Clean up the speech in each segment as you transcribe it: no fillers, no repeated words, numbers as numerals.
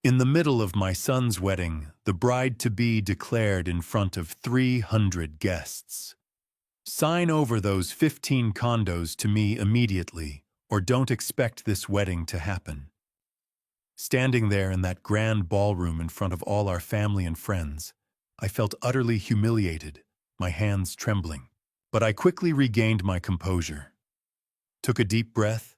In the middle of my son's wedding, the bride-to-be declared in front of 300 guests, "Sign over those 15 condos to me immediately, or don't expect this wedding to happen." Standing there in that grand ballroom in front of all our family and friends, I felt utterly humiliated, my hands trembling. But I quickly regained my composure, took a deep breath,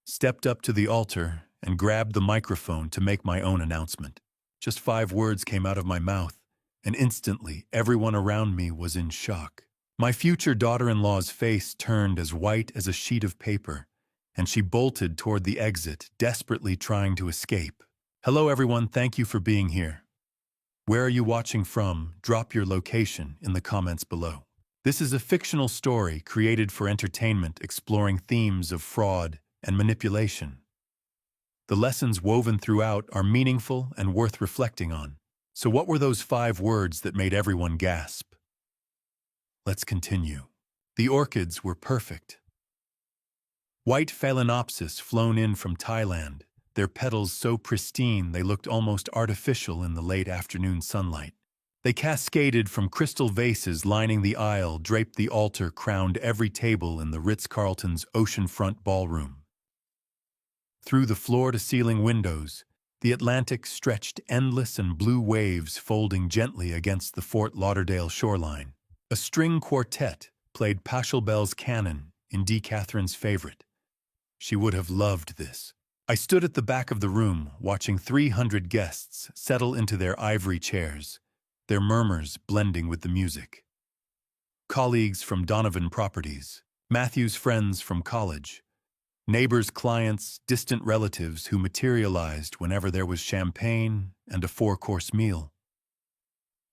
stepped up to the altar, and grabbed the microphone to make my own announcement. Just 5 words came out of my mouth, and instantly everyone around me was in shock. My future daughter-in-law's face turned as white as a sheet of paper, and she bolted toward the exit, desperately trying to escape. "Hello everyone, thank you for being here. Where are you watching from? Drop your location in the comments below." This is a fictional story created for entertainment, exploring themes of fraud and manipulation. The lessons woven throughout are meaningful and worth reflecting on. So what were those 5 words that made everyone gasp? Let's continue. The orchids were perfect. White phalaenopsis flown in from Thailand, their petals so pristine they looked almost artificial in the late afternoon sunlight. They cascaded from crystal vases lining the aisle, draped the altar, crowned every table in the Ritz-Carlton's oceanfront ballroom. Through the floor-to-ceiling windows, the Atlantic stretched endless and blue waves folding gently against the Fort Lauderdale shoreline. A string quartet played Pachelbel's canon in D. Catherine's favorite. She would have loved this. I stood at the back of the room, watching 300 guests settle into their ivory chairs, their murmurs blending with the music. Colleagues from Donovan Properties, Matthew's friends from college, neighbors, clients, distant relatives who materialized whenever there was champagne and a 4-course meal.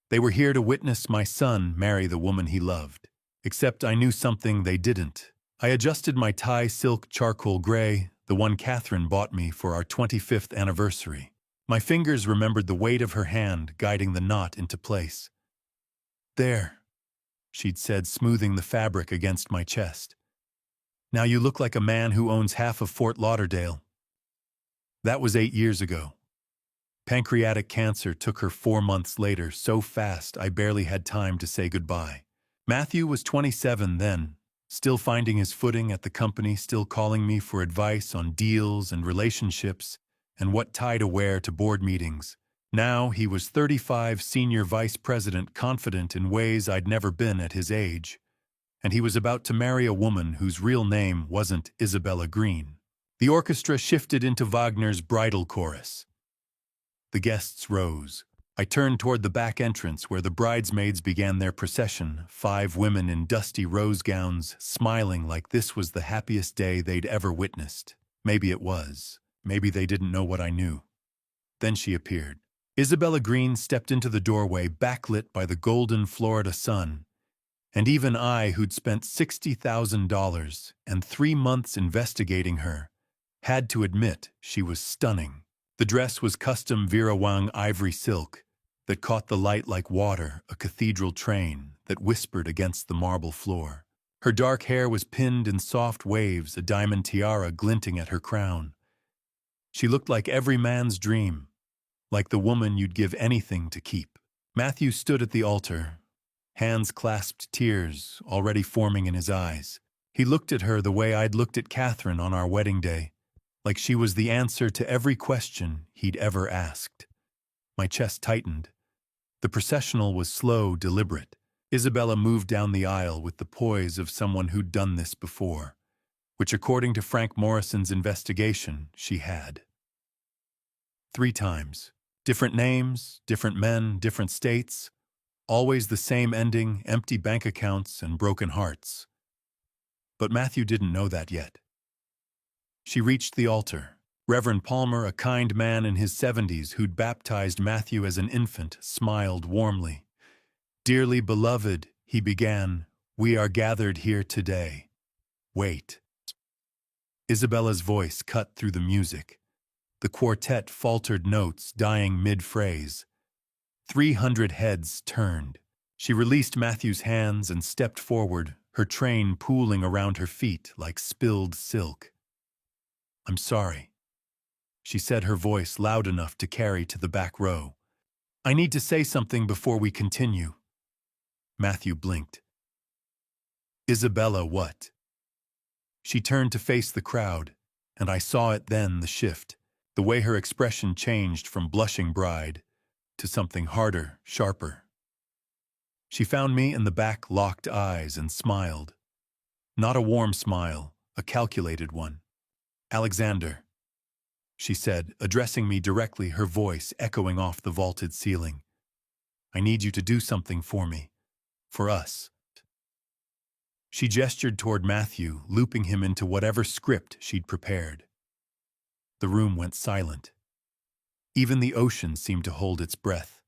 They were here to witness my son marry the woman he loved. Except I knew something they didn't. I adjusted my Thai silk charcoal gray, the one Catherine bought me for our 25th anniversary. My fingers remembered the weight of her hand guiding the knot into place. "There," she'd said, smoothing the fabric against my chest. "Now you look like a man who owns half of Fort Lauderdale." That was 8 years ago. Pancreatic cancer took her 4 months later, so fast I barely had time to say goodbye. Matthew was 27 then, still finding his footing at the company, still calling me for advice on deals and relationships and what tie to wear to board meetings. Now he was 35, senior vice president, confident in ways I'd never been at his age. And he was about to marry a woman whose real name wasn't Isabella Green. The orchestra shifted into Wagner's bridal chorus. The guests rose. I turned toward the back entrance where the bridesmaids began their procession, 5 women in dusty rose gowns, smiling like this was the happiest day they'd ever witnessed. Maybe it was. Maybe they didn't know what I knew. Then she appeared. Isabella Green stepped into the doorway, backlit by the golden Florida sun. And even I, who'd spent $60,000 and 3 months investigating her, had to admit she was stunning. The dress was custom Vera Wang ivory silk that caught the light like water, a cathedral train that whispered against the marble floor. Her dark hair was pinned in soft waves, a diamond tiara glinting at her crown. She looked like every man's dream, like the woman you'd give anything to keep. Matthew stood at the altar, hands clasped, tears already forming in his eyes. He looked at her the way I'd looked at Catherine on our wedding day, like she was the answer to every question he'd ever asked. My chest tightened. The processional was slow, deliberate. Isabella moved down the aisle with the poise of someone who'd done this before, which according to Frank Morrison's investigation, she had. 3 times. Different names, different men, different states. Always the same ending, empty bank accounts and broken hearts. But Matthew didn't know that yet. She reached the altar. Reverend Palmer, a kind man in his 70s who'd baptized Matthew as an infant, smiled warmly. "Dearly beloved," he began, "we are gathered here today." Wait. Isabella's voice cut through the music. The quartet faltered notes, dying mid-phrase. 300 heads turned. She released Matthew's hands and stepped forward, her train pooling around her feet like spilled silk. "I'm sorry." she said, her voice loud enough to carry to the back row. I need to say something before we continue. Matthew blinked. Isabella, what? She turned to face the crowd, and I saw it then, the shift, the way her expression changed from blushing bride to something harder, sharper. She found me in the back, locked eyes, and smiled. Not a warm smile, a calculated one. Alexander, she said, addressing me directly, her voice echoing off the vaulted ceiling. I need you to do something for me. For us. She gestured toward Matthew, looping him into whatever script she'd prepared. The room went silent. Even the ocean seemed to hold its breath.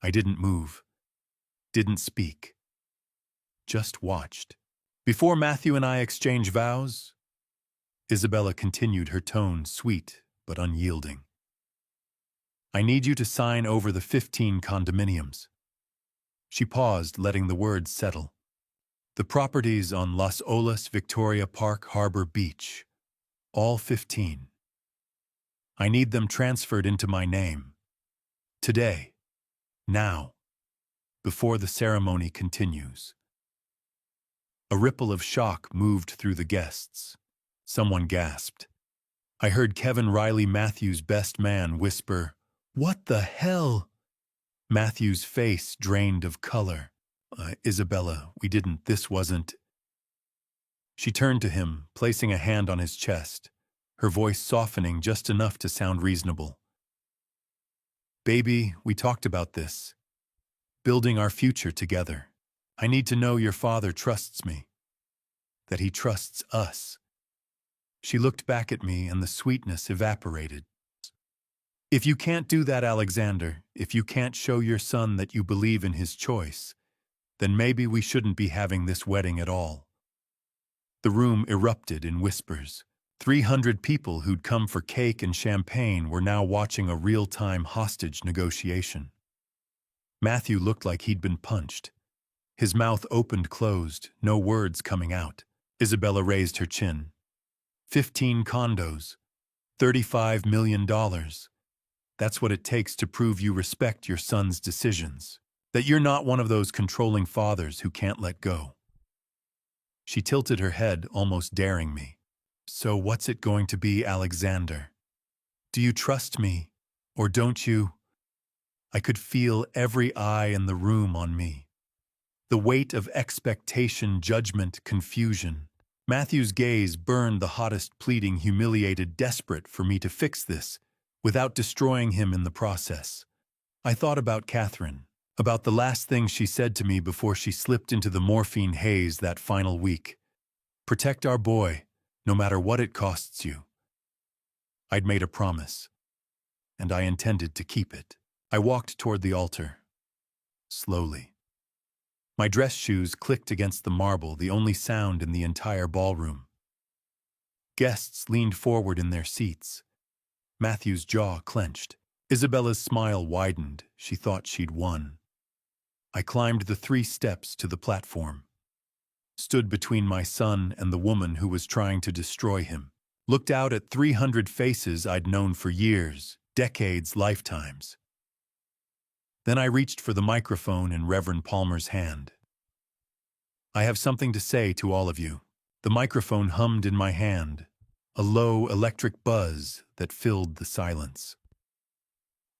I didn't move, didn't speak, just watched. Before Matthew and I exchanged vows, Isabella continued, her tone sweet but unyielding. I need you to sign over the 15 condominiums. She paused, letting the words settle. The properties on Las Olas, Victoria Park, Harbor Beach. All 15. I need them transferred into my name. Today. Now. Before the ceremony continues. A ripple of shock moved through the guests. Someone gasped. I heard Kevin Riley, Matthew's best man, whisper, "What the hell?" Matthew's face drained of color. Isabella, this wasn't. She turned to him, placing a hand on his chest, her voice softening just enough to sound reasonable. Baby, we talked about this. Building our future together. I need to know your father trusts me. That he trusts us. She looked back at me and the sweetness evaporated. If you can't do that, Alexander, if you can't show your son that you believe in his choice, then maybe we shouldn't be having this wedding at all. The room erupted in whispers. 300 people who'd come for cake and champagne were now watching a real-time hostage negotiation. Matthew looked like he'd been punched. His mouth opened-closed, no words coming out. Isabella raised her chin. 15 condos. $35 million. That's what it takes to prove you respect your son's decisions. That you're not one of those controlling fathers who can't let go. She tilted her head, almost daring me. So what's it going to be, Alexander? Do you trust me, or don't you? I could feel every eye in the room on me. The weight of expectation, judgment, confusion. Matthew's gaze burned, the hottest pleading, humiliated, desperate for me to fix this, without destroying him in the process. I thought about Catherine, about the last thing she said to me before she slipped into the morphine haze that final week. Protect our boy, no matter what it costs you. I'd made a promise, and I intended to keep it. I walked toward the altar, slowly. My dress shoes clicked against the marble, the only sound in the entire ballroom. Guests leaned forward in their seats. Matthew's jaw clenched. Isabella's smile widened. She thought she'd won. I climbed the 3 steps to the platform, stood between my son and the woman who was trying to destroy him, looked out at 300 faces I'd known for years, decades, lifetimes. Then I reached for the microphone in Reverend Palmer's hand. I have something to say to all of you. The microphone hummed in my hand, a low electric buzz that filled the silence.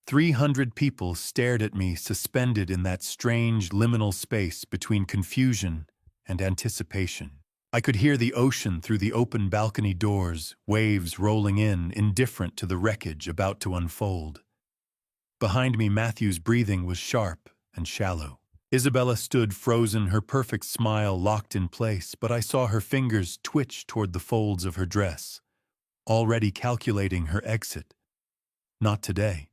300 people stared at me, suspended in that strange liminal space between confusion and anticipation. I could hear the ocean through the open balcony doors, waves rolling in, indifferent to the wreckage about to unfold. Behind me, Matthew's breathing was sharp and shallow. Isabella stood frozen, her perfect smile locked in place, but I saw her fingers twitch toward the folds of her dress, already calculating her exit. Not today.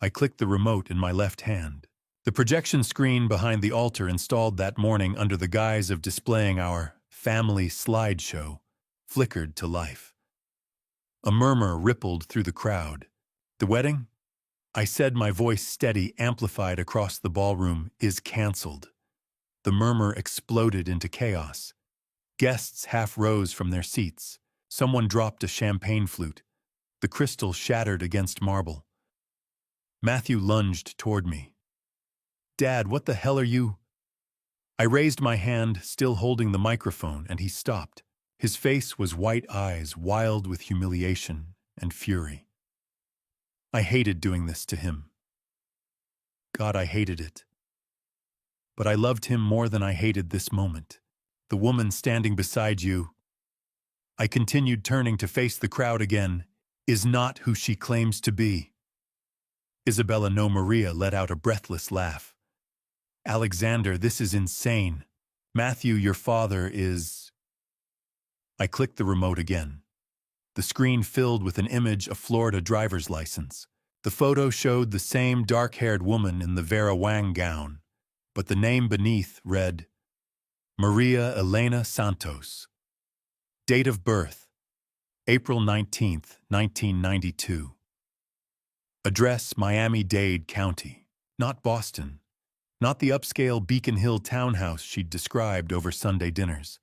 I clicked the remote in my left hand. The projection screen behind the altar, installed that morning under the guise of displaying our family slideshow, flickered to life. A murmur rippled through the crowd. The wedding? I said, my voice steady, amplified across the ballroom, is canceled. The murmur exploded into chaos. Guests half rose from their seats. Someone dropped a champagne flute. The crystal shattered against marble. Matthew lunged toward me. "Dad, what the hell are you?" I raised my hand, still holding the microphone, and he stopped. His face was white eyes, wild with humiliation and fury. I hated doing this to him. God, I hated it. But I loved him more than I hated this moment. The woman standing beside you, I continued, turning to face the crowd again, is not who she claims to be. Isabella, no, Maria let out a breathless laugh. Alexander, this is insane. Matthew, your father is... I clicked the remote again. The screen filled with an image of Florida driver's license. The photo showed the same dark-haired woman in the Vera Wang gown, but the name beneath read, Maria Elena Santos. Date of birth, April 19th, 1992. Address, Miami-Dade County. Not Boston. Not the upscale Beacon Hill townhouse she'd described over Sunday dinners.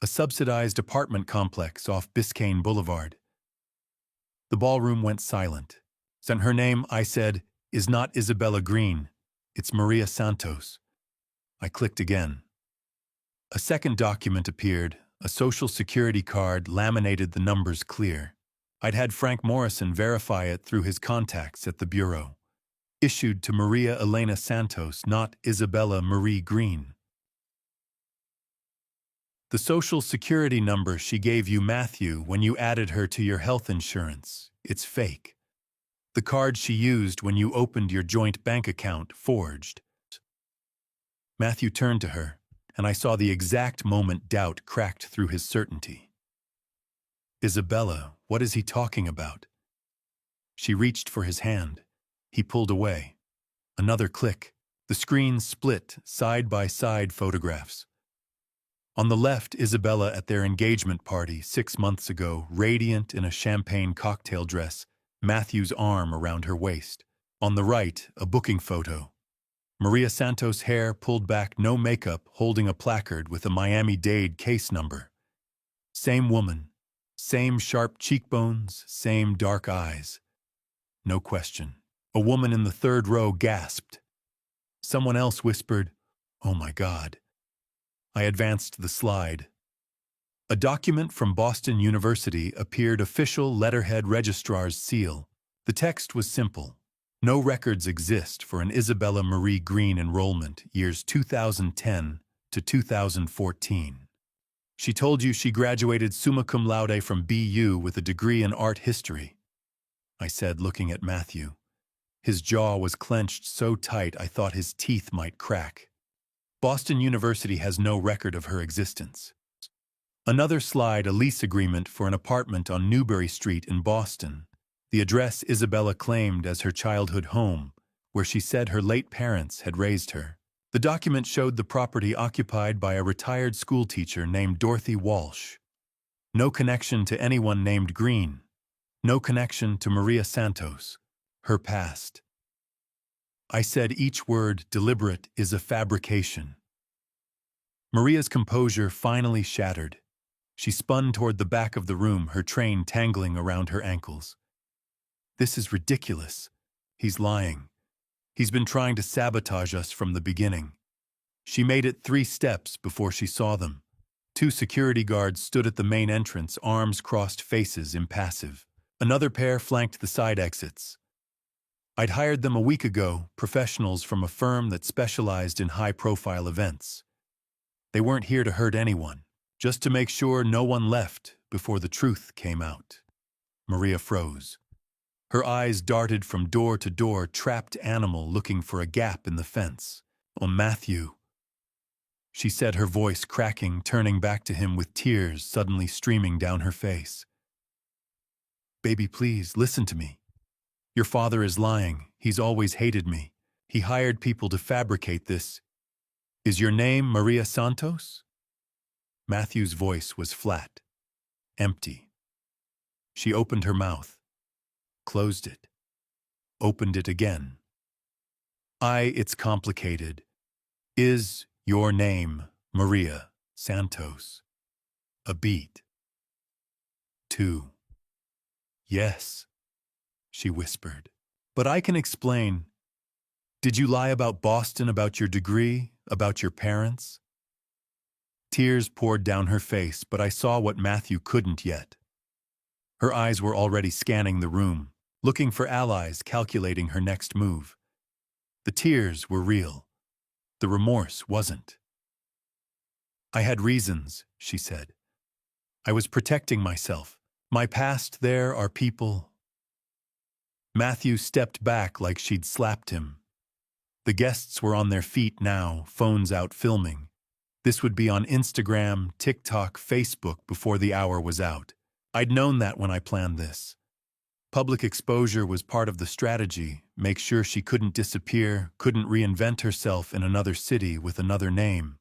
A subsidized apartment complex off Biscayne Boulevard. The ballroom went silent. "Sent her name," I said, "is not Isabella Green. It's Maria Santos." I clicked again. A second document appeared, a social security card laminated, the numbers clear. I'd had Frank Morrison verify it through his contacts at the bureau. Issued to Maria Elena Santos, not Isabella Marie Green. The social security number she gave you, Matthew, when you added her to your health insurance, it's fake. The card she used when you opened your joint bank account, forged. Matthew turned to her, and I saw the exact moment doubt cracked through his certainty. Isabella, what is he talking about? She reached for his hand. He pulled away. Another click. The screen split, side-by-side photographs. On the left, Isabella at their engagement party 6 months ago, radiant in a champagne cocktail dress, Matthew's arm around her waist. On the right, a booking photo. Maria Santos' hair pulled back, no makeup, holding a placard with a Miami-Dade case number. Same woman, same sharp cheekbones, same dark eyes. No question. A woman in the third row gasped. Someone else whispered, "Oh my God." I advanced the slide. A document from Boston University appeared, official letterhead registrar's seal. The text was simple. No records exist for an Isabella Marie Green enrollment years 2010 to 2014. She told you she graduated summa cum laude from BU with a degree in art history, I said, looking at Matthew. His jaw was clenched so tight I thought his teeth might crack. Boston University has no record of her existence. Another slide, a lease agreement for an apartment on Newbury Street in Boston. The address Isabella claimed as her childhood home, where she said her late parents had raised her. The document showed the property occupied by a retired schoolteacher named Dorothy Walsh. No connection to anyone named Green. No connection to Maria Santos. Her past. I said each word, deliberate, is a fabrication. Maria's composure finally shattered. She spun toward the back of the room, her train tangling around her ankles. This is ridiculous. He's lying. He's been trying to sabotage us from the beginning. She made it 3 steps before she saw them. 2 security guards stood at the main entrance, arms crossed, faces impassive. Another pair flanked the side exits. I'd hired them a week ago, professionals from a firm that specialized in high-profile events. They weren't here to hurt anyone, just to make sure no one left before the truth came out. Maria froze. Her eyes darted from door to door, trapped animal looking for a gap in the fence. "Oh, Matthew," she said, her voice cracking, turning back to him with tears suddenly streaming down her face. "Baby, please, listen to me. Your father is lying. He's always hated me. He hired people to fabricate this. Is your name Maria Santos?" Matthew's voice was flat, empty. She opened her mouth, closed it, opened it again. It's complicated. Is your name Maria Santos? A beat. 2. Yes, she whispered. But I can explain. Did you lie about Boston, about your degree, about your parents? Tears poured down her face, but I saw what Matthew couldn't yet. Her eyes were already scanning the room, looking for allies, calculating her next move. The tears were real. The remorse wasn't. I had reasons, she said. I was protecting myself. My past, there are people. Matthew stepped back like she'd slapped him. The guests were on their feet now, phones out filming. This would be on Instagram, TikTok, Facebook before the hour was out. I'd known that when I planned this. Public exposure was part of the strategy, make sure she couldn't disappear, couldn't reinvent herself in another city with another name.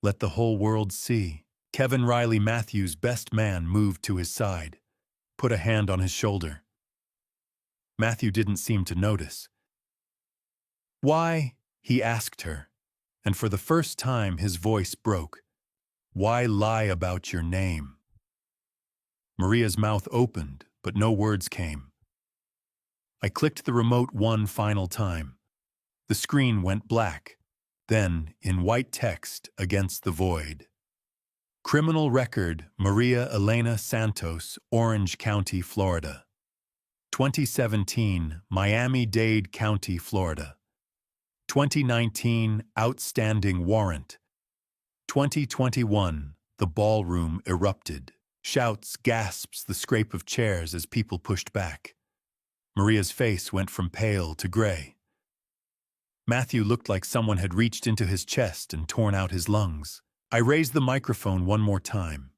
Let the whole world see. Kevin Riley Matthews' best man moved to his side, put a hand on his shoulder. Matthew didn't seem to notice. Why? He asked her, and for the first time his voice broke. Why lie about your name? Maria's mouth opened, but no words came. I clicked the remote one final time. The screen went black, then, in white text against the void. Criminal record, Maria Elena Santos, Orange County, Florida. 2017, Miami-Dade County, Florida. 2019, outstanding warrant. 2021, the ballroom erupted. Shouts, gasps, the scrape of chairs as people pushed back. Maria's face went from pale to gray. Matthew looked like someone had reached into his chest and torn out his lungs. I raised the microphone one more time.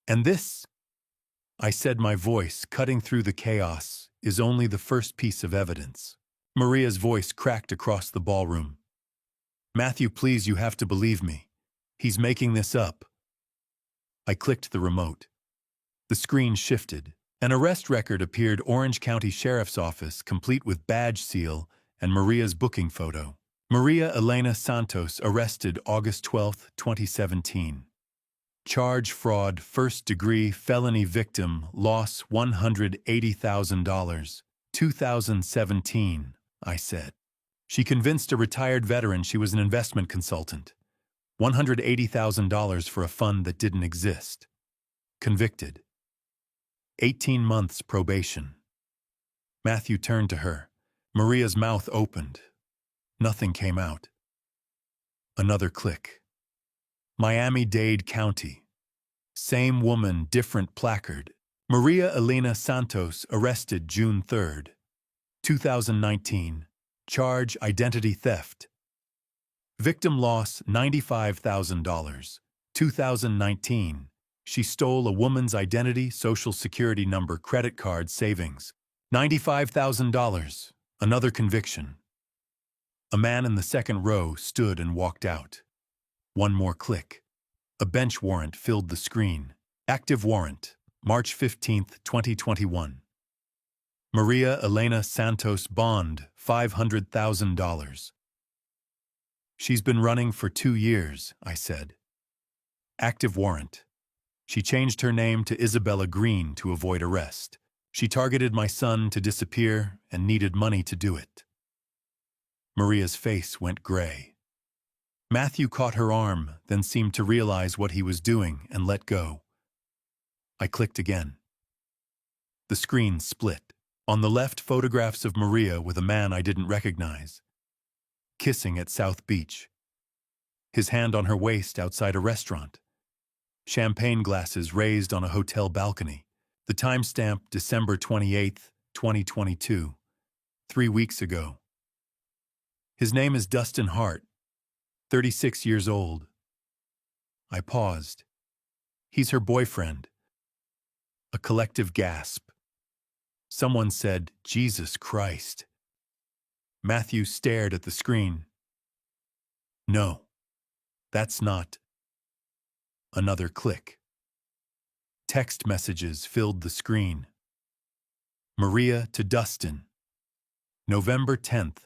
And this, I said, my voice cutting through the chaos, is only the first piece of evidence. Maria's voice cracked across the ballroom. Matthew, please, you have to believe me. He's making this up. I clicked the remote. The screen shifted. An arrest record appeared, Orange County Sheriff's Office, complete with badge seal and Maria's booking photo. Maria Elena Santos arrested August 12, 2017. Charge fraud, first-degree felony victim, loss $180,000. 2017, I said. She convinced a retired veteran she was an investment consultant. $180,000 for a fund that didn't exist. Convicted. 18 months probation. Matthew turned to her. Maria's mouth opened. Nothing came out. Another click. Miami-Dade County. Same woman, different placard. Maria Elena Santos arrested June 3, 2019. Charge, identity theft. Victim loss, $95,000. 2019. She stole a woman's identity, social security number, credit card, savings. $95,000. Another conviction. A man in the second row stood and walked out. One more click. A bench warrant filled the screen. Active warrant, March 15, 2021. Maria Elena Santos, bond, $500,000. She's been running for 2 years, I said. Active warrant. She changed her name to Isabella Green to avoid arrest. She targeted my son to disappear and needed money to do it. Maria's face went gray. Matthew caught her arm, then seemed to realize what he was doing and let go. I clicked again. The screen split. On the left, photographs of Maria with a man I didn't recognize. Kissing at South Beach. His hand on her waist outside a restaurant. Champagne glasses raised on a hotel balcony. The timestamp, December 28, 2022. 3 weeks ago. His name is Dustin Hart, 36 years old. I paused. He's her boyfriend. A collective gasp. Someone said, Jesus Christ. Matthew stared at the screen. No, that's not. Another click. Text messages filled the screen. Maria to Dustin. November 10th.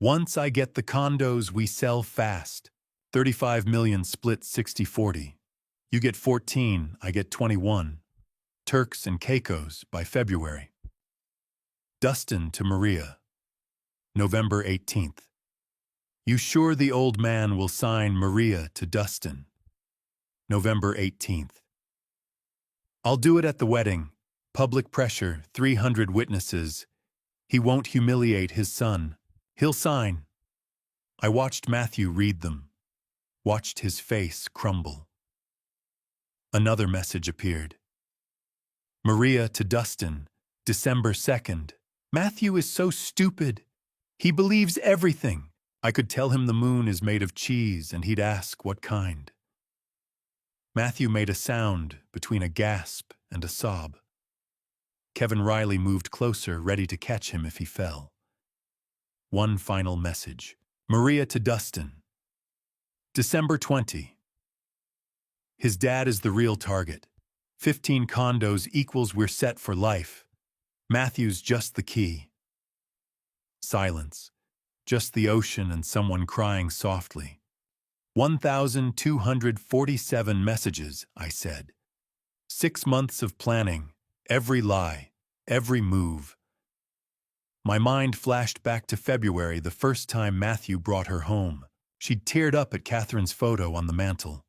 Once I get the condos, we sell fast. 35 million split 60-40. You get 14, I get 21. Turks and Caicos by February. Dustin to Maria, November 18th. You sure the old man will sign Maria to Dustin? November 18th. I'll do it at the wedding. Public pressure, 300 witnesses. He won't humiliate his son. He'll sign. I watched Matthew read them, watched his face crumble. Another message appeared. Maria to Dustin, December 2nd. Matthew is so stupid. He believes everything. I could tell him the moon is made of cheese and he'd ask what kind. Matthew made a sound between a gasp and a sob. Kevin Riley moved closer, ready to catch him if he fell. One final message. Maria to Dustin, December 20. His dad is the real target. 15 condos equals we're set for life. Matthew's just the key. Silence. Just the ocean and someone crying softly. 1,247 messages, I said. 6 months of planning, every lie, every move. My mind flashed back to February, the first time Matthew brought her home. She'd teared up at Catherine's photo on the mantel.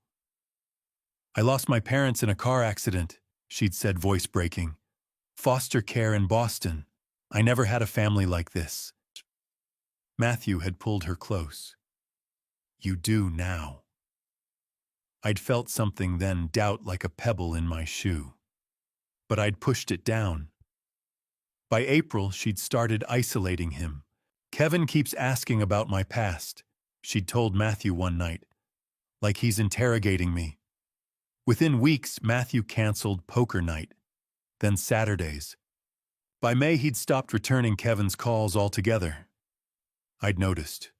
I lost my parents in a car accident, she'd said, voice breaking. Foster care in Boston. I never had a family like this. Matthew had pulled her close. You do now. I'd felt something then, doubt like a pebble in my shoe. But I'd pushed it down. By April, she'd started isolating him. Kevin keeps asking about my past, she'd told Matthew one night. Like he's interrogating me. Within weeks, Matthew canceled poker night, then Saturdays. By May, he'd stopped returning Kevin's calls altogether. I'd noticed,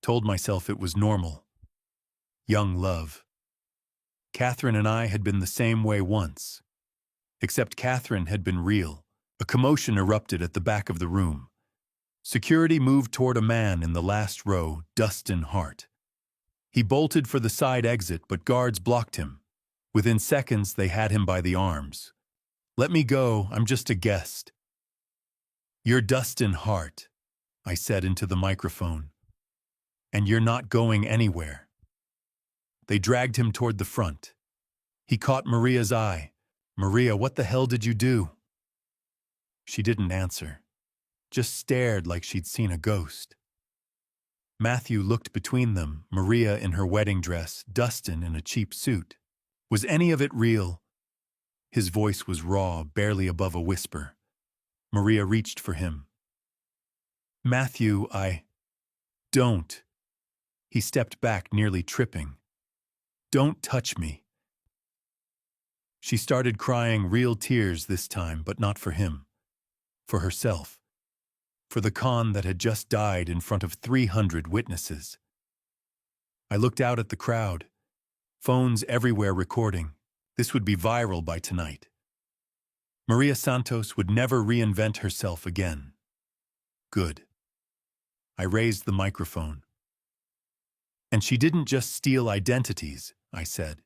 told myself it was normal. Young love. Catherine and I had been the same way once. Except Catherine had been real. A commotion erupted at the back of the room. Security moved toward a man in the last row, Dustin Hart. He bolted for the side exit, but guards blocked him. Within seconds, they had him by the arms. Let me go, I'm just a guest. You're Dustin Hart, I said into the microphone. And you're not going anywhere. They dragged him toward the front. He caught Maria's eye. Maria, what the hell did you do? She didn't answer, just stared like she'd seen a ghost. Matthew looked between them, Maria in her wedding dress, Dustin in a cheap suit. Was any of it real? His voice was raw, barely above a whisper. Maria reached for him. Matthew, Don't. He stepped back, nearly tripping. Don't touch me. She started crying, real tears this time, but not for him. For herself. For the con that had just died in front of 300 witnesses. I looked out at the crowd. Phones everywhere recording. This would be viral by tonight. Maria Santos would never reinvent herself again. Good. I raised the microphone. And she didn't just steal identities, I said.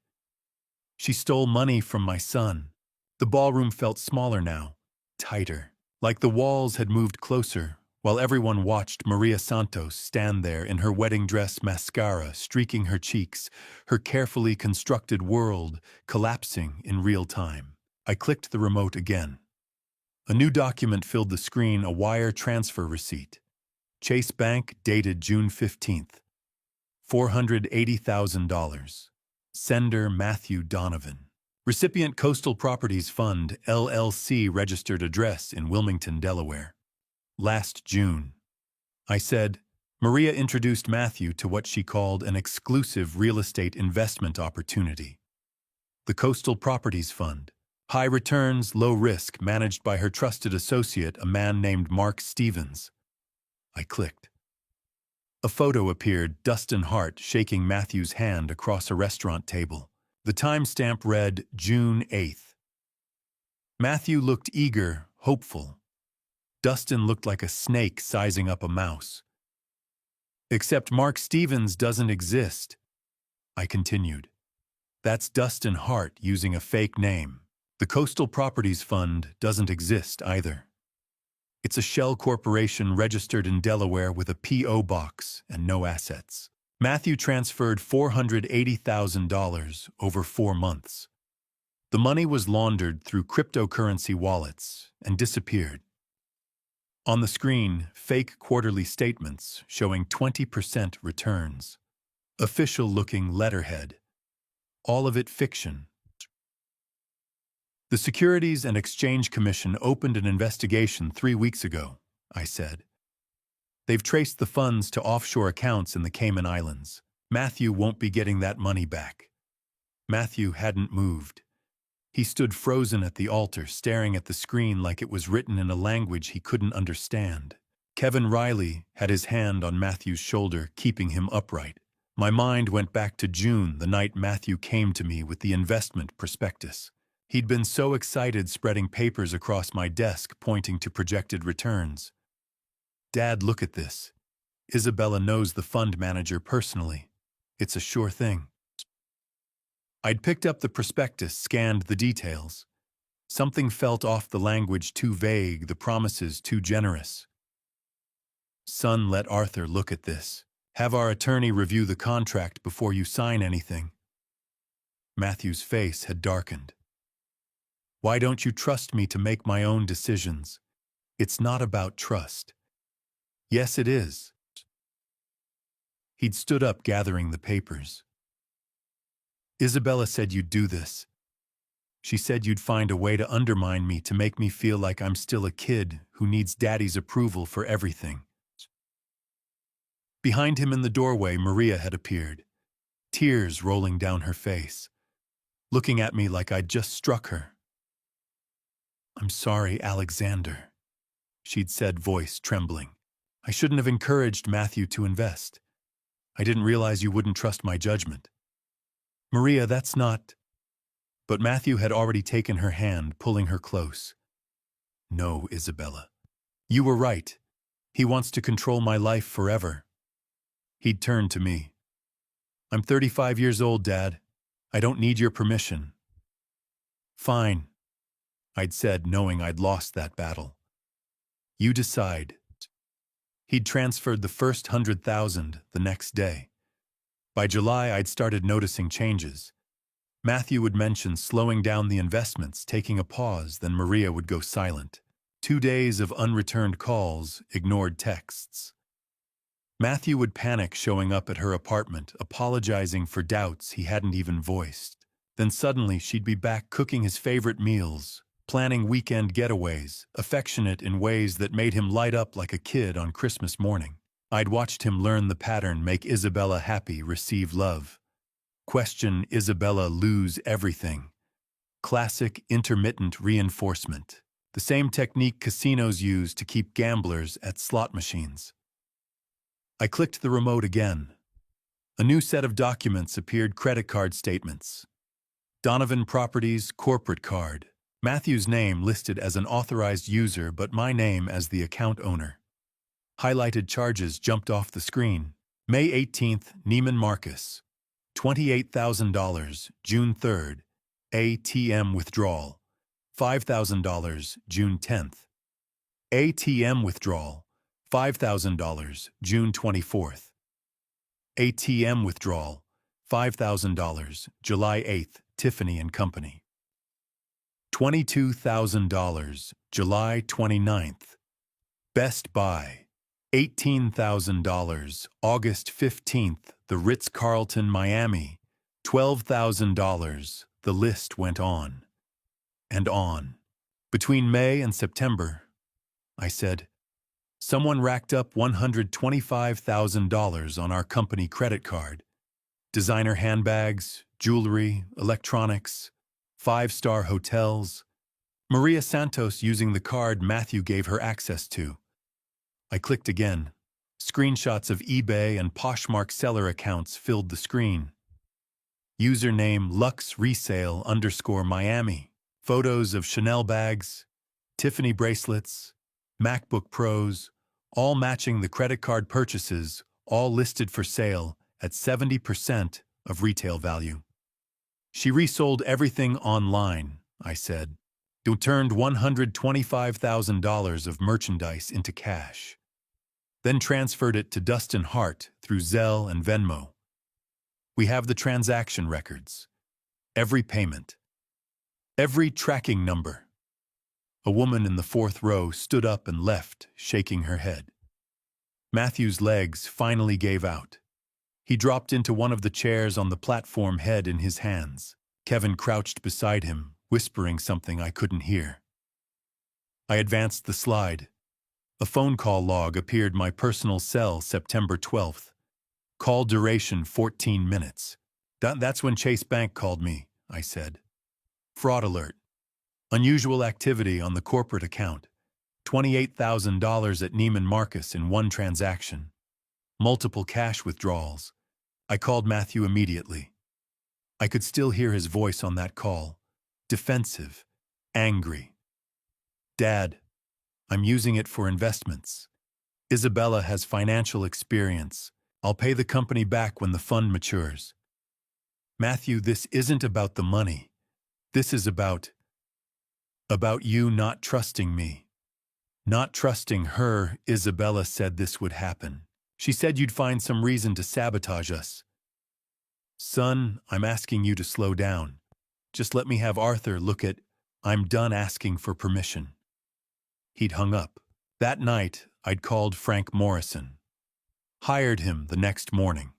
She stole money from my son. The ballroom felt smaller now, tighter. Like the walls had moved closer, while everyone watched Maria Santos stand there in her wedding dress, mascara streaking her cheeks, her carefully constructed world collapsing in real time. I clicked the remote again. A new document filled the screen, a wire transfer receipt. Chase Bank, dated June 15th. $480,000. Sender Matthew Donovan. Recipient Coastal Properties Fund, LLC, registered address in Wilmington, Delaware. Last June. I said, Maria introduced Matthew to what she called an exclusive real estate investment opportunity. The Coastal Properties Fund. High returns, low risk, managed by her trusted associate, a man named Mark Stevens. I clicked. A photo appeared, Dustin Hart shaking Matthew's hand across a restaurant table. The timestamp read June 8th. Matthew looked eager, hopeful. Dustin looked like a snake sizing up a mouse. Except Mark Stevens doesn't exist, I continued. That's Dustin Hart using a fake name. The Coastal Properties Fund doesn't exist either. It's a shell corporation registered in Delaware with a P.O. box and no assets. Matthew transferred $480,000 over 4 months. The money was laundered through cryptocurrency wallets and disappeared. On the screen, fake quarterly statements showing 20% returns. Official-looking letterhead. All of it fiction. The Securities and Exchange Commission opened an investigation 3 weeks ago, I said. They've traced the funds to offshore accounts in the Cayman Islands. Matthew won't be getting that money back. Matthew hadn't moved. He stood frozen at the altar, staring at the screen like it was written in a language he couldn't understand. Kevin Riley had his hand on Matthew's shoulder, keeping him upright. My mind went back to June, the night Matthew came to me with the investment prospectus. He'd been so excited, spreading papers across my desk pointing to projected returns. "Dad, look at this. Isabella knows the fund manager personally. It's a sure thing." I'd picked up the prospectus, scanned the details. Something felt off, the language too vague, the promises too generous. "Son, let Arthur look at this. Have our attorney review the contract before you sign anything." Matthew's face had darkened. "Why don't you trust me to make my own decisions?" "It's not about trust." "Yes, it is." He'd stood up, gathering the papers. "Isabella said you'd do this. She said you'd find a way to undermine me, to make me feel like I'm still a kid who needs Daddy's approval for everything." Behind him in the doorway, Maria had appeared, tears rolling down her face, looking at me like I'd just struck her. "I'm sorry, Alexander," she'd said, voice trembling. "I shouldn't have encouraged Matthew to invest. I didn't realize you wouldn't trust my judgment." "Maria, that's not—" But Matthew had already taken her hand, pulling her close. "No, Isabella. You were right. He wants to control my life forever." He'd turned to me. "I'm 35 years old, Dad. I don't need your permission." "Fine," I'd said, knowing I'd lost that battle. "You decide." He'd transferred the first 100,000 the next day. By July, I'd started noticing changes. Matthew would mention slowing down the investments, taking a pause, then Maria would go silent. 2 days of unreturned calls, ignored texts. Matthew would panic, showing up at her apartment, apologizing for doubts he hadn't even voiced. Then suddenly she'd be back cooking his favorite meals, planning weekend getaways, affectionate in ways that made him light up like a kid on Christmas morning. I'd watched him learn the pattern: make Isabella happy, receive love. Question Isabella, lose everything. Classic intermittent reinforcement. The same technique casinos use to keep gamblers at slot machines. I clicked the remote again. A new set of documents appeared: credit card statements. Donovan Properties corporate card. Matthew's name listed as an authorized user, but my name as the account owner. Highlighted charges jumped off the screen. May 18th, Neiman Marcus. $28,000, June 3rd. ATM withdrawal. $5,000, June 10th. ATM withdrawal. $5,000, June 24th. ATM withdrawal. $5,000, July 8th, Tiffany & Company. $22,000, July 29th. Best Buy. $18,000, August 15th, the Ritz-Carlton, Miami. $12,000, the list went on. And on. Between May and September, I said, someone racked up $125,000 on our company credit card. Designer handbags, jewelry, electronics, 5-star hotels. Maria Santos using the card Matthew gave her access to. I clicked again. Screenshots of eBay and Poshmark seller accounts filled the screen. Username luxresale_Miami. Photos of Chanel bags, Tiffany bracelets, MacBook Pros, all matching the credit card purchases, all listed for sale at 70% of retail value. She resold everything online, I said. You turned $125,000 of merchandise into cash, then transferred it to Dustin Hart through Zelle and Venmo. We have the transaction records, every payment, every tracking number. A woman in the fourth row stood up and left, shaking her head. Matthew's legs finally gave out. He dropped into one of the chairs on the platform, head in his hands. Kevin crouched beside him, whispering something I couldn't hear. I advanced the slide. A phone call log appeared: my personal cell, September 12th. Call duration 14 minutes. That's when Chase Bank called me, I said. Fraud alert. Unusual activity on the corporate account. $28,000 at Neiman Marcus in one transaction. Multiple cash withdrawals. I called Matthew immediately. I could still hear his voice on that call. Defensive. Angry. Dad, I'm using it for investments. Isabella has financial experience. I'll pay the company back when the fund matures. Matthew, this isn't about the money. This is about you not trusting me. Not trusting her. Isabella said this would happen. She said you'd find some reason to sabotage us. Son, I'm asking you to slow down. Just let me have Arthur look at. I'm done asking for permission. He'd hung up. That night, I'd called Frank Morrison. Hired him the next morning.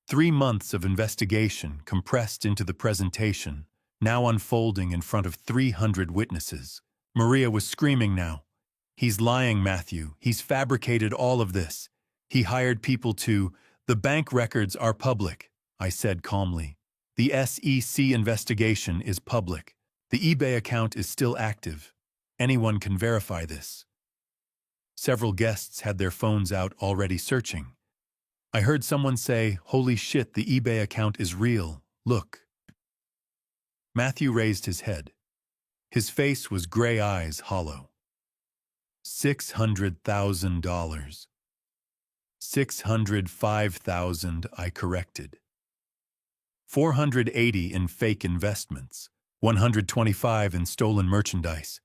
3 months of investigation compressed into the presentation, now unfolding in front of 300 witnesses. Maria was screaming now. He's lying, Matthew. He's fabricated all of this. He hired people to. The bank records are public, I said calmly. The SEC investigation is public. The eBay account is still active. Anyone can verify this. Several guests had their phones out already searching. I heard someone say, "Holy shit, the eBay account is real. Look." Matthew raised his head. His face was gray eyes hollow. $600,000. 605,000, I corrected. 480 in fake investments, 125 in stolen merchandise.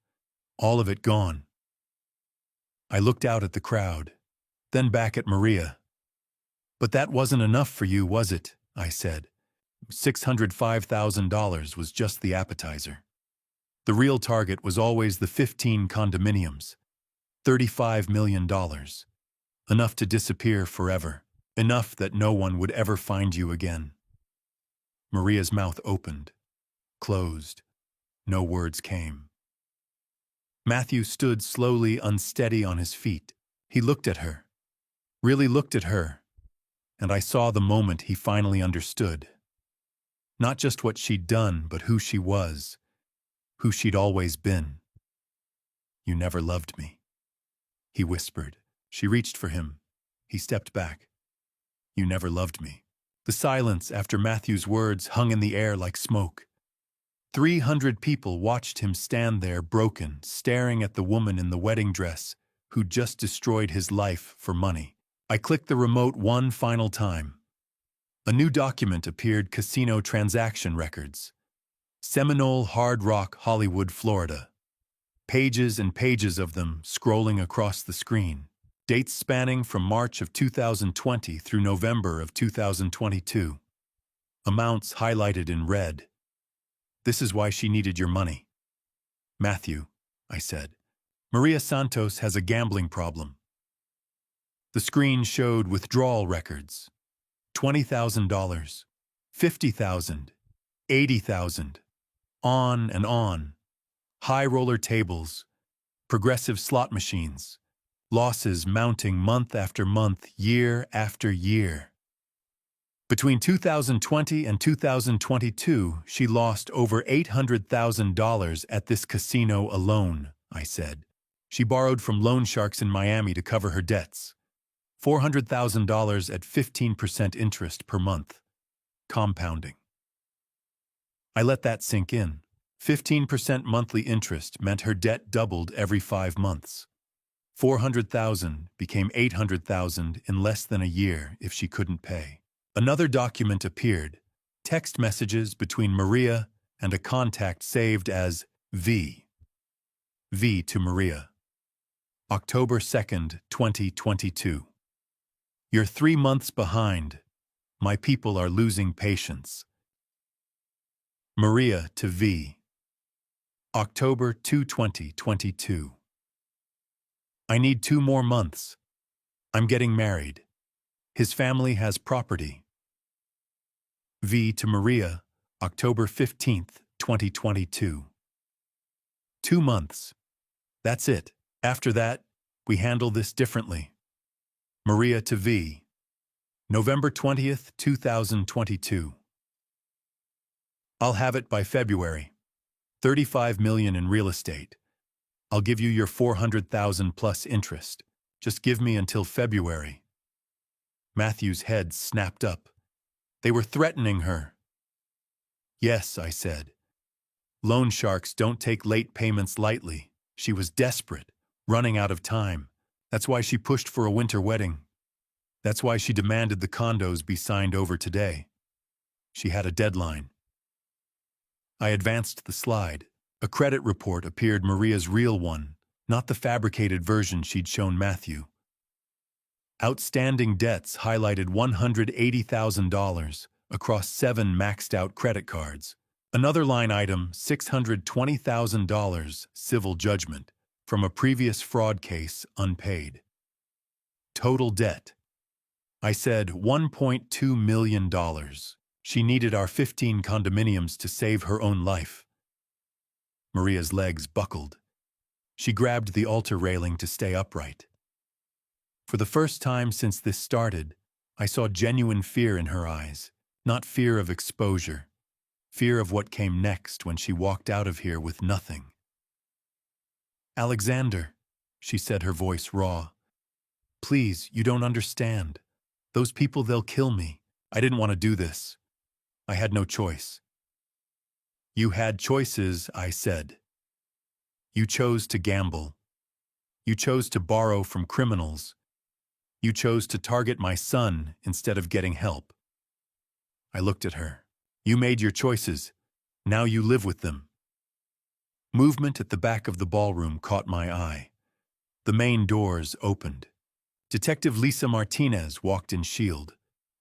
All of it gone. I looked out at the crowd, then back at Maria. But that wasn't enough for you, was it? I said. $605,000 was just the appetizer. The real target was always the 15 condominiums. $35 million. Enough to disappear forever. Enough that no one would ever find you again. Maria's mouth opened, closed. No words came. Matthew stood slowly, unsteady on his feet. He looked at her. Really looked at her. And I saw the moment he finally understood. Not just what she'd done, but who she was. Who she'd always been. You never loved me, he whispered. She reached for him. He stepped back. You never loved me. The silence after Matthew's words hung in the air like smoke. 300 people watched him stand there broken, staring at the woman in the wedding dress who'd just destroyed his life for money. I clicked the remote one final time. A new document appeared: casino transaction records. Seminole, Hard Rock, Hollywood, Florida. Pages and pages of them scrolling across the screen. Dates spanning from March of 2020 through November of 2022. Amounts highlighted in red. This is why she needed your money. Matthew, I said, Maria Santos has a gambling problem. The screen showed withdrawal records. $20,000, $50,000, $80,000. On and on. High roller tables, progressive slot machines. Losses mounting month after month, year after year. Between 2020 and 2022, she lost over $800,000 at this casino alone, I said. She borrowed from loan sharks in Miami to cover her debts. $400,000 at 15% interest per month. Compounding. I let that sink in. 15% monthly interest meant her debt doubled every 5 months. $400,000 became $800,000 in less than a year if she couldn't pay. Another document appeared, text messages between Maria and a contact saved as V. V to Maria. October 2nd, 2022. You're 3 months behind. My people are losing patience. Maria to V. October 2, 2022. I need 2 more months. I'm getting married. His family has property. V to Maria, October 15th, 2022. 2 months. That's it. After that, we handle this differently. Maria to V. November 20th, 2022. I'll have it by February. 35 million in real estate. I'll give you your 400,000 plus interest. Just give me until February. Matthew's head snapped up. They were threatening her. Yes, I said. Loan sharks don't take late payments lightly. She was desperate, running out of time. That's why she pushed for a winter wedding. That's why she demanded the condos be signed over today. She had a deadline. I advanced the slide. A credit report appeared, Maria's real one, not the fabricated version she'd shown Matthew. Outstanding debts highlighted $180,000 across 7 maxed-out credit cards. Another line item, $620,000 civil judgment from a previous fraud case unpaid. Total debt. I said $1.2 million. She needed our 15 condominiums to save her own life. Maria's legs buckled. She grabbed the altar railing to stay upright. For the first time since this started, I saw genuine fear in her eyes, not fear of exposure, fear of what came next when she walked out of here with nothing. Alexander, she said, her voice raw. Please, you don't understand. Those people, they'll kill me. I didn't want to do this. I had no choice. You had choices, I said. You chose to gamble. You chose to borrow from criminals. You chose to target my son instead of getting help. I looked at her. You made your choices. Now you live with them. Movement at the back of the ballroom caught my eye. The main doors opened. Detective Lisa Martinez walked in shield,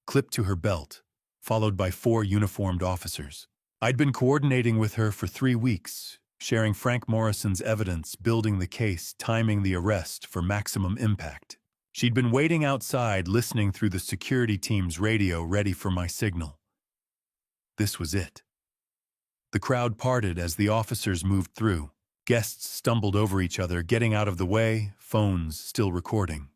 clipped to her belt, followed by 4 uniformed officers. I'd been coordinating with her for 3 weeks, sharing Frank Morrison's evidence, building the case, timing the arrest for maximum impact. She'd been waiting outside, listening through the security team's radio, ready for my signal. This was it. The crowd parted as the officers moved through. Guests stumbled over each other, getting out of the way, phones still recording.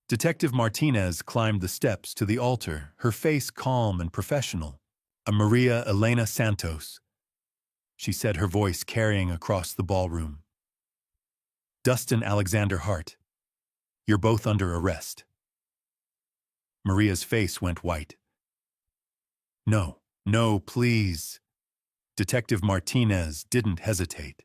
Detective Martinez climbed the steps to the altar, her face calm and professional. A Maria Elena Santos, she said, her voice carrying across the ballroom. Dustin Alexander Hart, you're both under arrest. Maria's face went white. No, please. Detective Martinez didn't hesitate.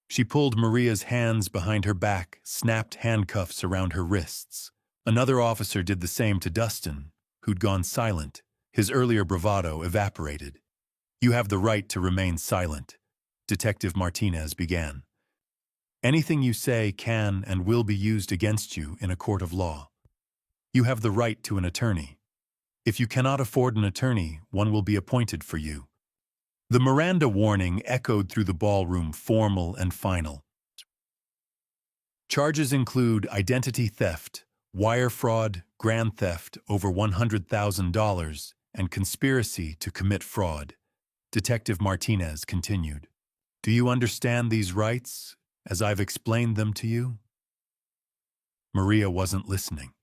She pulled Maria's hands behind her back, snapped handcuffs around her wrists. Another officer did the same to Dustin, who'd gone silent. His earlier bravado evaporated. You have the right to remain silent, Detective Martinez began. Anything you say can and will be used against you in a court of law. You have the right to an attorney. If you cannot afford an attorney, one will be appointed for you. The Miranda warning echoed through the ballroom, formal and final. Charges include identity theft, wire fraud, grand theft over $100,000, and conspiracy to commit fraud. Detective Martinez continued. Do you understand these rights, as I've explained them to you? Maria wasn't listening.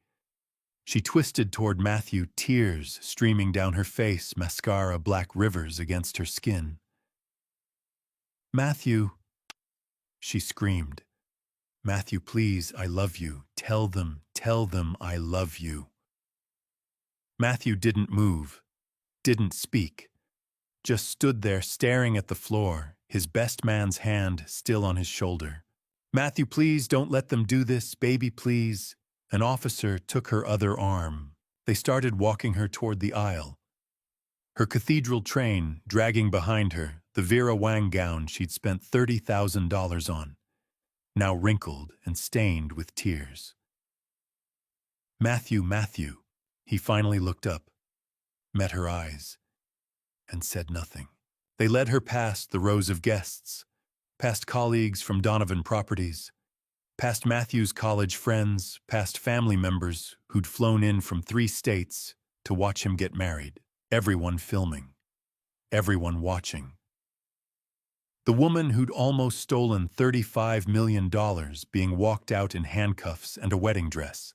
She twisted toward Matthew, tears streaming down her face, mascara black rivers against her skin. Matthew, she screamed. Matthew, please, I love you. Tell them I love you. Matthew didn't move, didn't speak, just stood there staring at the floor, his best man's hand still on his shoulder. Matthew, please, don't let them do this, baby, please. An officer took her other arm. They started walking her toward the aisle. Her cathedral train dragging behind her, the Vera Wang gown she'd spent $30,000 on, now wrinkled and stained with tears. Matthew, Matthew. He finally looked up, met her eyes, and said nothing. They led her past the rows of guests, past colleagues from Donovan Properties, past Matthew's college friends, past family members who'd flown in from 3 states to watch him get married. Everyone filming, everyone watching. The woman who'd almost stolen $35 million being walked out in handcuffs and a wedding dress.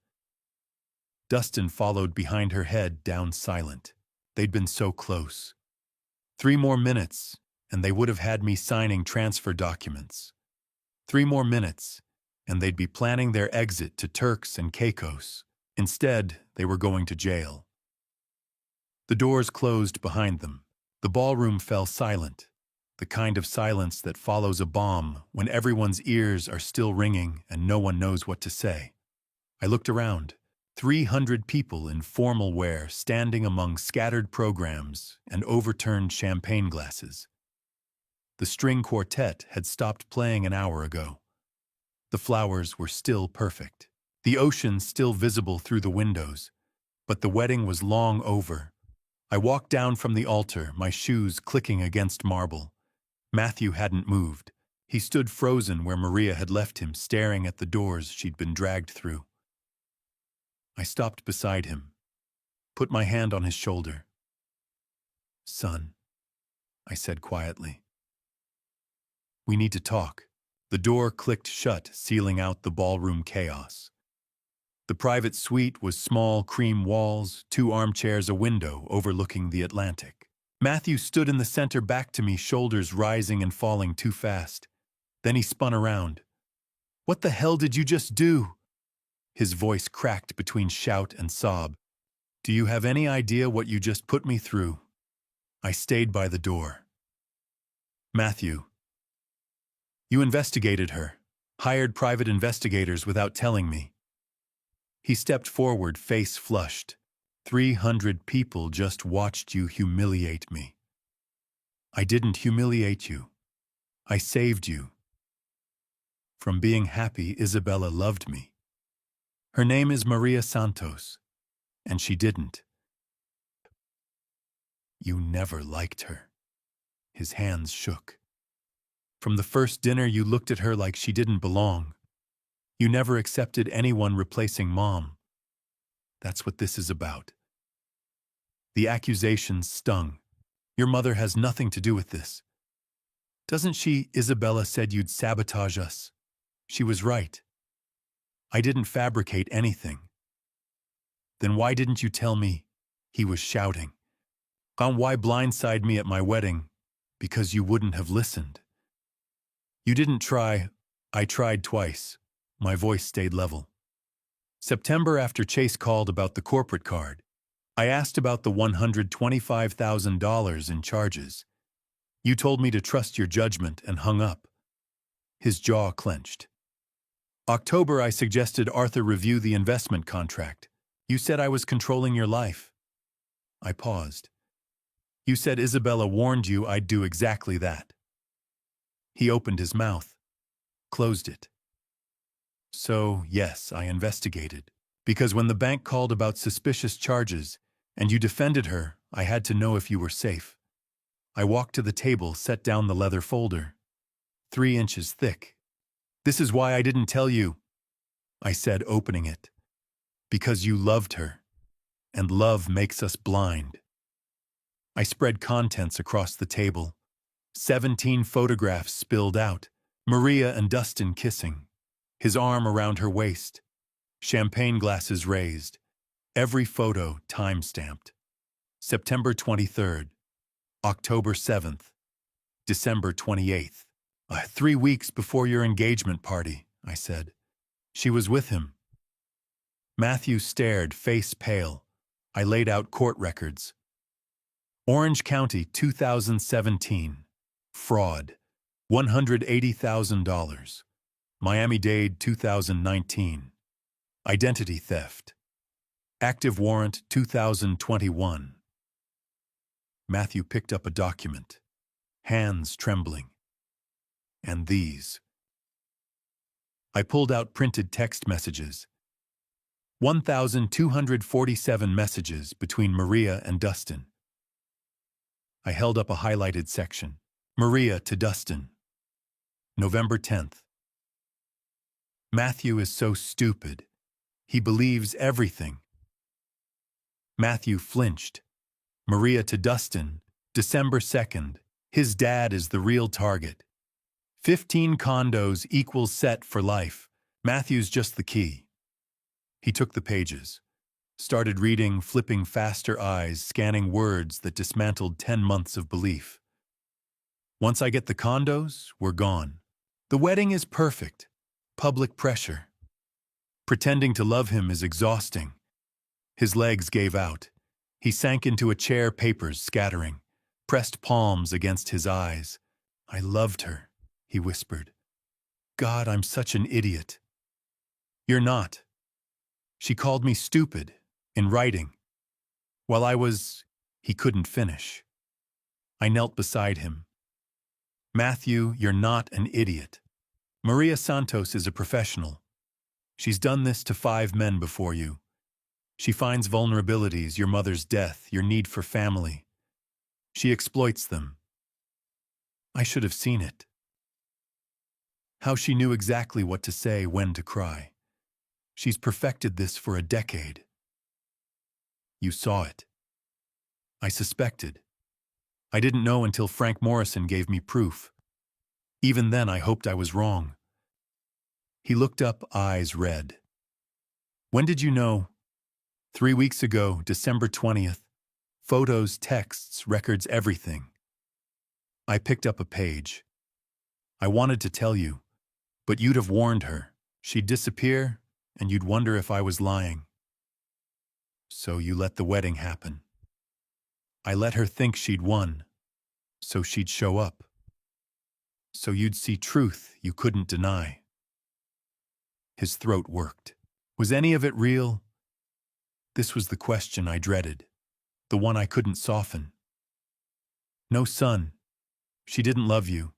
Dustin followed behind her, head down, silent. They'd been so close. 3 more minutes, and they would have had me signing transfer documents. 3 more minutes, and they'd be planning their exit to Turks and Caicos. Instead, they were going to jail. The doors closed behind them. The ballroom fell silent, the kind of silence that follows a bomb when everyone's ears are still ringing and no one knows what to say. I looked around. 300 people in formal wear standing among scattered programs and overturned champagne glasses. The string quartet had stopped playing an hour ago. The flowers were still perfect. The ocean still visible through the windows, but the wedding was long over. I walked down from the altar, my shoes clicking against marble. Matthew hadn't moved. He stood frozen where Maria had left him, staring at the doors she'd been dragged through. I stopped beside him, put my hand on his shoulder. "Son," I said quietly. "We need to talk." The door clicked shut, sealing out the ballroom chaos. The private suite was small, cream walls, 2 armchairs, a window overlooking the Atlantic. Matthew stood in the center, back to me, shoulders rising and falling too fast. Then he spun around. "What the hell did you just do?" His voice cracked between shout and sob. "Do you have any idea what you just put me through?" I stayed by the door. "Matthew, you investigated her, hired private investigators without telling me." He stepped forward, face flushed. 300 people just watched you humiliate me. I didn't humiliate you. I saved you. From being happy, Isabella loved me. Her name is Maria Santos, and she didn't. You never liked her. His hands shook. From the first dinner, you looked at her like she didn't belong. You never accepted anyone replacing Mom. That's what this is about. The accusations stung. Your mother has nothing to do with this. Doesn't she? Isabella said you'd sabotage us. She was right. I didn't fabricate anything. Then why didn't you tell me? He was shouting. Why blindside me at my wedding? Because you wouldn't have listened. You didn't try. I tried twice. My voice stayed level. September, after Chase called about the corporate card, I asked about the $125,000 in charges. You told me to trust your judgment and hung up. His jaw clenched. October, I suggested Arthur review the investment contract. You said I was controlling your life. I paused. You said Isabella warned you I'd do exactly that. He opened his mouth, closed it. So, yes, I investigated. Because when the bank called about suspicious charges, and you defended her, I had to know if you were safe. I walked to the table, set down the leather folder. 3 inches thick. This is why I didn't tell you, I said, opening it. Because you loved her, and love makes us blind. I spread contents across the table. 17 photographs spilled out, Maria and Dustin kissing. His arm around her waist, champagne glasses raised, every photo time-stamped. September 23rd, October 7th, December 28th. 3 weeks before your engagement party, I said. She was with him. Matthew stared, face pale. I laid out court records. Orange County, 2017. Fraud, $180,000. Miami-Dade, 2019. Identity theft. Active warrant, 2021. Matthew picked up a document, hands trembling. And these. I pulled out printed text messages. 1,247 messages between Maria and Dustin. I held up a highlighted section. Maria to Dustin. November 10th. Matthew is so stupid. He believes everything. Matthew flinched. Maria to Dustin. December 2nd. His dad is the real target. 15 condos equals set for life. Matthew's just the key. He took the pages, started reading, flipping faster eyes, scanning words that dismantled 10 months of belief. Once I get the condos, we're gone. The wedding is perfect. Public pressure. Pretending to love him is exhausting. His legs gave out. He sank into a chair, papers scattering, pressed palms against his eyes. I loved her, he whispered. God, I'm such an idiot. You're not. She called me stupid, in writing. While he couldn't finish. I knelt beside him. Matthew, you're not an idiot. Maria Santos is a professional. She's done this to 5 men before you. She finds vulnerabilities, your mother's death, your need for family. She exploits them. I should have seen it. How she knew exactly what to say, when to cry. She's perfected this for a decade. You saw it. I suspected. I didn't know until Frank Morrison gave me proof. Even then, I hoped I was wrong. He looked up, eyes red. When did you know? 3 weeks ago, December 20th. Photos, texts, records, everything. I picked up a page. I wanted to tell you, but you'd have warned her. She'd disappear, and you'd wonder if I was lying. So you let the wedding happen. I let her think she'd won, so she'd show up. So you'd see truth you couldn't deny. His throat worked. Was any of it real? This was the question I dreaded, the one I couldn't soften. No, son. She didn't love you.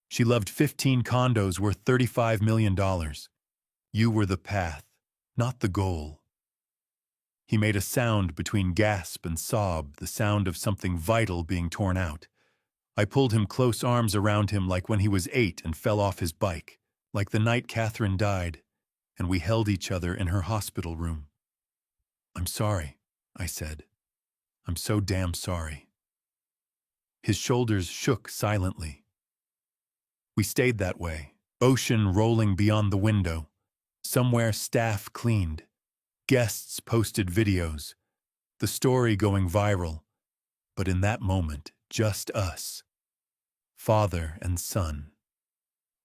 She loved 15 condos worth $35 million. You were the path, not the goal. He made a sound between gasp and sob, the sound of something vital being torn out. I pulled him close, arms around him like when he was 8 and fell off his bike, like the night Catherine died, and we held each other in her hospital room. I'm sorry, I said. I'm so damn sorry. His shoulders shook silently. We stayed that way, ocean rolling beyond the window. Somewhere staff cleaned, guests posted videos, the story going viral. But in that moment, just us, father and son.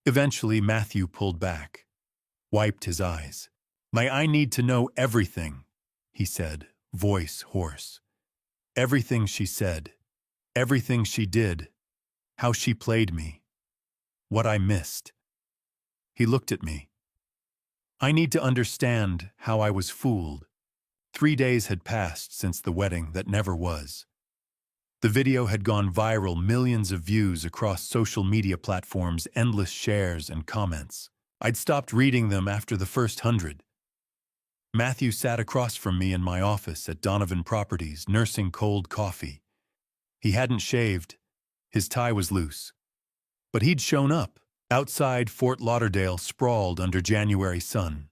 Eventually, Matthew pulled back, wiped his eyes. I need to know everything, he said, voice hoarse. Everything she said, everything she did, how she played me, what I missed. He looked at me. I need to understand how I was fooled. 3 days had passed since the wedding that never was. The video had gone viral, millions of views across social media platforms, endless shares and comments. I'd stopped reading them after the first 100. Matthew sat across from me in my office at Donovan Properties, nursing cold coffee. He hadn't shaved. His tie was loose. But he'd shown up. Outside Fort Lauderdale, sprawled under January sun.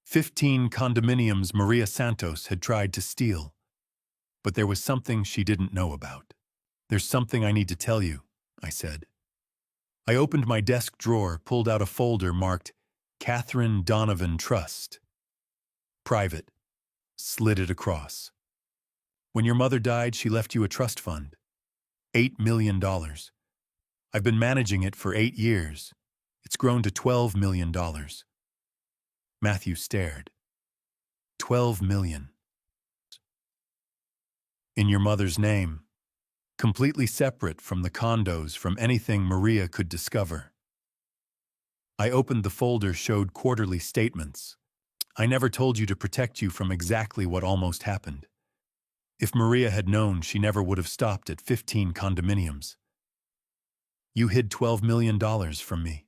15 condominiums Maria Santos had tried to steal. But there was something she didn't know about. There's something I need to tell you, I said. I opened my desk drawer, pulled out a folder marked Catherine Donovan Trust. Private. Slid it across. When your mother died, she left you a trust fund. $8 million. I've been managing it for 8 years. It's grown to $12 million. Matthew stared. 12 million. In your mother's name. Completely separate from the condos, from anything Maria could discover. I opened the folder, showed quarterly statements. I never told you to protect you from exactly what almost happened. If Maria had known, she never would have stopped at 15 condominiums. You hid $12 million from me.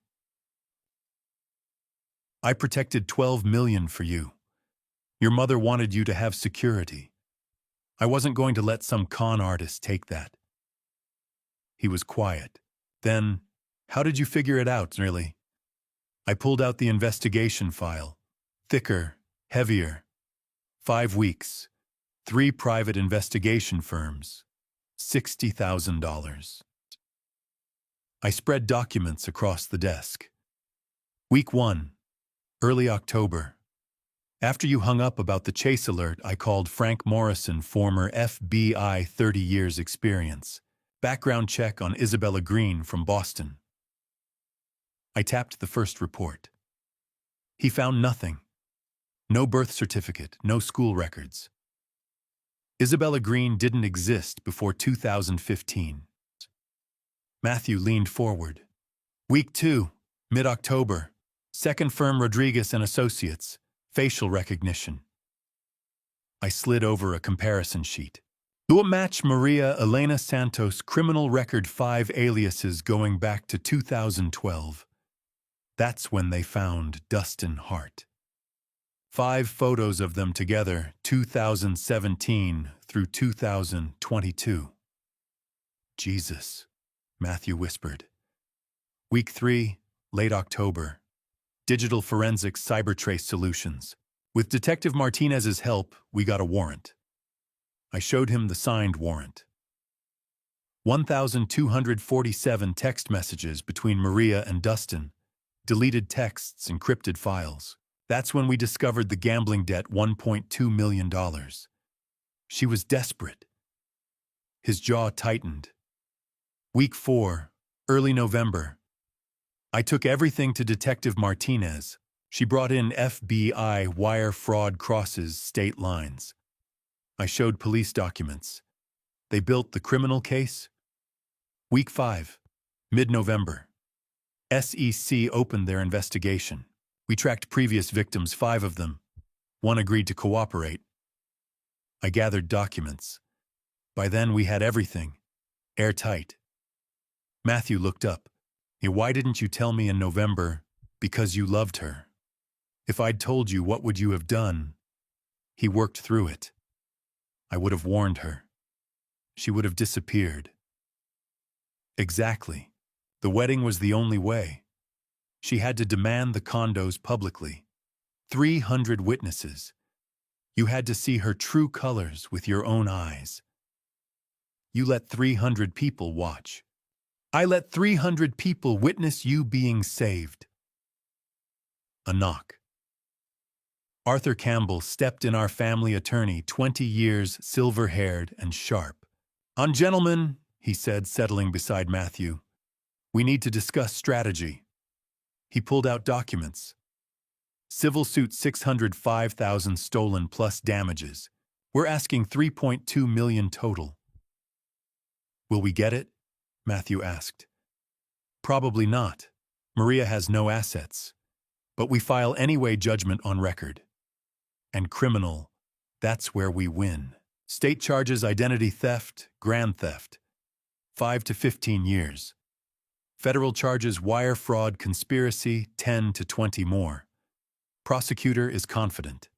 I protected $12 million for you. Your mother wanted you to have security. I wasn't going to let some con artist take that. He was quiet. Then, how did you figure it out, really? I pulled out the investigation file. Thicker, heavier. 5 weeks. 3 private investigation firms. $60,000. I spread documents across the desk. Week 1. Early October. After you hung up about the chase alert, I called Frank Morrison, former FBI, 30 years experience. Background check on Isabella Green from Boston. I tapped the first report. He found nothing. No birth certificate, no school records. Isabella Green didn't exist before 2015. Matthew leaned forward. Week 2, mid-October. Second firm, Rodriguez and Associates. Facial recognition. I slid over a comparison sheet. Do a match Maria Elena Santos criminal record 5 aliases going back to 2012. That's when they found Dustin Hart. 5 photos of them together, 2017 through 2022. Jesus, Matthew whispered. Week 3, late October. Digital Forensics Cybertrace Solutions. With Detective Martinez's help, we got a warrant. I showed him the signed warrant. 1,247 text messages between Maria and Dustin. Deleted texts, encrypted files. That's when we discovered the gambling debt, $1.2 million. She was desperate. His jaw tightened. Week 4, early November. I took everything to Detective Martinez. She brought in FBI wire fraud crosses state lines. I showed police documents. They built the criminal case. Week 5, mid-November. SEC opened their investigation. We tracked previous victims, 5 of them. 1 agreed to cooperate. I gathered documents. By then we had everything. Airtight. Matthew looked up. Why didn't you tell me in November? Because you loved her. If I'd told you, what would you have done? He worked through it. I would have warned her. She would have disappeared. Exactly. The wedding was the only way. She had to demand the condos publicly. 300 witnesses. You had to see her true colors with your own eyes. You let 300 people watch. I let 300 people witness you being saved. A knock. Arthur Campbell stepped in, our family attorney, 20 years, silver-haired and sharp. Gentlemen, he said, settling beside Matthew. We need to discuss strategy. He pulled out documents. Civil suit, $605,000 stolen plus damages. We're asking $3.2 million total. Will we get it? Matthew asked. Probably not. Maria has no assets. But we file anyway, judgment on record. And criminal, that's where we win. State charges identity theft, grand theft. 5 to 15 years. Federal charges wire fraud, conspiracy, 10 to 20 more. Prosecutor is confident.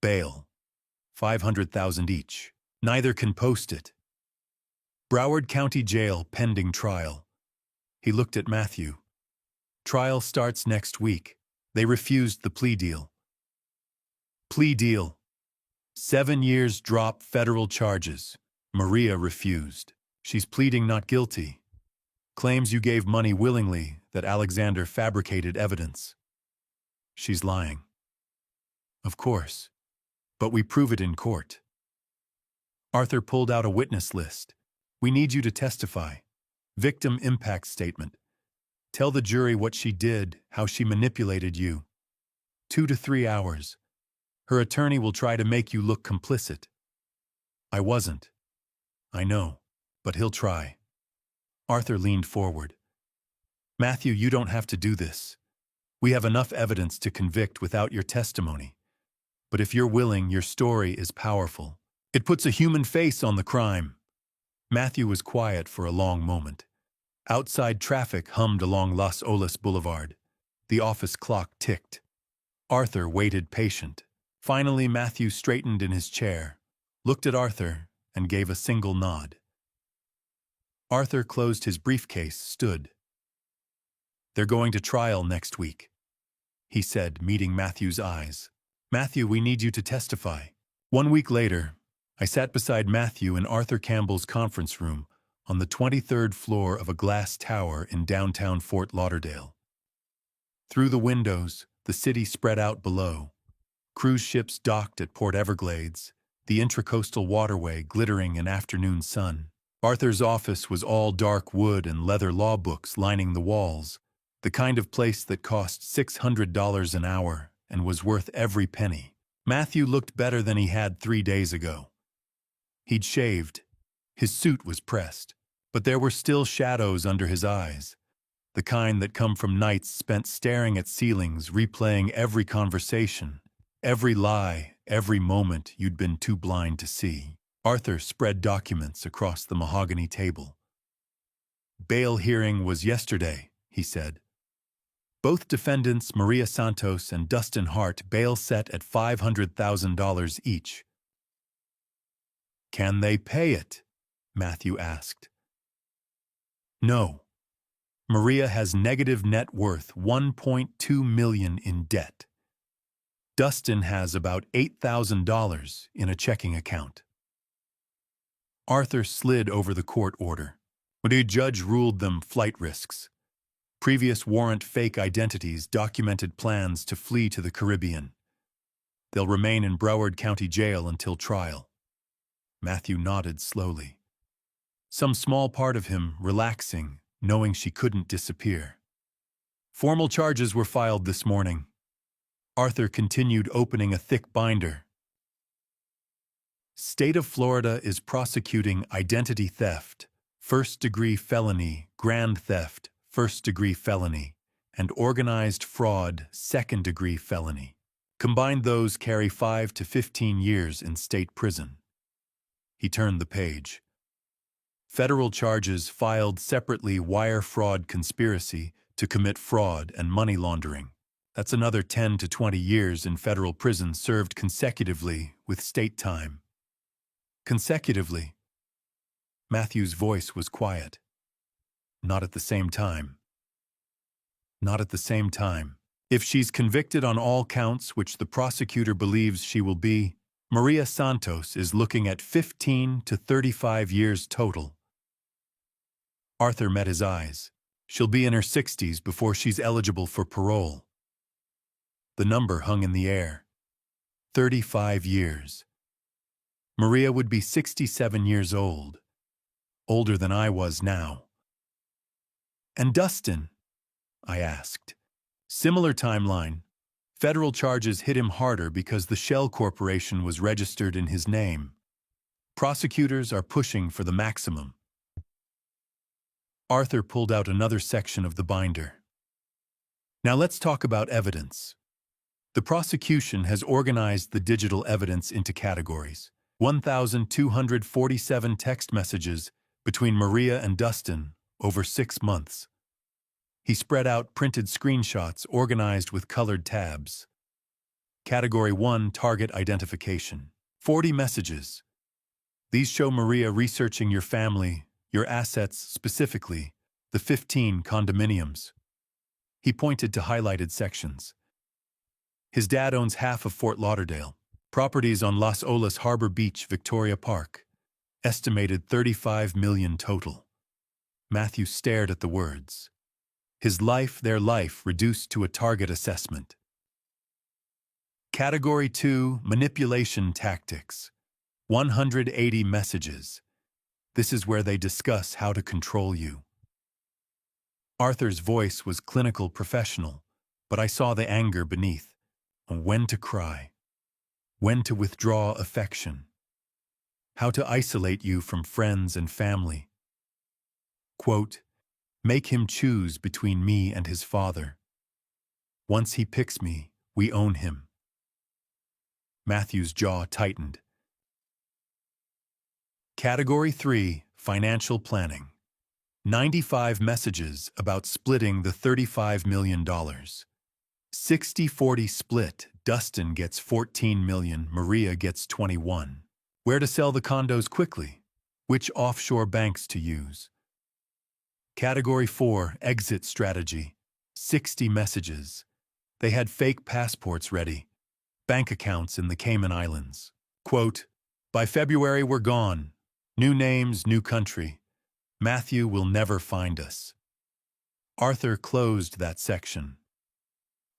Bail. $500,000 each. Neither can post it. Broward County Jail pending trial. He looked at Matthew. Trial starts next week. They refused the plea deal. Plea deal. 7 years, drop federal charges. Maria refused. She's pleading not guilty. Claims you gave money willingly, that Alexander fabricated evidence. She's lying. Of course. But we prove it in court. Arthur pulled out a witness list. We need you to testify. Victim impact statement. Tell the jury what she did, how she manipulated you. 2 to 3 hours. Her attorney will try to make you look complicit. I wasn't. I know, but he'll try. Arthur leaned forward. Matthew, you don't have to do this. We have enough evidence to convict without your testimony. But if you're willing, your story is powerful. It puts a human face on the crime. Matthew was quiet for a long moment. Outside traffic hummed along Las Olas Boulevard. The office clock ticked. Arthur waited patient. Finally, Matthew straightened in his chair, looked at Arthur, and gave a single nod. Arthur closed his briefcase, stood. "They're going to trial next week," he said, meeting Matthew's eyes. "Matthew, we need you to testify." 1 week later, I sat beside Matthew in Arthur Campbell's conference room on the 23rd floor of a glass tower in downtown Fort Lauderdale. Through the windows, the city spread out below. Cruise ships docked at Port Everglades, the intracoastal waterway glittering in afternoon sun. Arthur's office was all dark wood and leather law books lining the walls, the kind of place that cost $600 an hour and was worth every penny. Matthew looked better than he had 3 days ago. He'd shaved. His suit was pressed, but there were still shadows under his eyes, the kind that come from nights spent staring at ceilings, replaying every conversation, every lie, every moment you'd been too blind to see. Arthur spread documents across the mahogany table. "Bail hearing was yesterday," he said. "Both defendants, Maria Santos and Dustin Hart, bail set at $500,000 each." "Can they pay it?" Matthew asked. "No. Maria has negative net worth, $1.2 million in debt. Dustin has about $8,000 in a checking account." Arthur slid over the court order. The judge ruled them flight risks. Previous warrant fake identities documented plans to flee to the Caribbean. They'll remain in Broward County Jail until trial. Matthew nodded slowly, some small part of him relaxing, knowing she couldn't disappear. "Formal charges were filed this morning." Arthur continued, opening a thick binder. "State of Florida is prosecuting identity theft, first-degree felony, grand theft, first-degree felony, and organized fraud, second-degree felony. Combined, those carry 5 to 15 years in state prison." He turned the page. "Federal charges filed separately: wire fraud conspiracy to commit fraud and money laundering. That's another 10 to 20 years in federal prison served consecutively with state time." "Consecutively?" Matthew's voice was quiet. "Not at the same time." "Not at the same time. If she's convicted on all counts, which the prosecutor believes she will be, Maria Santos is looking at 15 to 35 years total." Arthur met his eyes. "She'll be in her 60s before she's eligible for parole." The number hung in the air. 35 years. Maria would be 67 years old. Older than I was now. "And Dustin?" I asked. "Similar timeline. Federal charges hit him harder because the shell corporation was registered in his name. Prosecutors are pushing for the maximum." Arthur pulled out another section of the binder. "Now let's talk about evidence. The prosecution has organized the digital evidence into categories. 1,247 text messages between Maria and Dustin over 6 months. He spread out printed screenshots organized with colored tabs. Category 1, target identification. 40 messages. These show Maria researching your family, your assets specifically, the 15 condominiums." He pointed to highlighted sections. "His dad owns half of Fort Lauderdale. Properties on Las Olas Harbor Beach, Victoria Park. Estimated 35 million total." Matthew stared at the words. His life, their life, reduced to a target assessment. Category 2, manipulation tactics. 180 messages. This is where they discuss how to control you. Arthur's voice was clinical, professional, but I saw the anger beneath. When to cry. When to withdraw affection. How to isolate you from friends and family. Quote, "Make him choose between me and his father. Once he picks me, we own him." Matthew's jaw tightened. Category 3, Financial Planning. 95 messages about splitting the $35 million. 60-40 split. Dustin gets 14 million, Maria gets 21. Where to sell the condos quickly? Which offshore banks to use? Category 4, Exit Strategy. 60 messages. They had fake passports ready. Bank accounts in the Cayman Islands. Quote, by February we're gone. New names, new country. Matthew will never find us. Arthur closed that section.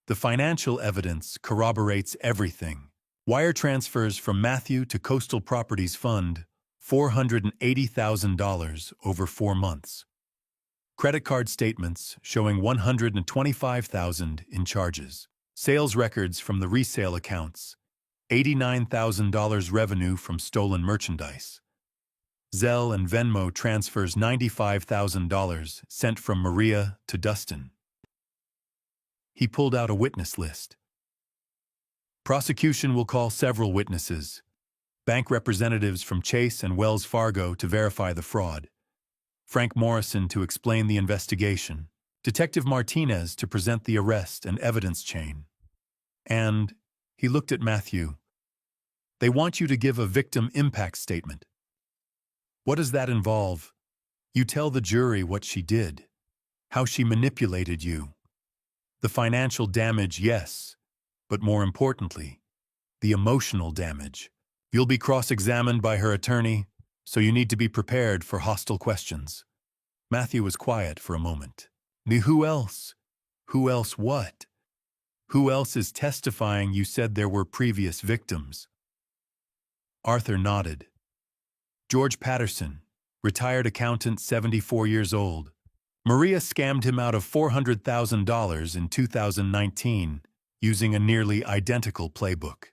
The financial evidence corroborates everything. Wire transfers from Matthew to Coastal Properties Fund, $480,000 over 4 months. Credit card statements showing $125,000 in charges. Sales records from the resale accounts, $89,000 revenue from stolen merchandise. Zelle and Venmo transfers $95,000 sent from Maria to Dustin. He pulled out a witness list. Prosecution will call several witnesses. Bank representatives from Chase and Wells Fargo to verify the fraud. Frank Morrison to explain the investigation. Detective Martinez to present the arrest and evidence chain. And he looked at Matthew. They want you to give a victim impact statement. What does that involve? You tell the jury what she did, how she manipulated you. The financial damage, yes, but more importantly, the emotional damage. You'll be cross-examined by her attorney, so you need to be prepared for hostile questions. Matthew was quiet for a moment. Who else? Who else what? Who else is testifying you said there were previous victims? Arthur nodded. George Patterson, retired accountant, 74 years old. Maria scammed him out of $400,000 in 2019 using a nearly identical playbook.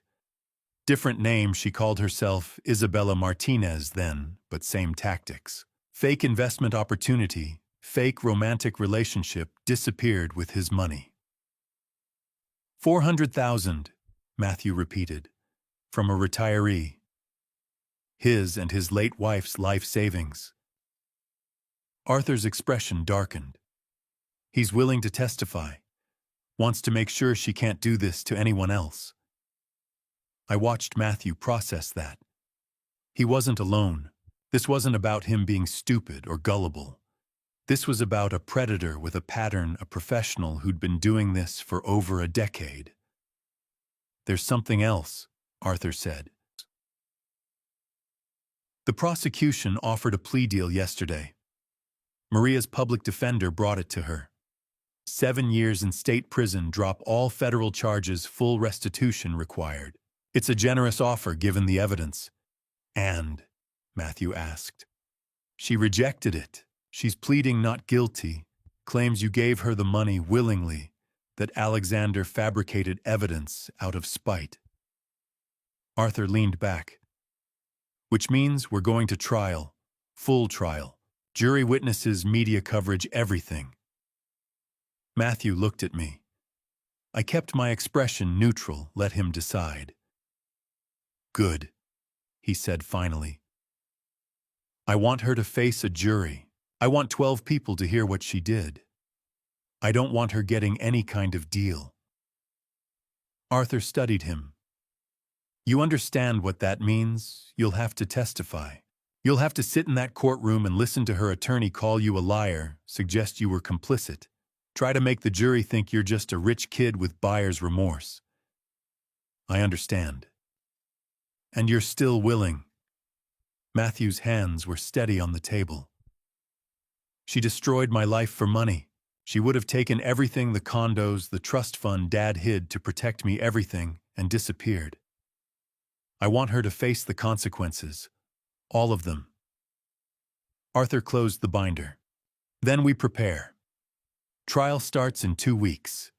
Different name, she called herself Isabella Martinez then, but same tactics. Fake investment opportunity, fake romantic relationship disappeared with his money. 400,000, Matthew repeated, from a retiree. His and his late wife's life savings. Arthur's expression darkened. He's willing to testify. Wants to make sure she can't do this to anyone else. I watched Matthew process that. He wasn't alone. This wasn't about him being stupid or gullible. This was about a predator with a pattern, a professional who'd been doing this for over a decade. There's something else, Arthur said. The prosecution offered a plea deal yesterday. Maria's public defender brought it to her. 7 years in state prison, drop all federal charges, full restitution required. It's a generous offer given the evidence. And, Matthew asked. She rejected it. She's pleading not guilty, claims you gave her the money willingly, that Alexander fabricated evidence out of spite. Arthur leaned back. Which means we're going to trial, full trial, jury witnesses, media coverage, everything. Matthew looked at me. I kept my expression neutral, let him decide. Good, he said finally. I want her to face a jury. I want 12 people to hear what she did. I don't want her getting any kind of deal. Arthur studied him. You understand what that means? You'll have to testify. You'll have to sit in that courtroom and listen to her attorney call you a liar, suggest you were complicit. Try to make the jury think you're just a rich kid with buyer's remorse. I understand. And you're still willing. Matthew's hands were steady on the table. She destroyed my life for money. She would have taken everything, the condos, the trust fund Dad hid to protect me, everything, and disappeared. I want her to face the consequences. All of them. Arthur closed the binder. Then we prepare. Trial starts in 2 weeks.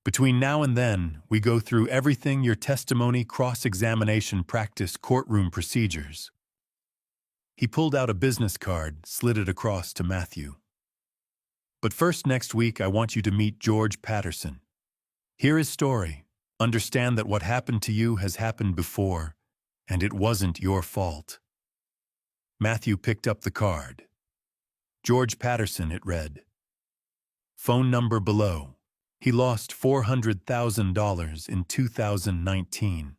Between now and then, we go through everything, your testimony, cross-examination, practice, courtroom procedures. He pulled out a business card, slid it across to Matthew. But first, next week, I want you to meet George Patterson. Hear his story. Understand that what happened to you has happened before, and it wasn't your fault. Matthew picked up the card. George Patterson, it read. Phone number below. He lost $400,000 in 2019.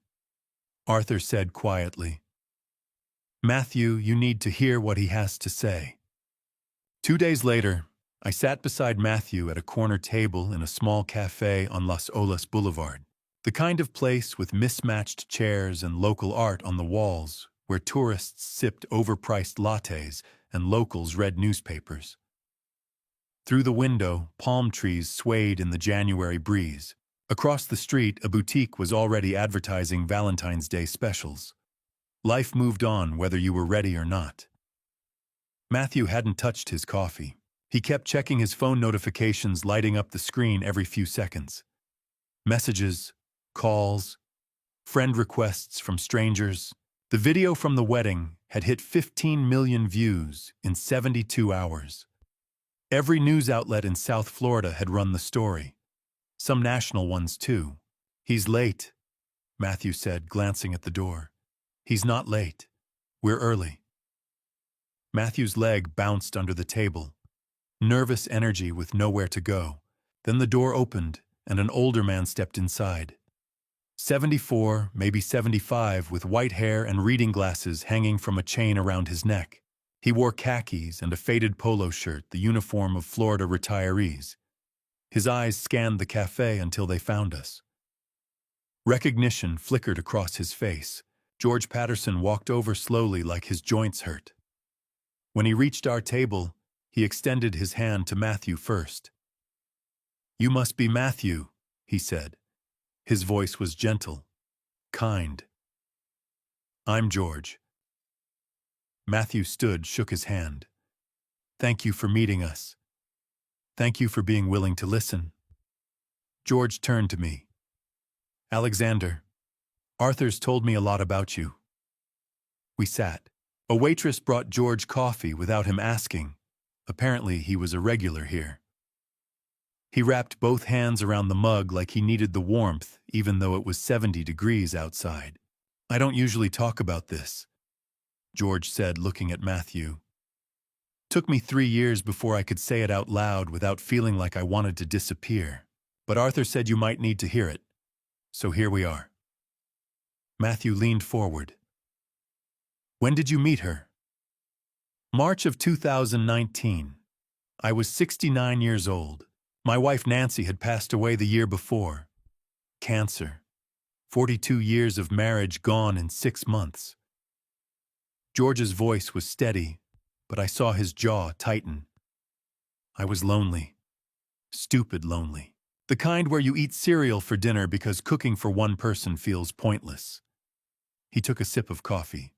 Arthur said quietly. Matthew, you need to hear what he has to say. 2 days later, I sat beside Matthew at a corner table in a small cafe on Las Olas Boulevard, the kind of place with mismatched chairs and local art on the walls where tourists sipped overpriced lattes and locals read newspapers. Through the window, palm trees swayed in the January breeze. Across the street, a boutique was already advertising Valentine's Day specials. Life moved on whether you were ready or not. Matthew hadn't touched his coffee. He kept checking his phone notifications lighting up the screen every few seconds. Messages, calls, friend requests from strangers. The video from the wedding had hit 15 million views in 72 hours. Every news outlet in South Florida had run the story. Some national ones, too. He's late, Matthew said, glancing at the door. He's not late. We're early. Matthew's leg bounced under the table. Nervous energy with nowhere to go. Then the door opened, and an older man stepped inside. 74, maybe 75, with white hair and reading glasses hanging from a chain around his neck. He wore khakis and a faded polo shirt, the uniform of Florida retirees. His eyes scanned the cafe until they found us. Recognition flickered across his face. George Patterson walked over slowly like his joints hurt. When he reached our table, he extended his hand to Matthew first. You must be Matthew, he said. His voice was gentle, kind. I'm George. Matthew stood, shook his hand. Thank you for meeting us. Thank you for being willing to listen. George turned to me. Alexander, Arthur's told me a lot about you. We sat. A waitress brought George coffee without him asking. Apparently, he was a regular here. He wrapped both hands around the mug like he needed the warmth, even though it was 70 degrees outside. I don't usually talk about this, George said, looking at Matthew. Took me 3 years before I could say it out loud without feeling like I wanted to disappear. But Arthur said you might need to hear it. So here we are. Matthew leaned forward. When did you meet her? March of 2019. I was 69 years old. My wife Nancy had passed away the year before. Cancer. 42 years of marriage gone in 6 months. George's voice was steady, but I saw his jaw tighten. I was lonely. Stupid lonely. The kind where you eat cereal for dinner because cooking for one person feels pointless. He took a sip of coffee.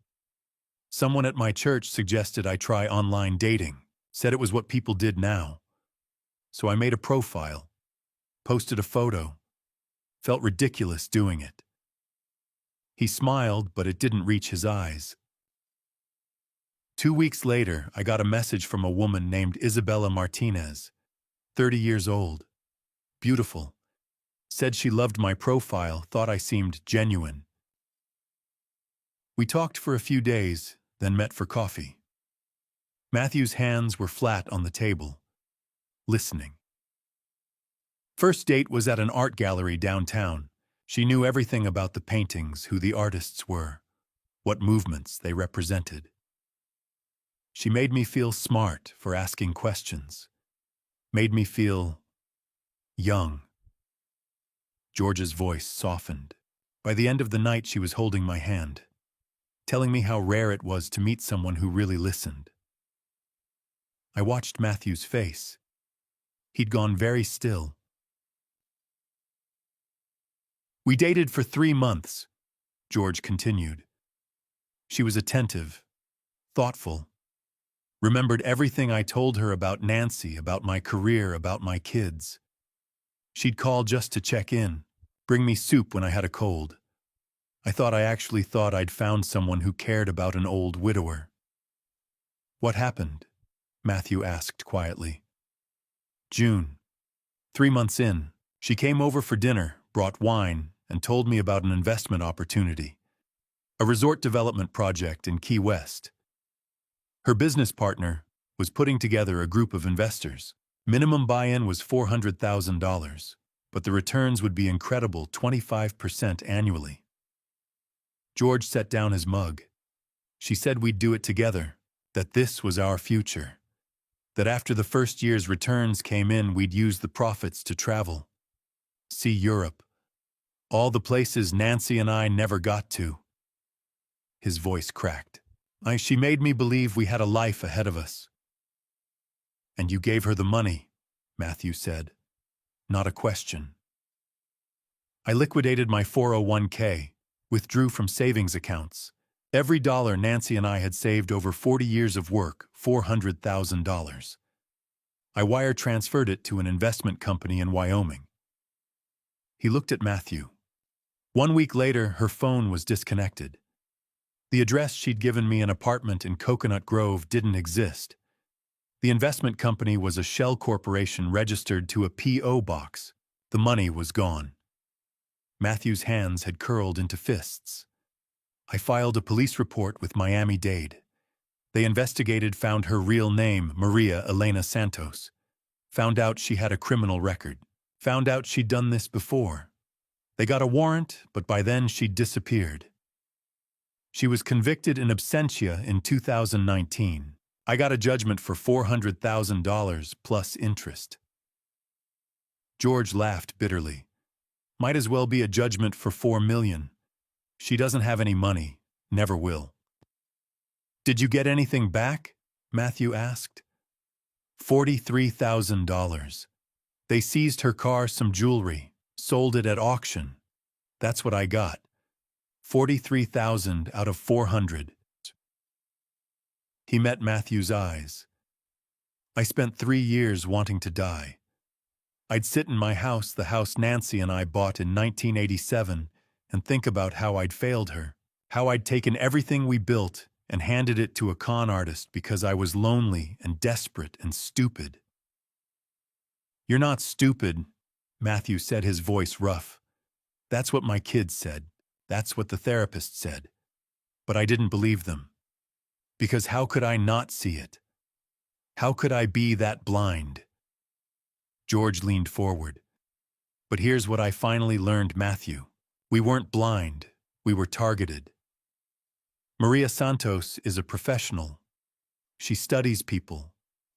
Someone at my church suggested I try online dating, said it was what people did now. So I made a profile, posted a photo, felt ridiculous doing it. He smiled, but it didn't reach his eyes. 2 weeks later, I got a message from a woman named Isabella Martinez, 30 years old, beautiful, said she loved my profile, thought I seemed genuine. We talked for a few days, then met for coffee. Matthew's hands were flat on the table, listening. First date was at an art gallery downtown. She knew everything about the paintings, who the artists were, what movements they represented. She made me feel smart for asking questions. Made me feel young. George's voice softened. By the end of the night, she was holding my hand, telling me how rare it was to meet someone who really listened. I watched Matthew's face. He'd gone very still. We dated for 3 months, George continued. She was attentive, thoughtful, remembered everything I told her about Nancy, about my career, about my kids. She'd call just to check in, bring me soup when I had a cold. I actually thought I'd found someone who cared about an old widower. What happened? Matthew asked quietly. June. 3 months in, she came over for dinner, brought wine, and told me about an investment opportunity. A resort development project in Key West. Her business partner was putting together a group of investors. Minimum buy-in was $400,000, but the returns would be incredible 25% annually. George set down his mug. She said we'd do it together, that this was our future, that after the first year's returns came in, we'd use the profits to travel. See Europe. All the places Nancy and I never got to. His voice cracked. She made me believe we had a life ahead of us. And you gave her the money, Matthew said. Not a question. I liquidated my 401k, withdrew from savings accounts. Every dollar Nancy and I had saved over 40 years of work, $400,000. I wire transferred it to an investment company in Wyoming. He looked at Matthew. 1 week later, her phone was disconnected. The address she'd given me, an apartment in Coconut Grove, didn't exist. The investment company was a shell corporation registered to a P.O. box. The money was gone. Matthew's hands had curled into fists. I filed a police report with Miami-Dade. They investigated, found her real name, Maria Elena Santos. Found out she had a criminal record. Found out she'd done this before. They got a warrant, but by then she'd disappeared. She was convicted in absentia in 2019. I got a judgment for $400,000 plus interest. George laughed bitterly. Might as well be a judgment for $4 million. She doesn't have any money, never will. Did you get anything back? Matthew asked. $43,000. They seized her car, some jewelry, sold it at auction. That's what I got. $43,000 out of $400. He met Matthew's eyes. I spent 3 years wanting to die. I'd sit in my house, the house Nancy and I bought in 1987, and think about how I'd failed her, how I'd taken everything we built and handed it to a con artist because I was lonely and desperate and stupid. You're not stupid, Matthew said, his voice rough. That's what my kids said. That's what the therapist said. But I didn't believe them. Because how could I not see it? How could I be that blind? George leaned forward. But here's what I finally learned, Matthew. We weren't blind. We were targeted. Maria Santos is a professional. She studies people.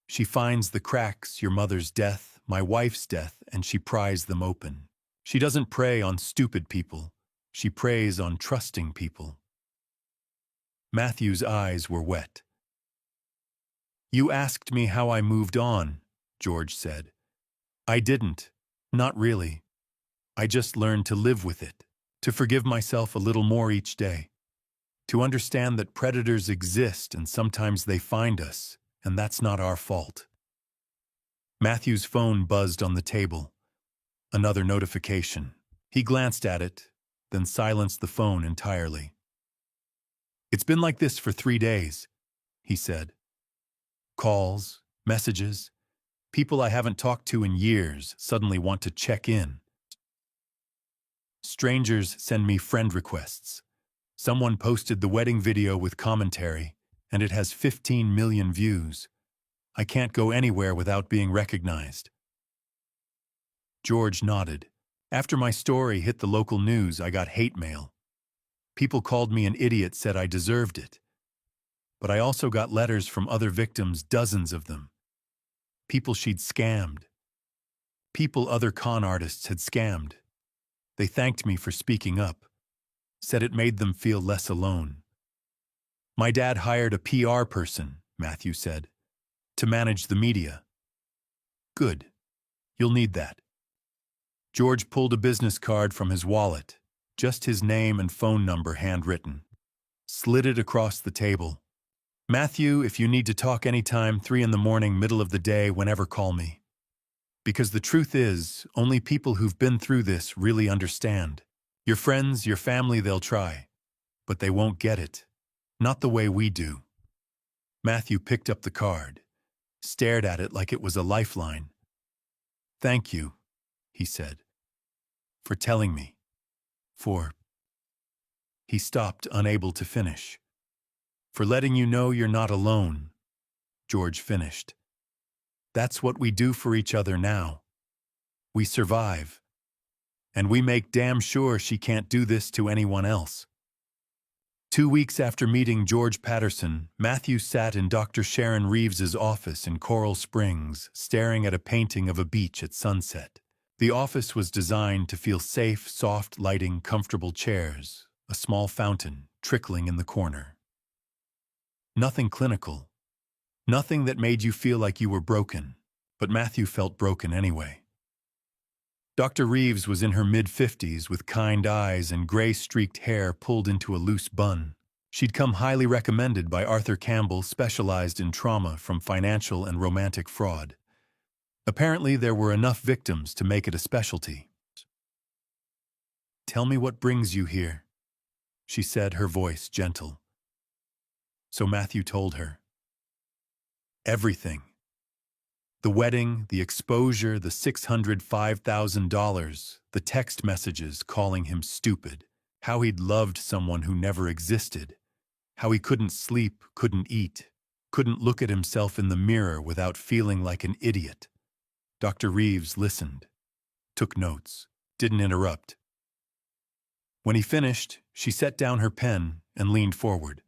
She finds the cracks, your mother's death, my wife's death, and she pries them open. She doesn't prey on stupid people. She preys on trusting people. Matthew's eyes were wet. You asked me how I moved on, George said. I didn't. Not really. I just learned to live with it, to forgive myself a little more each day, to understand that predators exist and sometimes they find us, and that's not our fault. Matthew's phone buzzed on the table. Another notification. He glanced at it, then silenced the phone entirely. It's been like this for 3 days, he said. Calls, messages, people I haven't talked to in years suddenly want to check in. Strangers send me friend requests. Someone posted the wedding video with commentary, and it has 15 million views. I can't go anywhere without being recognized. George nodded. After my story hit the local news, I got hate mail. People called me an idiot, said I deserved it. But I also got letters from other victims, dozens of them. People she'd scammed. People other con artists had scammed. They thanked me for speaking up, said it made them feel less alone. My dad hired a PR person, Matthew said, to manage the media. Good. You'll need that. George pulled a business card from his wallet, just his name and phone number handwritten, slid it across the table. Matthew, if you need to talk anytime, 3 a.m, middle of the day, whenever, call me. Because the truth is, only people who've been through this really understand. Your friends, your family, they'll try, but they won't get it. Not the way we do. Matthew picked up the card, stared at it like it was a lifeline. Thank you, he said, for telling me. He stopped, unable to finish. For letting you know you're not alone, George finished. That's what we do for each other now. We survive. And we make damn sure she can't do this to anyone else. 2 weeks after meeting George Patterson, Matthew sat in Dr. Sharon Reeves's office in Coral Springs, staring at a painting of a beach at sunset. The office was designed to feel safe, soft lighting, comfortable chairs, a small fountain trickling in the corner. Nothing clinical. Nothing that made you feel like you were broken, but Matthew felt broken anyway. Dr. Reeves was in her mid-50s with kind eyes and gray-streaked hair pulled into a loose bun. She'd come highly recommended by Arthur Campbell, specialized in trauma from financial and romantic fraud. Apparently, there were enough victims to make it a specialty. "Tell me what brings you here," she said, her voice gentle. So Matthew told her. Everything. The wedding, the exposure, the $605,000, the text messages calling him stupid, how he'd loved someone who never existed, how he couldn't sleep, couldn't eat, couldn't look at himself in the mirror without feeling like an idiot. Dr. Reeves listened, took notes, didn't interrupt. When he finished, she set down her pen and leaned forward.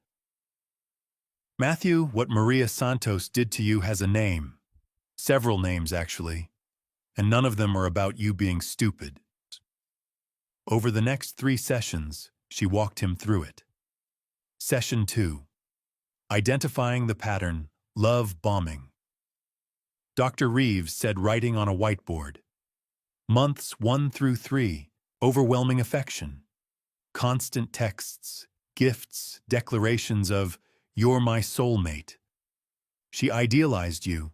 "Matthew, what Maria Santos did to you has a name. Several names, actually, and none of them are about you being stupid." Over the next 3 sessions, she walked him through it. Session 2. Identifying the pattern, love bombing. Dr. Reeves said, writing on a whiteboard. Months 1 through 3, overwhelming affection. Constant texts, gifts, declarations of, "You're my soulmate." She idealized you,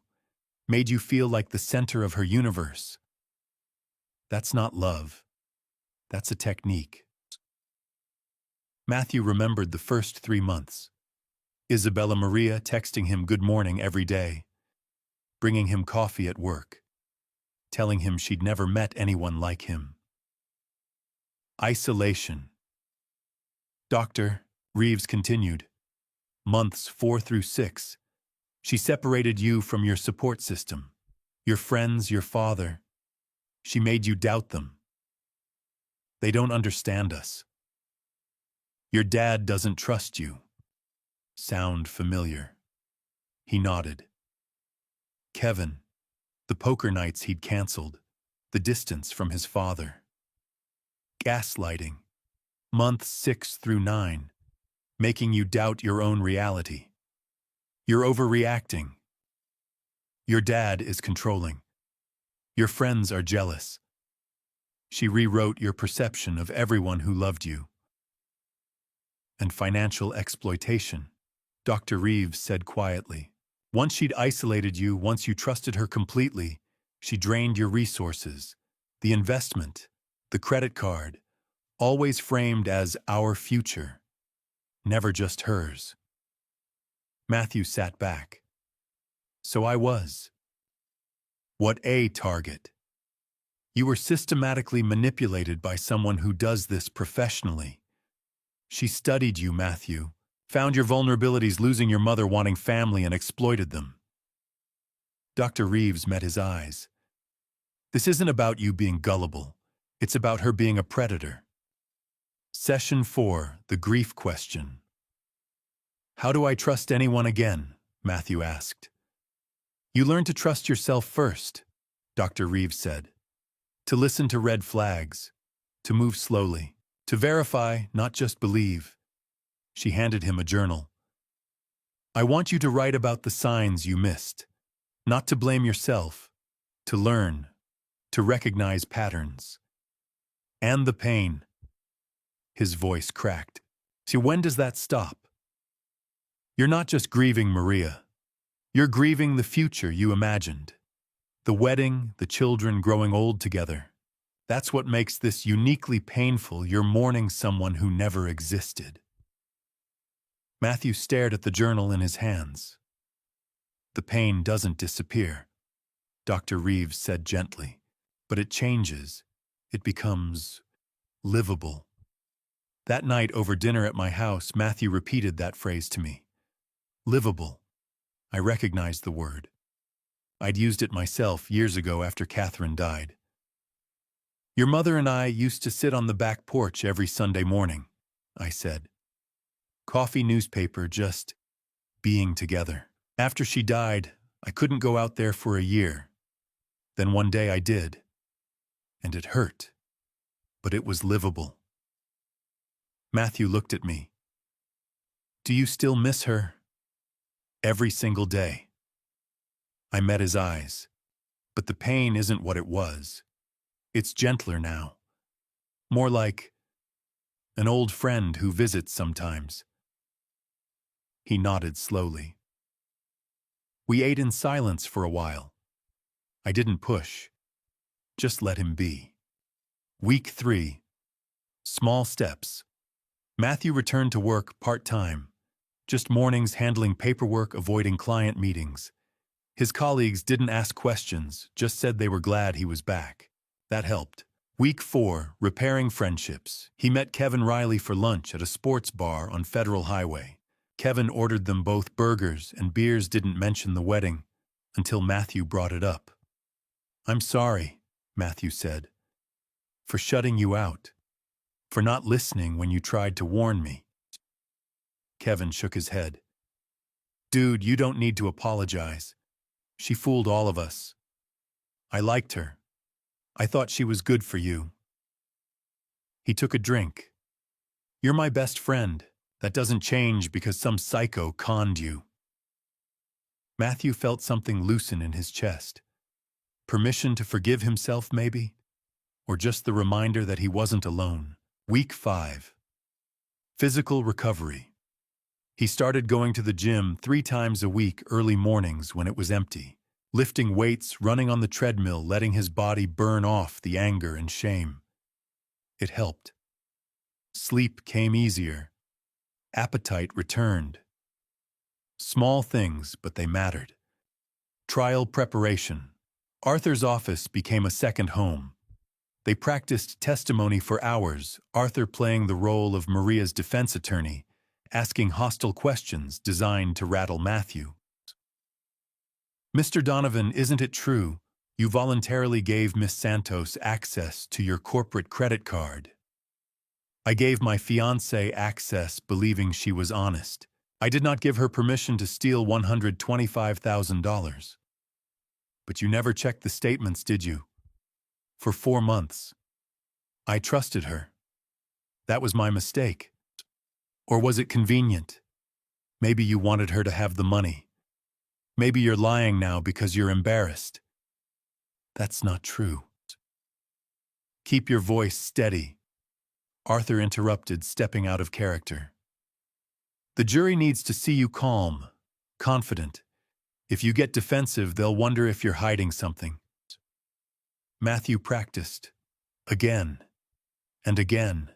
made you feel like the center of her universe. That's not love. That's a technique. Matthew remembered the first 3 months. Isabella Maria texting him good morning every day, bringing him coffee at work, telling him she'd never met anyone like him. Isolation. Dr. Reeves continued. Months 4 through 6. She separated you from your support system, your friends, your father. She made you doubt them. They don't understand us. Your dad doesn't trust you. Sound familiar? He nodded. Kevin, the poker nights he'd canceled, the distance from his father. Gaslighting. Months 6 through 9, making you doubt your own reality. You're overreacting. Your dad is controlling. Your friends are jealous. She rewrote your perception of everyone who loved you. And financial exploitation, Dr. Reeves said quietly. Once she'd isolated you, once you trusted her completely, she drained your resources, the investment, the credit card, always framed as our future, never just hers. Matthew sat back. So I was. What a target. You were systematically manipulated by someone who does this professionally. She studied you, Matthew, found your vulnerabilities, losing your mother, wanting family, and exploited them. Dr. Reeves met his eyes. This isn't about you being gullible. It's about her being a predator. Session 4, the grief question. How do I trust anyone again? Matthew asked. You learn to trust yourself first, Dr. Reeves said. To listen to red flags, to move slowly, to verify, not just believe. She handed him a journal. I want you to write about the signs you missed, not to blame yourself, to learn, to recognize patterns. And the pain. His voice cracked. See, when does that stop? You're not just grieving Maria. You're grieving the future you imagined. The wedding, the children growing old together. That's what makes this uniquely painful. You're mourning someone who never existed. Matthew stared at the journal in his hands. The pain doesn't disappear, Dr. Reeves said gently, but it changes. It becomes livable. That night over dinner at my house, Matthew repeated that phrase to me. Livable. I recognized the word. I'd used it myself years ago after Catherine died. Your mother and I used to sit on the back porch every Sunday morning, I said. Coffee, newspaper, just being together. After she died, I couldn't go out there for a year. Then one day I did. And it hurt. But it was livable. Matthew looked at me. Do you still miss her? Every single day. I met his eyes. But the pain isn't what it was. It's gentler now. More like an old friend who visits sometimes. He nodded slowly. We ate in silence for a while. I didn't push. Just let him be. Week 3. Small steps. Matthew returned to work part-time. Just mornings handling paperwork, avoiding client meetings. His colleagues didn't ask questions, just said they were glad he was back. That helped. Week 4, repairing friendships. He met Kevin Riley for lunch at a sports bar on Federal Highway. Kevin ordered them both burgers, and beers didn't mention the wedding until Matthew brought it up. I'm sorry, Matthew said, for shutting you out, for not listening when you tried to warn me. Kevin shook his head. Dude, you don't need to apologize. She fooled all of us. I liked her. I thought she was good for you. He took a drink. You're my best friend. That doesn't change because some psycho conned you. Matthew felt something loosen in his chest. Permission to forgive himself, maybe? Or just the reminder that he wasn't alone. Week 5. Physical recovery. He started going to the gym 3 times a week early mornings when it was empty. Lifting weights, running on the treadmill, letting his body burn off the anger and shame. It helped. Sleep came easier. Appetite returned. Small things, but they mattered. Trial preparation. Arthur's office became a second home. They practiced testimony for hours, Arthur playing the role of Maria's defense attorney, asking hostile questions designed to rattle Matthew. Mr. Donovan, isn't it true you voluntarily gave Miss Santos access to your corporate credit card? I gave my fiancée access believing she was honest. I did not give her permission to steal $125,000. But you never checked the statements, did you? For 4 months. I trusted her. That was my mistake. Or was it convenient? Maybe you wanted her to have the money. Maybe you're lying now because you're embarrassed. That's not true. Keep your voice steady. Arthur interrupted, stepping out of character. The jury needs to see you calm, confident. If you get defensive, they'll wonder if you're hiding something. Matthew practiced, again and again,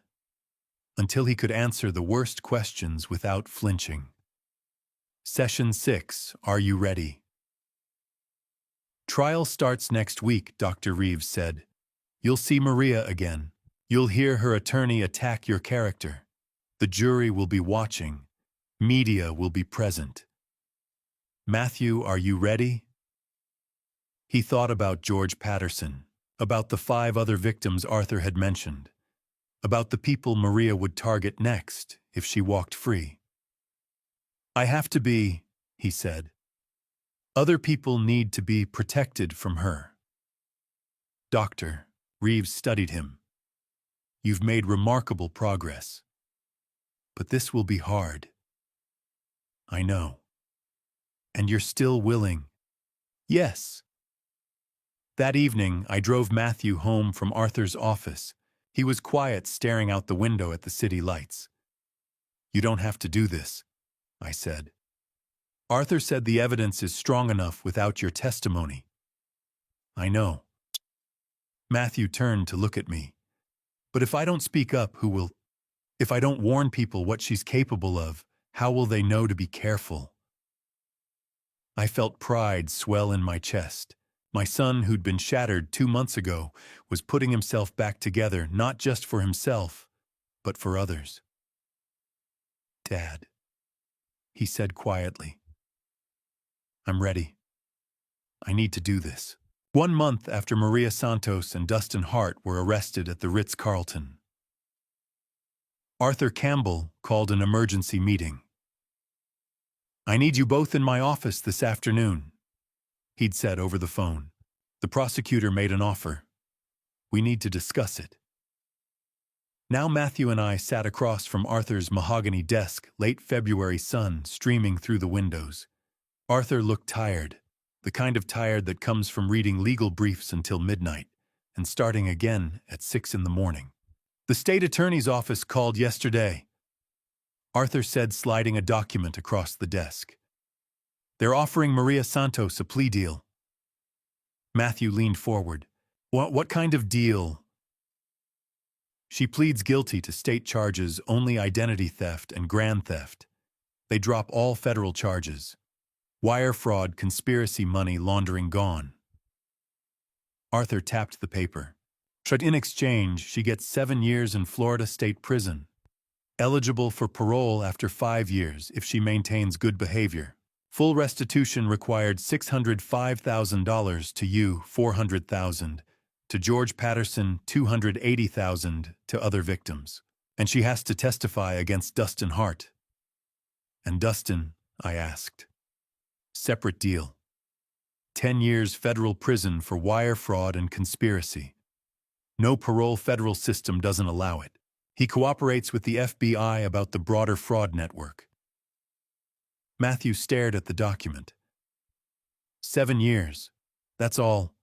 until he could answer the worst questions without flinching. Session 6, are you ready? Trial starts next week, Dr. Reeves said. You'll see Maria again. You'll hear her attorney attack your character. The jury will be watching. Media will be present. Matthew, are you ready? He thought about George Patterson, about the 5 other victims Arthur had mentioned, about the people Maria would target next if she walked free. I have to be, he said. Other people need to be protected from her. Doctor, Reeves studied him. You've made remarkable progress. But this will be hard. I know. And you're still willing. Yes. That evening, I drove Matthew home from Arthur's office. He was quiet, staring out the window at the city lights. You don't have to do this, I said. Arthur said the evidence is strong enough without your testimony. I know. Matthew turned to look at me. But if I don't speak up, who will? If I don't warn people what she's capable of, how will they know to be careful? I felt pride swell in my chest. My son, who'd been shattered 2 months ago, was putting himself back together, not just for himself, but for others. Dad, he said quietly. I'm ready. I need to do this. 1 month after Maria Santos and Dustin Hart were arrested at the Ritz-Carlton, Arthur Campbell called an emergency meeting. I need you both in my office this afternoon, he'd said over the phone. The prosecutor made an offer. We need to discuss it. Now Matthew and I sat across from Arthur's mahogany desk, late February sun streaming through the windows. Arthur looked tired, the kind of tired that comes from reading legal briefs until midnight and starting again at 6 in the morning. The state attorney's office called yesterday, Arthur said, sliding a document across the desk. They're offering Maria Santos a plea deal. Matthew leaned forward. What kind of deal? She pleads guilty to state charges, only identity theft and grand theft. They drop all federal charges. Wire fraud, conspiracy, money laundering gone. Arthur tapped the paper. But in exchange, she gets 7 years in Florida State Prison. Eligible for parole after 5 years if she maintains good behavior. Full restitution required $605,000 to you, $400,000. To George Patterson, $280,000 to other victims. And she has to testify against Dustin Hart. And Dustin, I asked. Separate deal. 10 years federal prison for wire fraud and conspiracy. No parole, federal system doesn't allow it. He cooperates with the FBI about the broader fraud network. Matthew stared at the document. 7 years. That's all.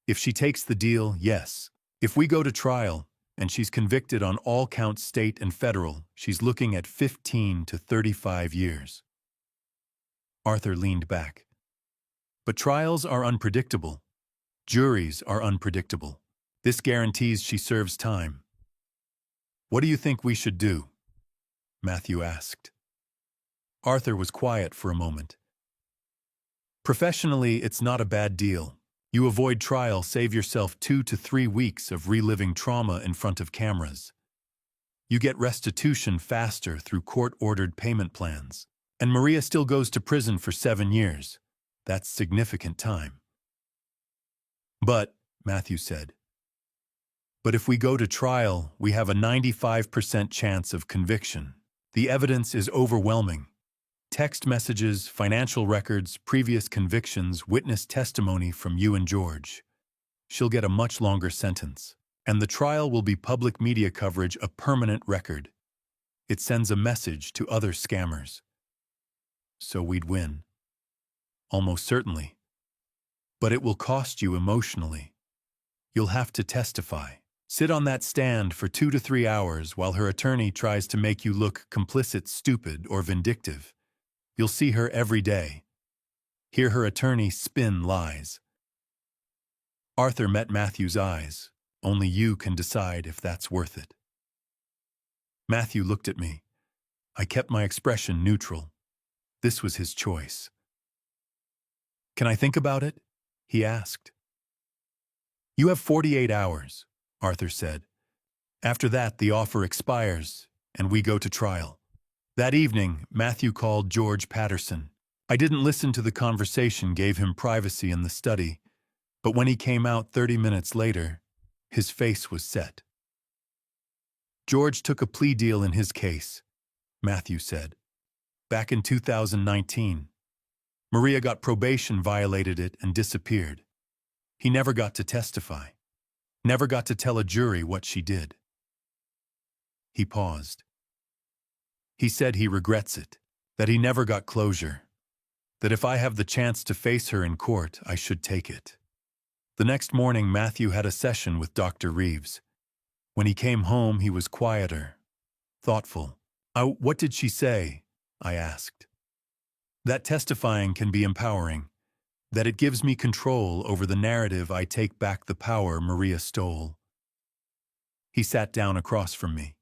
If she takes the deal, yes. If we go to trial, and she's convicted on all counts, state and federal, she's looking at 15 to 35 years. Arthur leaned back. But trials are unpredictable. Juries are unpredictable. This guarantees she serves time. What do you think we should do? Matthew asked. Arthur was quiet for a moment. Professionally, it's not a bad deal. You avoid trial, save yourself 2 to 3 weeks of reliving trauma in front of cameras. You get restitution faster through court-ordered payment plans. And Maria still goes to prison for 7 years. That's significant time. But, Matthew said, but if we go to trial, we have a 95% chance of conviction. The evidence is overwhelming. Text messages, financial records, previous convictions, witness testimony from you and George. She'll get a much longer sentence. And the trial will be public media coverage, a permanent record. It sends a message to other scammers. So we'd win. Almost certainly. But it will cost you emotionally. You'll have to testify. Sit on that stand for 2 to 3 hours while her attorney tries to make you look complicit, stupid, or vindictive. You'll see her every day. Hear her attorney spin lies. Arthur met Matthew's eyes. Only you can decide if that's worth it. Matthew looked at me. I kept my expression neutral. This was his choice. Can I think about it? He asked. You have 48 hours, Arthur said. After that, the offer expires, and we go to trial. That evening, Matthew called George Patterson. I didn't listen to the conversation, gave him privacy in the study, but when he came out 30 minutes later, his face was set. George took a plea deal in his case, Matthew said. Back in 2019. Maria got probation, violated it, and disappeared. He never got to testify. Never got to tell a jury what she did. He paused. He said he regrets it, that he never got closure, that if I have the chance to face her in court, I should take it. The next morning, Matthew had a session with Dr. Reeves. When he came home, he was quieter, thoughtful. What did she say? I asked. That testifying can be empowering, that it gives me control over the narrative. I take back the power Maria stole. He sat down across from me.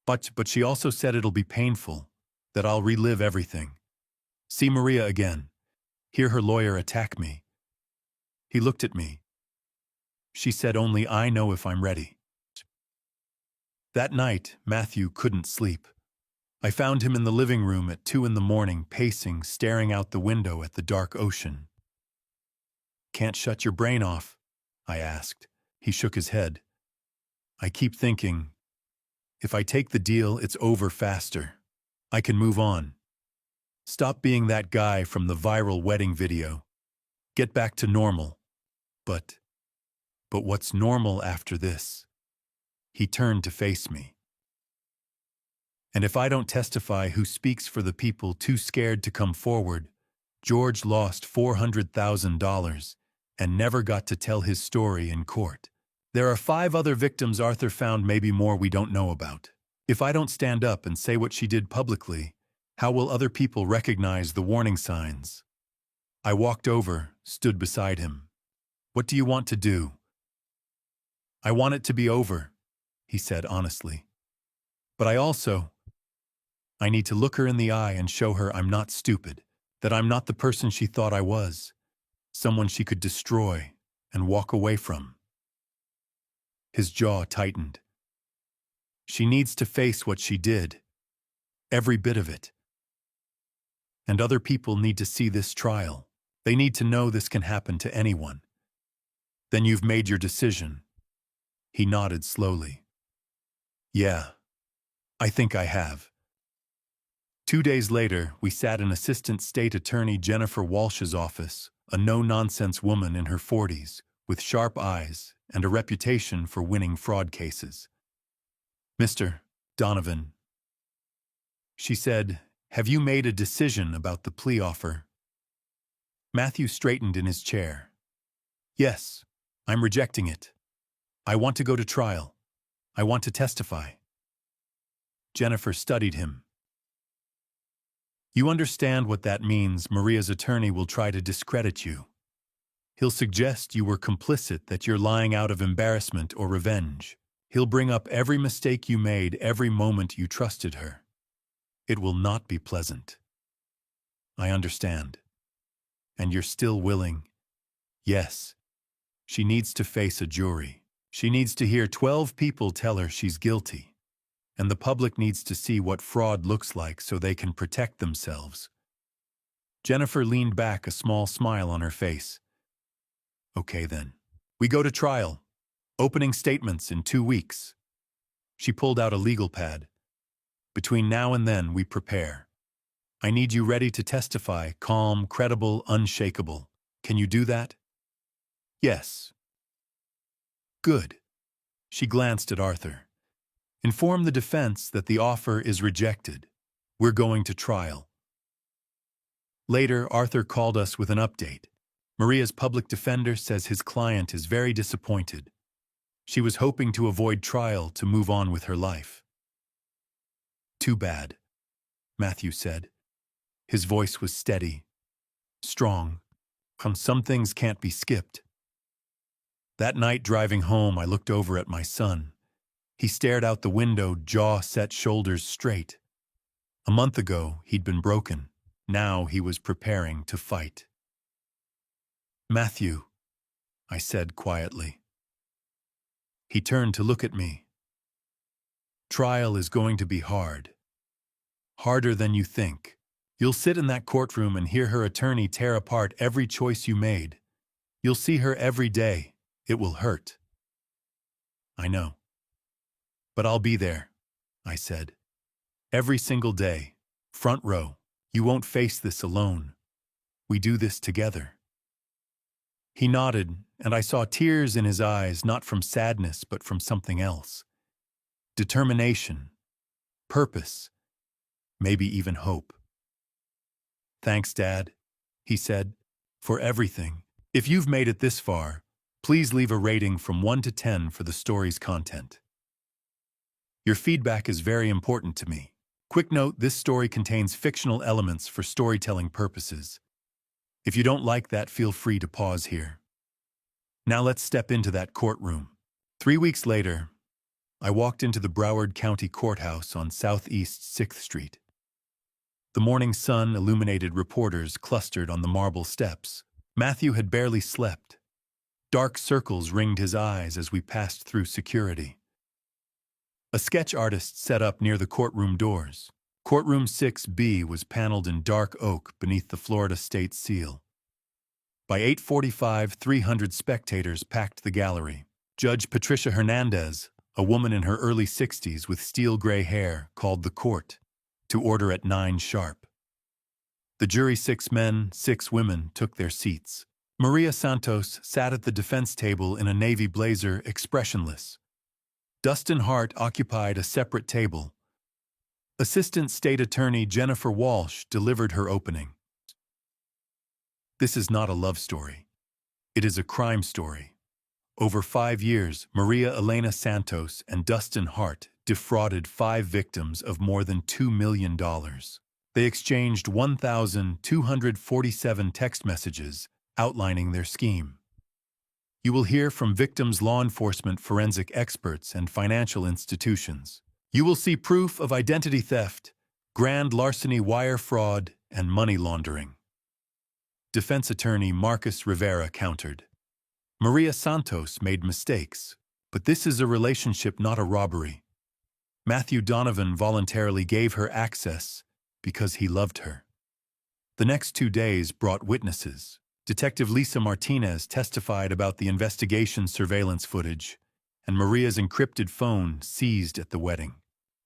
But she also said it'll be painful, that I'll relive everything. See Maria again. Hear her lawyer attack me. He looked at me. She said only I know if I'm ready. That night, Matthew couldn't sleep. I found him in the living room at 2 in the morning, pacing, staring out the window at the dark ocean. "Can't shut your brain off?" I asked. He shook his head. "I keep thinking, if I take the deal, it's over faster. I can move on. Stop being that guy from the viral wedding video. Get back to normal. But what's normal after this?" He turned to face me. "And if I don't testify, who speaks for the people too scared to come forward?" George lost $400,000 and never got to tell his story in court. There are 5 other victims Arthur found, maybe more we don't know about. If I don't stand up and say what she did publicly, how will other people recognize the warning signs? I walked over, stood beside him. "What do you want to do?" "I want it to be over," he said honestly. "But I need to look her in the eye and show her I'm not stupid, that I'm not the person she thought I was, someone she could destroy and walk away from." His jaw tightened. "She needs to face what she did, every bit of it. And other people need to see this trial. They need to know this can happen to anyone." "Then you've made your decision." He nodded slowly. "Yeah, I think I have." 2 days later, we sat in Assistant State Attorney Jennifer Walsh's office, a no-nonsense woman in her 40s, with sharp eyes and a reputation for winning fraud cases. "Mr. Donovan," she said, "have you made a decision about the plea offer?" Matthew straightened in his chair. "Yes, I'm rejecting it. I want to go to trial. I want to testify." Jennifer studied him. "You understand what that means. Maria's attorney will try to discredit you. He'll suggest you were complicit, that you're lying out of embarrassment or revenge. He'll bring up every mistake you made, every moment you trusted her. It will not be pleasant." "I understand. And you're still willing?" "Yes. She needs to face a jury. She needs to hear 12 people tell her she's guilty. And the public needs to see what fraud looks like so they can protect themselves." Jennifer leaned back, a small smile on her face. "Okay then. We go to trial. Opening statements in 2 weeks." She pulled out a legal pad. "Between now and then, we prepare. I need you ready to testify, calm, credible, unshakable. Can you do that?" "Yes." "Good." She glanced at Arthur. "Inform the defense that the offer is rejected. We're going to trial." Later, Arthur called us with an update. Maria's public defender says his client is very disappointed. She was hoping to avoid trial to move on with her life. "Too bad," Matthew said. His voice was steady, strong. "Some things can't be skipped." That night driving home, I looked over at my son. He stared out the window, jaw set, shoulders straight. A month ago, he'd been broken. Now he was preparing to fight. "Matthew," I said quietly. He turned to look at me. "Trial is going to be hard. Harder than you think. You'll sit in that courtroom and hear her attorney tear apart every choice you made. You'll see her every day. It will hurt." "I know. But I'll be there," I said. "Every single day. Front row. You won't face this alone. We do this together." He nodded, and I saw tears in his eyes, not from sadness, but from something else. Determination, purpose, maybe even hope. "Thanks, Dad," he said, "for everything. If you've made it this far, please leave a rating from 1 to 10 for the story's content. Your feedback is very important to me. Quick note, this story contains fictional elements for storytelling purposes. If you don't like that, feel free to pause here. Now let's step into that courtroom. 3 weeks later, I walked into the Broward County Courthouse on Southeast 6th Street. The morning sun illuminated reporters clustered on the marble steps. Matthew had barely slept. Dark circles ringed his eyes as we passed through security. A sketch artist set up near the courtroom doors. Courtroom 6B was paneled in dark oak beneath the Florida state seal. By 8:45, 300 spectators packed the gallery. Judge Patricia Hernandez, a woman in her early 60s with steel-gray hair, called the court to order at 9 sharp. The jury, 6 men, 6 women, took their seats. Maria Santos sat at the defense table in a navy blazer, expressionless. Dustin Hart occupied a separate table. Assistant State Attorney Jennifer Walsh delivered her opening. This is not a love story. It is a crime story. Over 5 years, Maria Elena Santos and Dustin Hart defrauded 5 victims of more than $2 million. They exchanged 1,247 text messages outlining their scheme. You will hear from victims, law enforcement, forensic experts, and financial institutions. You will see proof of identity theft, grand larceny, wire fraud, and money laundering. Defense attorney Marcus Rivera countered. Maria Santos made mistakes, but this is a relationship, not a robbery. Matthew Donovan voluntarily gave her access because he loved her. The next 2 days brought witnesses. Detective Lisa Martinez testified about the investigation surveillance footage and Maria's encrypted phone seized at the wedding.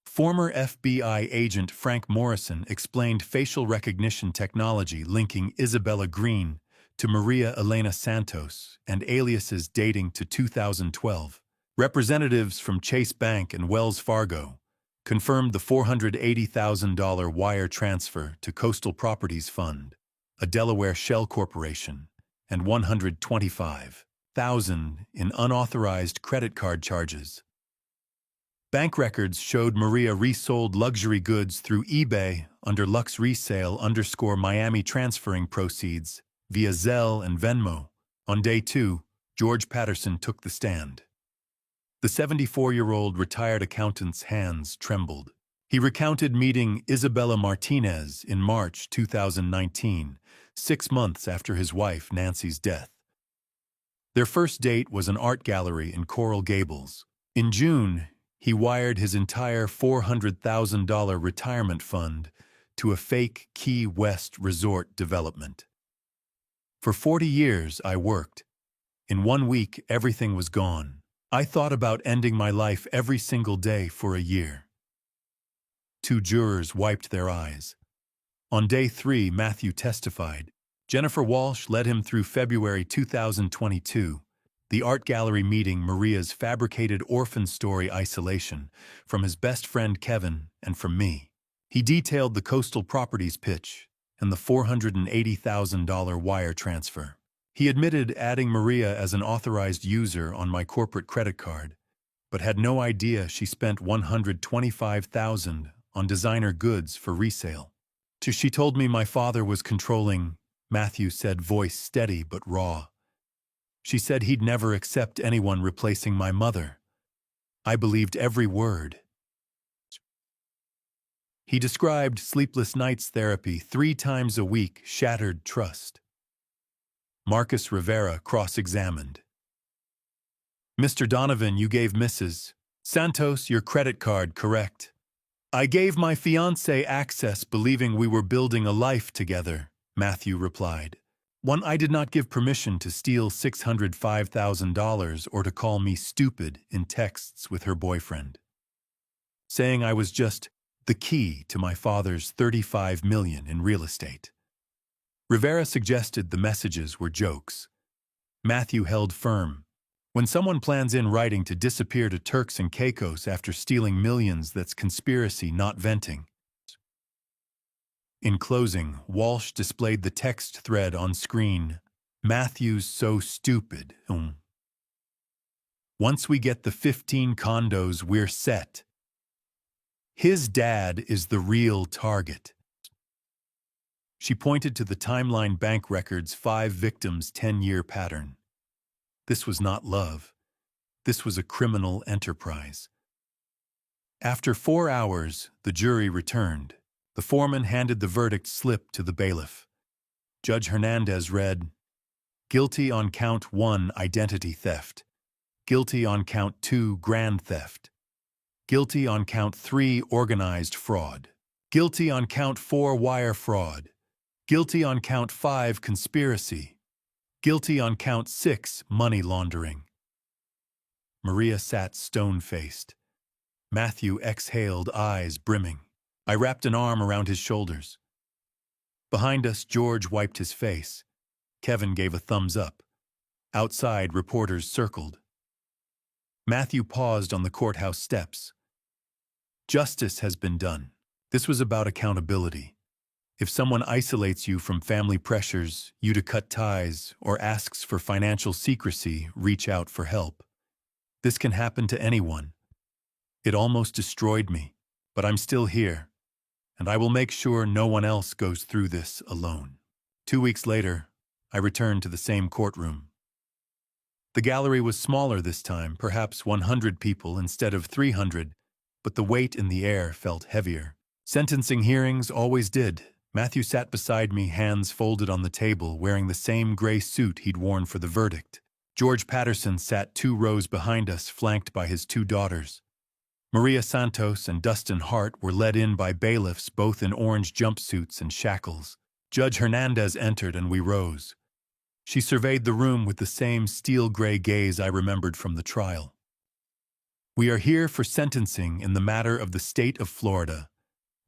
Former FBI agent Frank Morrison explained facial recognition technology linking Isabella Green to Maria Elena Santos and aliases dating to 2012. Representatives from Chase Bank and Wells Fargo confirmed the $480,000 wire transfer to Coastal Properties Fund, a Delaware shell corporation, and $125,000 in unauthorized credit card charges. Bank records showed Maria resold luxury goods through eBay under Lux Resale _ Miami, transferring proceeds via Zelle and Venmo. On day 2, George Patterson took the stand. The 74-year-old retired accountant's hands trembled. He recounted meeting Isabella Martinez in March 2019, 6 months after his wife Nancy's death. Their first date was an art gallery in Coral Gables. In June, he wired his entire $400,000 retirement fund to a fake Key West resort development. For 40 years, I worked. In 1 week, everything was gone. I thought about ending my life every single day for a year. 2 jurors wiped their eyes. On day 3, Matthew testified. Jennifer Walsh led him through February 2022. The art gallery meeting Maria's fabricated orphan story isolation from his best friend Kevin and from me. He detailed the Coastal Properties pitch and the $480,000 wire transfer. He admitted adding Maria as an authorized user on my corporate credit card, but had no idea she spent $125,000 on designer goods for resale. She told me my father was controlling, Matthew said, voice steady but raw. She said he'd never accept anyone replacing my mother. I believed every word. He described sleepless nights, therapy 3 times a week, shattered trust. Marcus Rivera cross-examined. Mr. Donovan, you gave Mrs. Santos your credit card, correct? I gave my fiancé access believing we were building a life together, Matthew replied. I did not give permission to steal $605,000 or to call me stupid in texts with her boyfriend, saying I was just the key to my father's $35 million in real estate. Rivera suggested the messages were jokes. Matthew held firm. When someone plans in writing to disappear to Turks and Caicos after stealing millions, that's conspiracy, not venting. In closing, Walsh displayed the text thread on screen. Matthew's so stupid. Once we get the 15 condos, we're set. His dad is the real target. She pointed to the timeline bank records, 5 victims, 10-year pattern. This was not love. This was a criminal enterprise. After 4 hours, the jury returned. The foreman handed the verdict slip to the bailiff. Judge Hernandez read, guilty on count 1, identity theft. Guilty on count 2, grand theft. Guilty on count 3, organized fraud. Guilty on count 4 wire fraud. Guilty on count 5 conspiracy. Guilty on count 6 money laundering. Maria sat stone-faced. Matthew exhaled, eyes brimming. I wrapped an arm around his shoulders. Behind us, George wiped his face. Kevin gave a thumbs up. Outside, reporters circled. Matthew paused on the courthouse steps. Justice has been done. This was about accountability. If someone isolates you from family pressures, you to cut ties, or asks for financial secrecy, reach out for help. This can happen to anyone. It almost destroyed me, but I'm still here, and I will make sure no one else goes through this alone. 2 weeks later, I returned to the same courtroom. The gallery was smaller this time, perhaps 100 people instead of 300, but the weight in the air felt heavier. Sentencing hearings always did. Matthew sat beside me, hands folded on the table, wearing the same gray suit he'd worn for the verdict. George Patterson sat 2 rows behind us, flanked by his 2 daughters. Maria Santos and Dustin Hart were led in by bailiffs, both in orange jumpsuits and shackles. Judge Hernandez entered and we rose. She surveyed the room with the same steel-gray gaze I remembered from the trial. We are here for sentencing in the matter of the state of Florida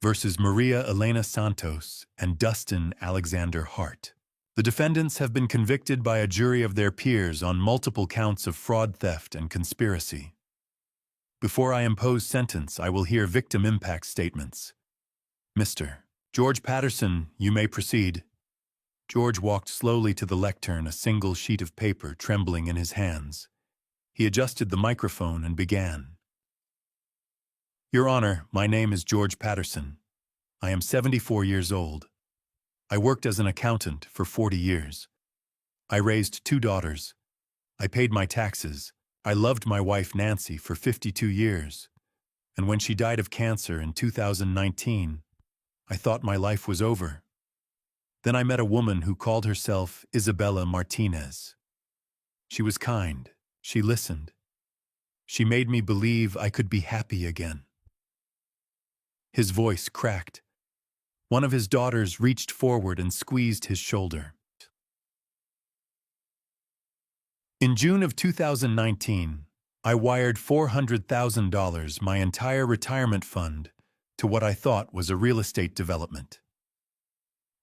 versus Maria Elena Santos and Dustin Alexander Hart. The defendants have been convicted by a jury of their peers on multiple counts of fraud, theft, and conspiracy. Before I impose sentence, I will hear victim impact statements. Mr. George Patterson, you may proceed. George walked slowly to the lectern, a single sheet of paper trembling in his hands. He adjusted the microphone and began. Your Honor, my name is George Patterson. I am 74 years old. I worked as an accountant for 40 years. I raised 2 daughters. I paid my taxes. I loved my wife Nancy for 52 years. And when she died of cancer in 2019, I thought my life was over. Then I met a woman who called herself Isabella Martinez. She was kind. She listened. She made me believe I could be happy again. His voice cracked. One of his daughters reached forward and squeezed his shoulder. In June of 2019, I wired $400,000, my entire retirement fund, to what I thought was a real estate development.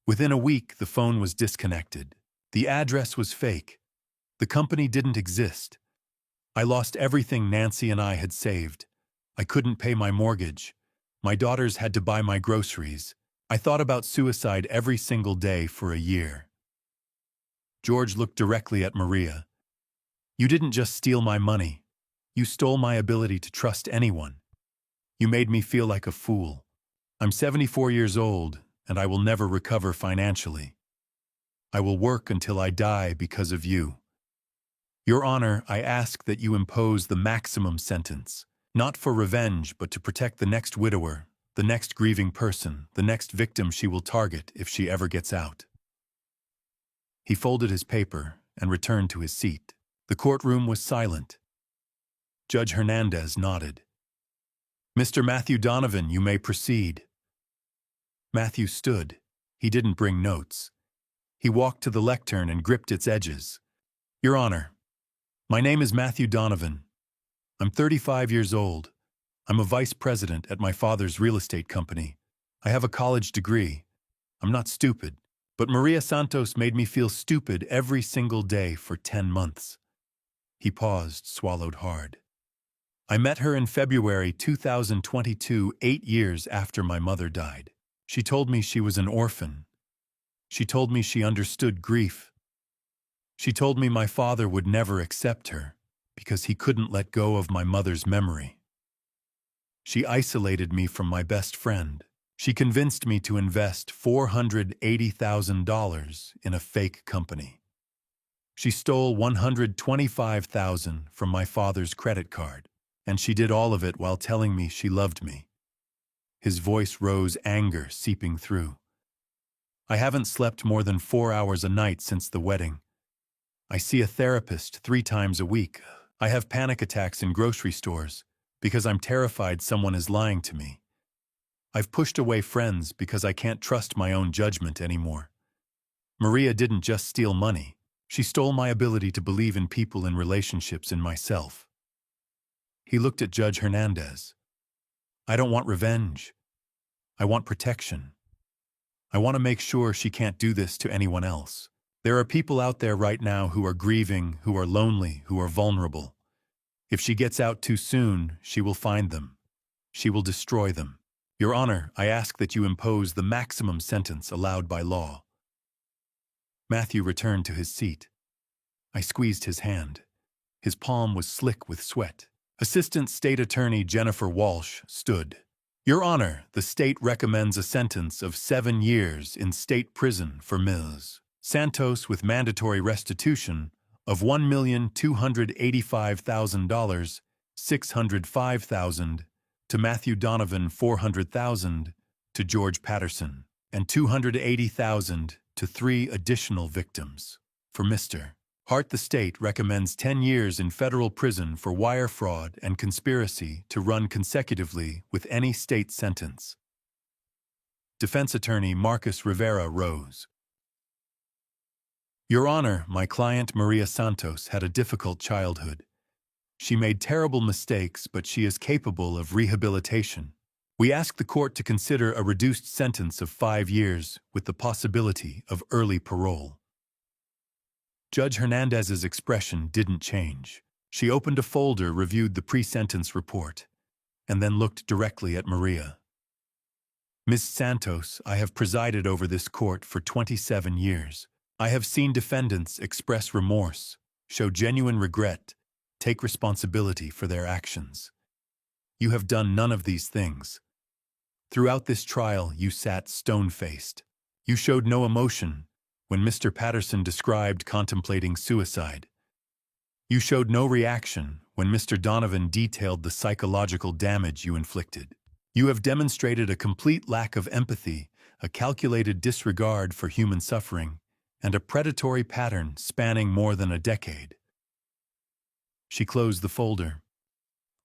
Within a week, the phone was disconnected. The address was fake. The company didn't exist. I lost everything Nancy and I had saved. I couldn't pay my mortgage. My daughters had to buy my groceries. I thought about suicide every single day for a year. George looked directly at Maria. You didn't just steal my money. You stole my ability to trust anyone. You made me feel like a fool. I'm 74 years old, and I will never recover financially. I will work until I die because of you. Your Honor, I ask that you impose the maximum sentence, not for revenge, but to protect the next widower, the next grieving person, the next victim she will target if she ever gets out. He folded his paper and returned to his seat. The courtroom was silent. Judge Hernandez nodded. Mr. Matthew Donovan, you may proceed. Matthew stood. He didn't bring notes. He walked to the lectern and gripped its edges. Your Honor, my name is Matthew Donovan. I'm 35 years old. I'm a vice president at my father's real estate company. I have a college degree. I'm not stupid, but Maria Santos made me feel stupid every single day for 10 months. He paused, swallowed hard. I met her in February 2022, 8 years after my mother died. She told me she was an orphan. She told me she understood grief. She told me my father would never accept her because he couldn't let go of my mother's memory. She isolated me from my best friend. She convinced me to invest $480,000 in a fake company. She stole $125,000 from my father's credit card, and she did all of it while telling me she loved me. His voice rose, anger seeping through. I haven't slept more than 4 hours a night since the wedding. I see a therapist 3 times a week. I have panic attacks in grocery stores because I'm terrified someone is lying to me. I've pushed away friends because I can't trust my own judgment anymore. Maria didn't just steal money. She stole my ability to believe in people and relationships in myself. He looked at Judge Hernandez. I don't want revenge. I want protection. I want to make sure she can't do this to anyone else. There are people out there right now who are grieving, who are lonely, who are vulnerable. If she gets out too soon, she will find them. She will destroy them. Your Honor, I ask that you impose the maximum sentence allowed by law. Matthew returned to his seat. I squeezed his hand. His palm was slick with sweat. Assistant State Attorney Jennifer Walsh stood. Your Honor, the state recommends a sentence of 7 years in state prison for Ms. Santos with mandatory restitution of $1,285,000, $605,000, to Matthew Donovan $400,000, to George Patterson, and $280,000 to 3 additional victims. For Mr. Hart, the state recommends 10 years in federal prison for wire fraud and conspiracy to run consecutively with any state sentence. Defense Attorney Marcus Rivera rose. Your Honor, my client Maria Santos had a difficult childhood. She made terrible mistakes, but she is capable of rehabilitation. We ask the court to consider a reduced sentence of 5 years with the possibility of early parole. Judge Hernandez's expression didn't change. She opened a folder, reviewed the pre-sentence report, and then looked directly at Maria. Ms. Santos, I have presided over this court for 27 years. I have seen defendants express remorse, show genuine regret, take responsibility for their actions. You have done none of these things. Throughout this trial, you sat stone-faced. You showed no emotion when Mr. Patterson described contemplating suicide. You showed no reaction when Mr. Donovan detailed the psychological damage you inflicted. You have demonstrated a complete lack of empathy, a calculated disregard for human suffering, and a predatory pattern spanning more than a decade. She closed the folder.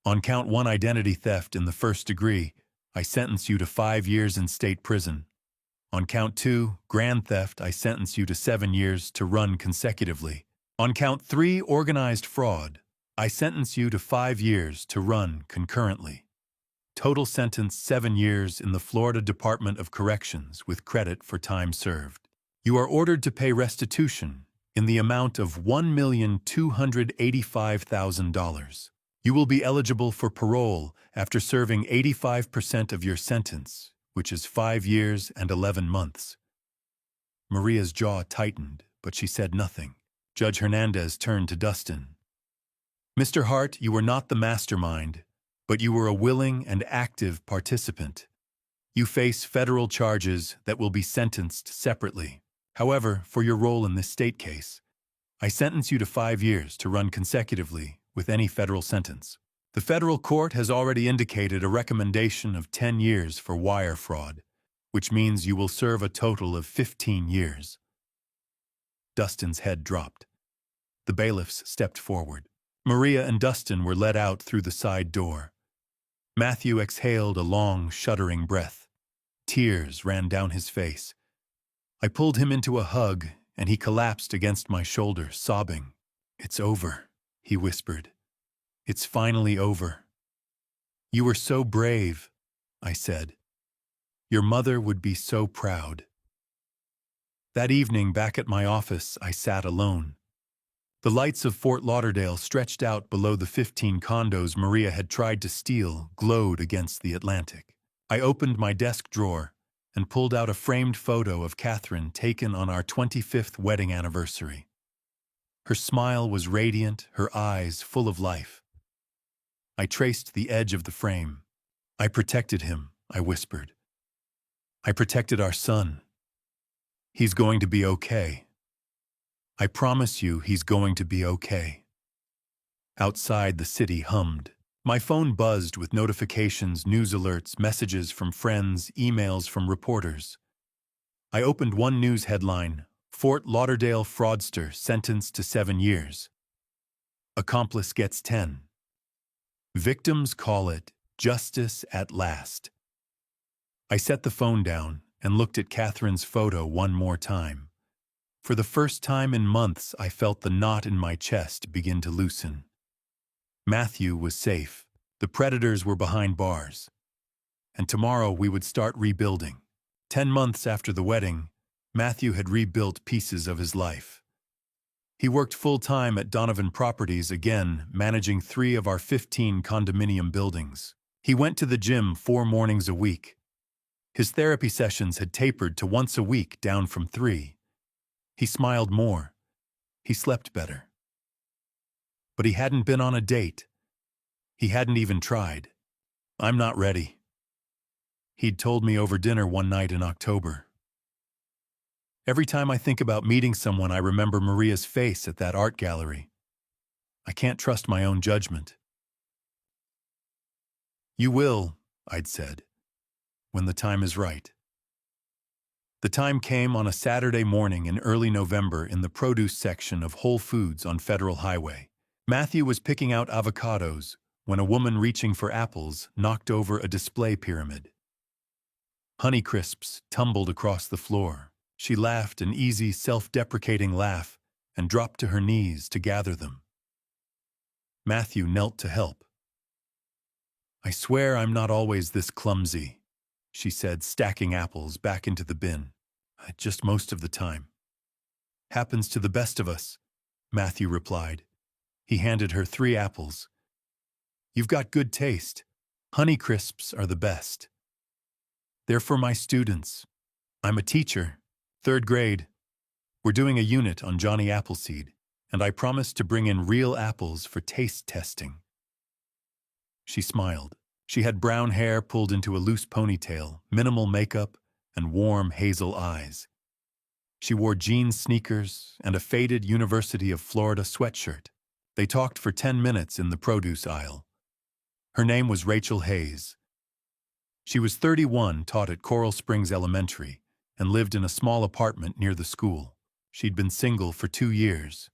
On count 1 identity theft in the first degree, I sentence you to 5 years in state prison. On count 2, grand theft, I sentence you to 7 years to run consecutively. On count 3, organized fraud, I sentence you to 5 years to run concurrently. Total sentence 7 years in the Florida Department of Corrections with credit for time served. You are ordered to pay restitution in the amount of $1,285,000. You will be eligible for parole after serving 85% of your sentence, which is 5 years and 11 months. Maria's jaw tightened, but she said nothing. Judge Hernandez turned to Dustin. Mr. Hart, you were not the mastermind, but you were a willing and active participant. You face federal charges that will be sentenced separately. However, for your role in this state case, I sentence you to 5 years to run consecutively with any federal sentence. The federal court has already indicated a recommendation of 10 years for wire fraud, which means you will serve a total of 15 years. Dustin's head dropped. The bailiffs stepped forward. Maria and Dustin were led out through the side door. Matthew exhaled a long, shuddering breath. Tears ran down his face. I pulled him into a hug, and he collapsed against my shoulder, sobbing. It's over, he whispered. It's finally over. You were so brave, I said. Your mother would be so proud. That evening, back at my office, I sat alone. The lights of Fort Lauderdale, stretched out below the 15 condos Maria had tried to steal, glowed against the Atlantic. I opened my desk drawer and pulled out a framed photo of Catherine taken on our 25th wedding anniversary. Her smile was radiant, her eyes full of life. I traced the edge of the frame. I protected him, I whispered. I protected our son. He's going to be okay. I promise you he's going to be okay. Outside, the city hummed. My phone buzzed with notifications, news alerts, messages from friends, emails from reporters. I opened one news headline: Fort Lauderdale fraudster sentenced to 7 years. Accomplice gets 10. Victims call it justice at last. I set the phone down and looked at Catherine's photo one more time. For the first time in months, I felt the knot in my chest begin to loosen. Matthew was safe. The predators were behind bars. And tomorrow we would start rebuilding. 10 months after the wedding, Matthew had rebuilt pieces of his life. He worked full-time at Donovan Properties again, managing 3 of our 15 condominium buildings. He went to the gym 4 mornings a week. His therapy sessions had tapered to once a week, down from 3. He smiled more. He slept better. But he hadn't been on a date. He hadn't even tried. "I'm not ready," he'd told me over dinner one night in October. Every time I think about meeting someone, I remember Maria's face at that art gallery. I can't trust my own judgment. "You will," I'd said, "when the time is right." The time came on a Saturday morning in early November in the produce section of Whole Foods on Federal Highway. Matthew was picking out avocados when a woman reaching for apples knocked over a display pyramid. Honeycrisps tumbled across the floor. She laughed an easy, self-deprecating laugh and dropped to her knees to gather them. Matthew knelt to help. "I swear I'm not always this clumsy," she said, stacking apples back into the bin. "Just most of the time." "Happens to the best of us," Matthew replied. He handed her 3 apples. "You've got good taste. Honeycrisps are the best. They're for my students. I'm a teacher, 3rd grade. We're doing a unit on Johnny Appleseed, and I promised to bring in real apples for taste testing." She smiled. She had brown hair pulled into a loose ponytail, minimal makeup, and warm hazel eyes. She wore jeans sneakers and a faded University of Florida sweatshirt. They talked for 10 minutes in the produce aisle. Her name was Rachel Hayes. She was 31, taught at Coral Springs Elementary, and lived in a small apartment near the school. She'd been single for 2 years.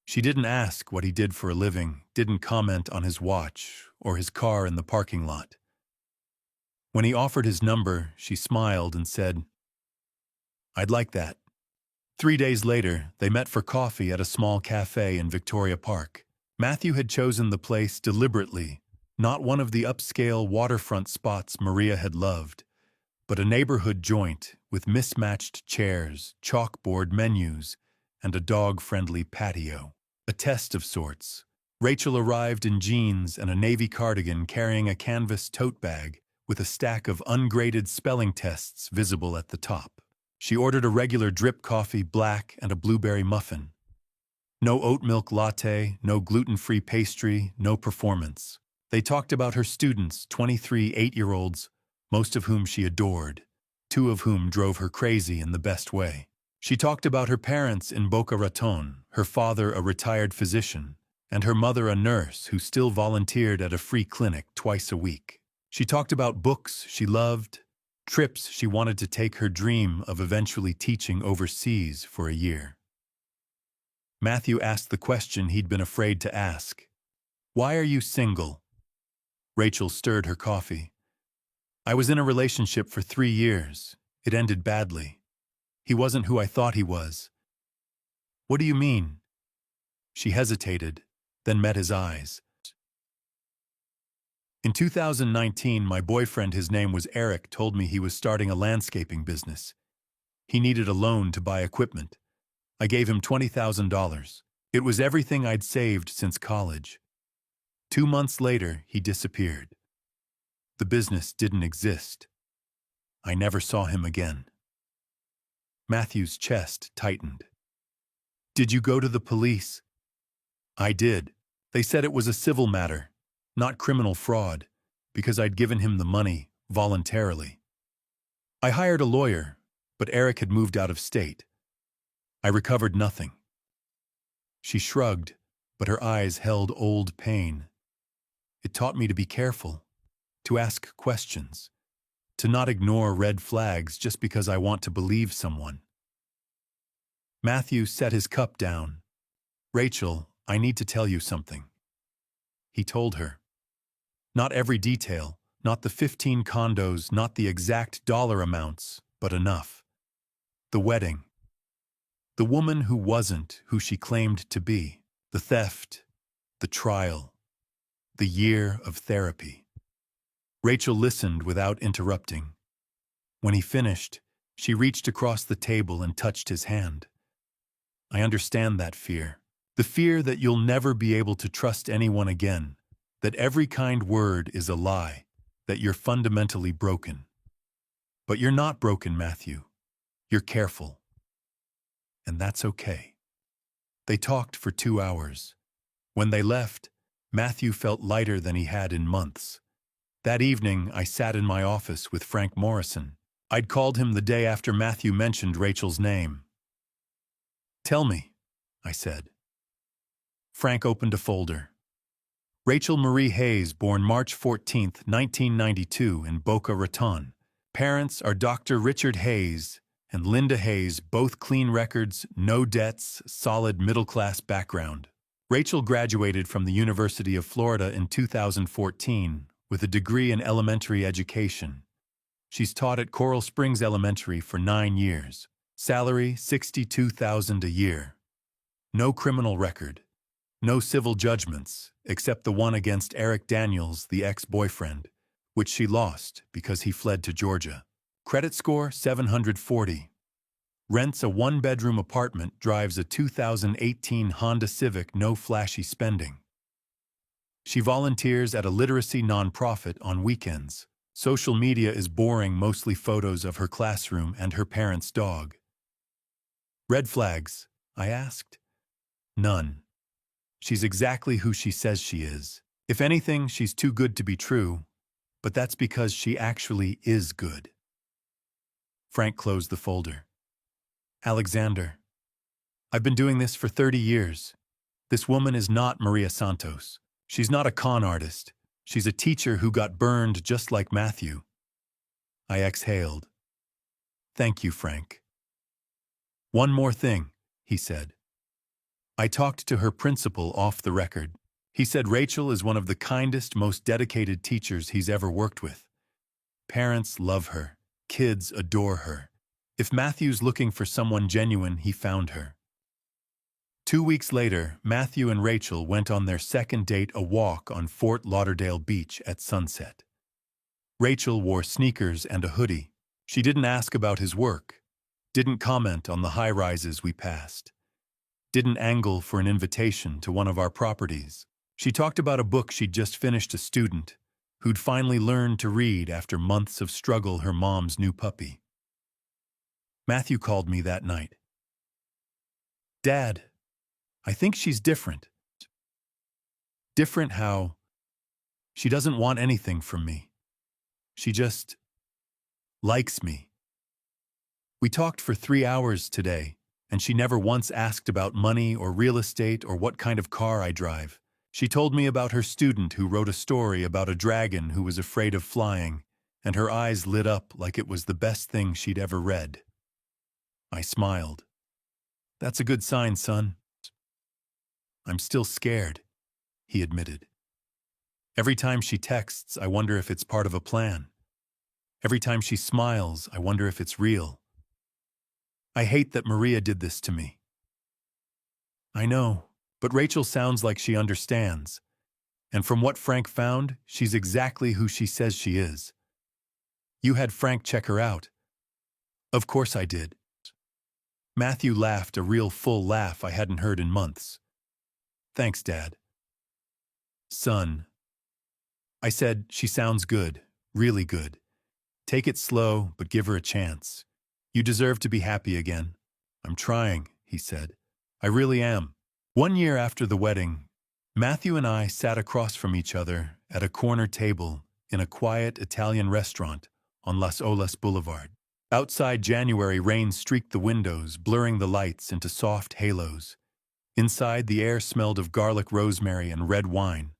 She didn't ask what he did for a living, didn't comment on his watch or his car in the parking lot. When he offered his number, she smiled and said, "I'd like that." 3 days later, they met for coffee at a small cafe in Victoria Park. Matthew had chosen the place deliberately, not one of the upscale waterfront spots Maria had loved, but a neighborhood joint with mismatched chairs, chalkboard menus, and a dog-friendly patio. A test of sorts. Rachel arrived in jeans and a navy cardigan, carrying a canvas tote bag with a stack of ungraded spelling tests visible at the top. She ordered a regular drip coffee, black, and a blueberry muffin. No oat milk latte, no gluten-free pastry, no performance. They talked about her students, 23 8-year-olds, most of whom she adored, 2 of whom drove her crazy in the best way. She talked about her parents in Boca Raton, her father a retired physician, and her mother a nurse who still volunteered at a free clinic twice a week. She talked about books she loved, trips she wanted to take, her dream of eventually teaching overseas for a year. Matthew asked the question he'd been afraid to ask. "Why are you single?" Rachel stirred her coffee. "I was in a relationship for 3 years. It ended badly. He wasn't who I thought he was." "What do you mean?" She hesitated, then met his eyes. "In 2019, my boyfriend, his name was Eric, told me he was starting a landscaping business. He needed a loan to buy equipment. I gave him $20,000. It was everything I'd saved since college. 2 months later, he disappeared. The business didn't exist. I never saw him again." Matthew's chest tightened. "Did you go to the police?" "I did. They said it was a civil matter, not criminal fraud, because I'd given him the money voluntarily. I hired a lawyer, but Eric had moved out of state. I recovered nothing." She shrugged, but her eyes held old pain. "It taught me to be careful, to ask questions, to not ignore red flags just because I want to believe someone." Matthew set his cup down. "Rachel, I need to tell you something." He told her. Not every detail, Not the 15 condos, not the exact dollar amounts, but enough. The wedding. The woman who wasn't who she claimed to be. The theft. The trial. The year of therapy. Rachel listened without interrupting. When he finished, she reached across the table and touched his hand. I understand that fear. The fear that you'll never be able to trust anyone again, that every kind word is a lie, that you're fundamentally broken. But you're not broken, Matthew. You're careful. And that's okay. They talked for 2 hours. When they left, Matthew felt lighter than he had in months. That evening, I sat in my office with Frank Morrison. I'd called him the day after Matthew mentioned Rachel's name. "Tell me," I said. Frank opened a folder. Rachel Marie Hayes, born March 14, 1992, in Boca Raton. Parents are Dr. Richard Hayes and Linda Hayes, both clean records, no debts, solid middle-class background. Rachel graduated from the University of Florida in 2014 with a degree in elementary education. She's taught at Coral Springs Elementary for 9 years. Salary, $62,000 a year. No criminal record. No civil judgments, except the one against Eric Daniels, the ex-boyfriend, which she lost because he fled to Georgia. Credit score, 740. Rents a 1-bedroom apartment, drives a 2018 Honda Civic, no flashy spending. She volunteers at a literacy nonprofit on weekends. Social media is boring, mostly photos of her classroom and her parents' dog. Red flags? I asked. None. She's exactly who she says she is. If anything, she's too good to be true, but that's because she actually is good. Frank closed the folder. Alexander, I've been doing this for 30 years. This woman is not Maria Santos. She's not a con artist. She's a teacher who got burned just like Matthew. I exhaled. Thank you, Frank. One more thing, he said. I talked to her principal off the record. He said Rachel is one of the kindest, most dedicated teachers he's ever worked with. Parents love her. Kids adore her. If Matthew's looking for someone genuine, he found her. 2 weeks later, Matthew and Rachel went on their second date, a walk on Fort Lauderdale Beach at sunset. Rachel wore sneakers and a hoodie. She didn't ask about his work, didn't comment on the high-rises we passed, didn't angle for an invitation to one of our properties. She talked about a book she'd just finished, a student who'd finally learned to read after months of struggle, her mom's new puppy. Matthew called me that night. Dad, I think she's different. Different how? She doesn't want anything from me. She just likes me. We talked for 3 hours today, and she never once asked about money or real estate or what kind of car I drive. She told me about her student who wrote a story about a dragon who was afraid of flying, and her eyes lit up like it was the best thing she'd ever read. I smiled. That's a good sign, son. I'm still scared, he admitted. Every time she texts, I wonder if it's part of a plan. Every time she smiles, I wonder if it's real. I hate that Maria did this to me. I know, but Rachel sounds like she understands. And from what Frank found, she's exactly who she says she is. You had Frank check her out. Of course I did. Matthew laughed, a real full laugh I hadn't heard in months. Thanks, Dad. Son, I said, she sounds good, really good. Take it slow, but give her a chance. You deserve to be happy again. I'm trying, he said. I really am. 1 year after the wedding, Matthew and I sat across from each other at a corner table in a quiet Italian restaurant on Las Olas Boulevard. Outside, January rain streaked the windows, blurring the lights into soft halos. Inside, the air smelled of garlic, rosemary, and red wine.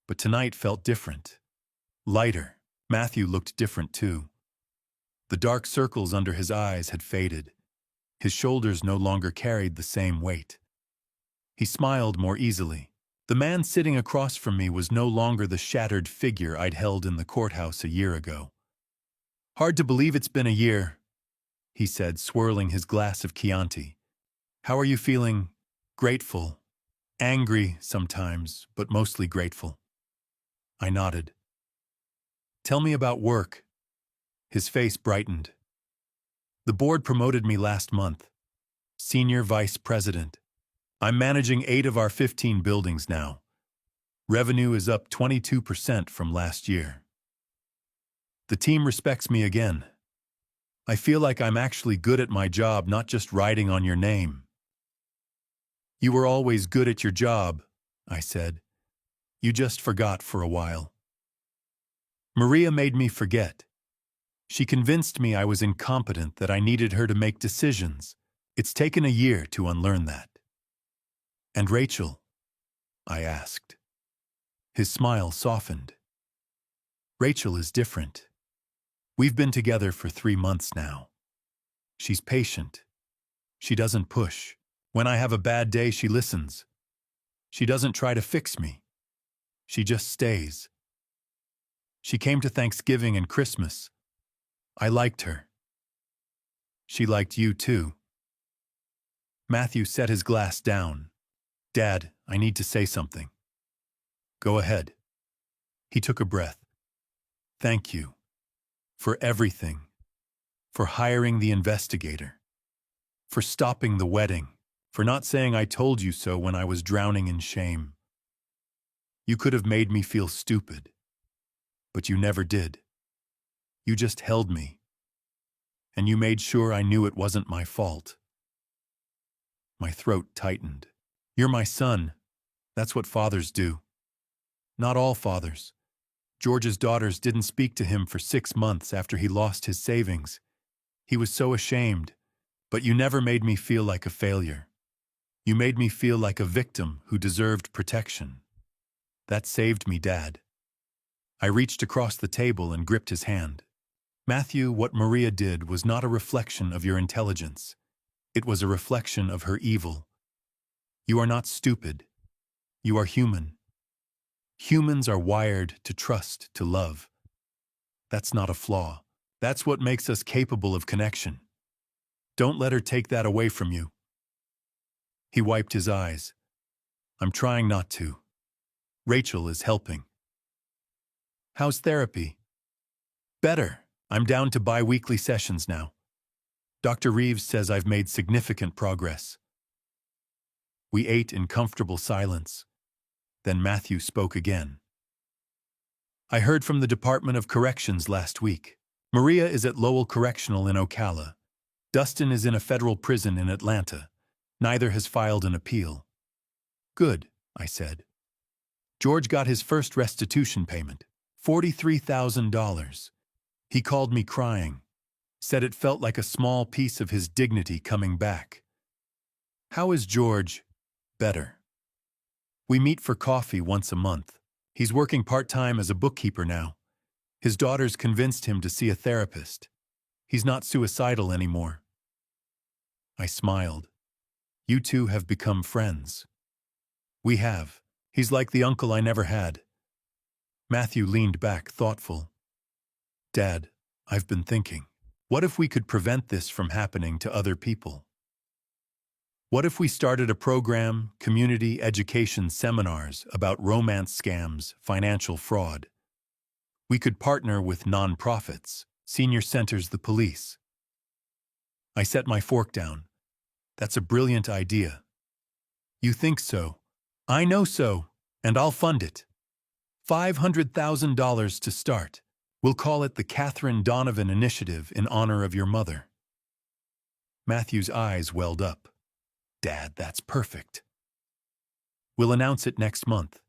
But tonight felt different. Lighter. Matthew looked different, too. The dark circles under his eyes had faded. His shoulders no longer carried the same weight. He smiled more easily. The man sitting across from me was no longer the shattered figure I'd held in the courthouse a year ago. "Hard to believe it's been a year," he said, swirling his glass of Chianti. "How are you feeling?" "Grateful. Angry sometimes, but mostly grateful." I nodded. "Tell me about work." His face brightened. "The board promoted me last month. Senior Vice President. I'm managing 8 of our 15 buildings now. Revenue is up 22% from last year. The team respects me again. I feel like I'm actually good at my job, not just riding on your name." "You were always good at your job," I said. "You just forgot for a while." Maria made me forget. She convinced me I was incompetent, that I needed her to make decisions. It's taken a year to unlearn that. "And Rachel?" I asked. His smile softened. "Rachel is different. We've been together for 3 months now. She's patient. She doesn't push. When I have a bad day, she listens. She doesn't try to fix me. She just stays. She came to Thanksgiving and Christmas. I liked her. She liked you too." Matthew set his glass down. "Dad, I need to say something." "Go ahead." He took a breath. "Thank you. For everything. For hiring the investigator. For stopping the wedding. For not saying I told you so when I was drowning in shame. You could have made me feel stupid. But you never did. You just held me. And you made sure I knew it wasn't my fault." My throat tightened. "You're my son. That's what fathers do." "Not all fathers. George's daughters didn't speak to him for 6 months after he lost his savings. He was so ashamed. But you never made me feel like a failure. You made me feel like a victim who deserved protection. That saved me, Dad." I reached across the table and gripped his hand. "Matthew, what Maria did was not a reflection of your intelligence. It was a reflection of her evil. You are not stupid. You are human. Humans are wired to trust, to love. That's not a flaw. That's what makes us capable of connection. Don't let her take that away from you." He wiped his eyes. "I'm trying not to. Rachel is helping." "How's therapy?" "Better. I'm down to bi-weekly sessions now. Dr. Reeves says I've made significant progress." We ate in comfortable silence. Then Matthew spoke again. "I heard from the Department of Corrections last week. Maria is at Lowell Correctional in Ocala. Dustin is in a federal prison in Atlanta. Neither has filed an appeal." "Good," I said. "George got his first restitution payment, $43,000. He called me crying. Said it felt like a small piece of his dignity coming back." "How is George?" "Better. We meet for coffee once a month. He's working part-time as a bookkeeper now. His daughters convinced him to see a therapist. He's not suicidal anymore." I smiled. "You two have become friends." "We have. He's like the uncle I never had." Matthew leaned back, thoughtful. "Dad, I've been thinking. What if we could prevent this from happening to other people? What if we started a program, community education seminars about romance scams, financial fraud? We could partner with nonprofits, senior centers, the police." I set my fork down. "That's a brilliant idea." "You think so? I know so, and I'll fund it. $500,000 to start. We'll call it the Catherine Donovan Initiative in honor of your mother." Matthew's eyes welled up. "Dad, that's perfect." "We'll announce it next month.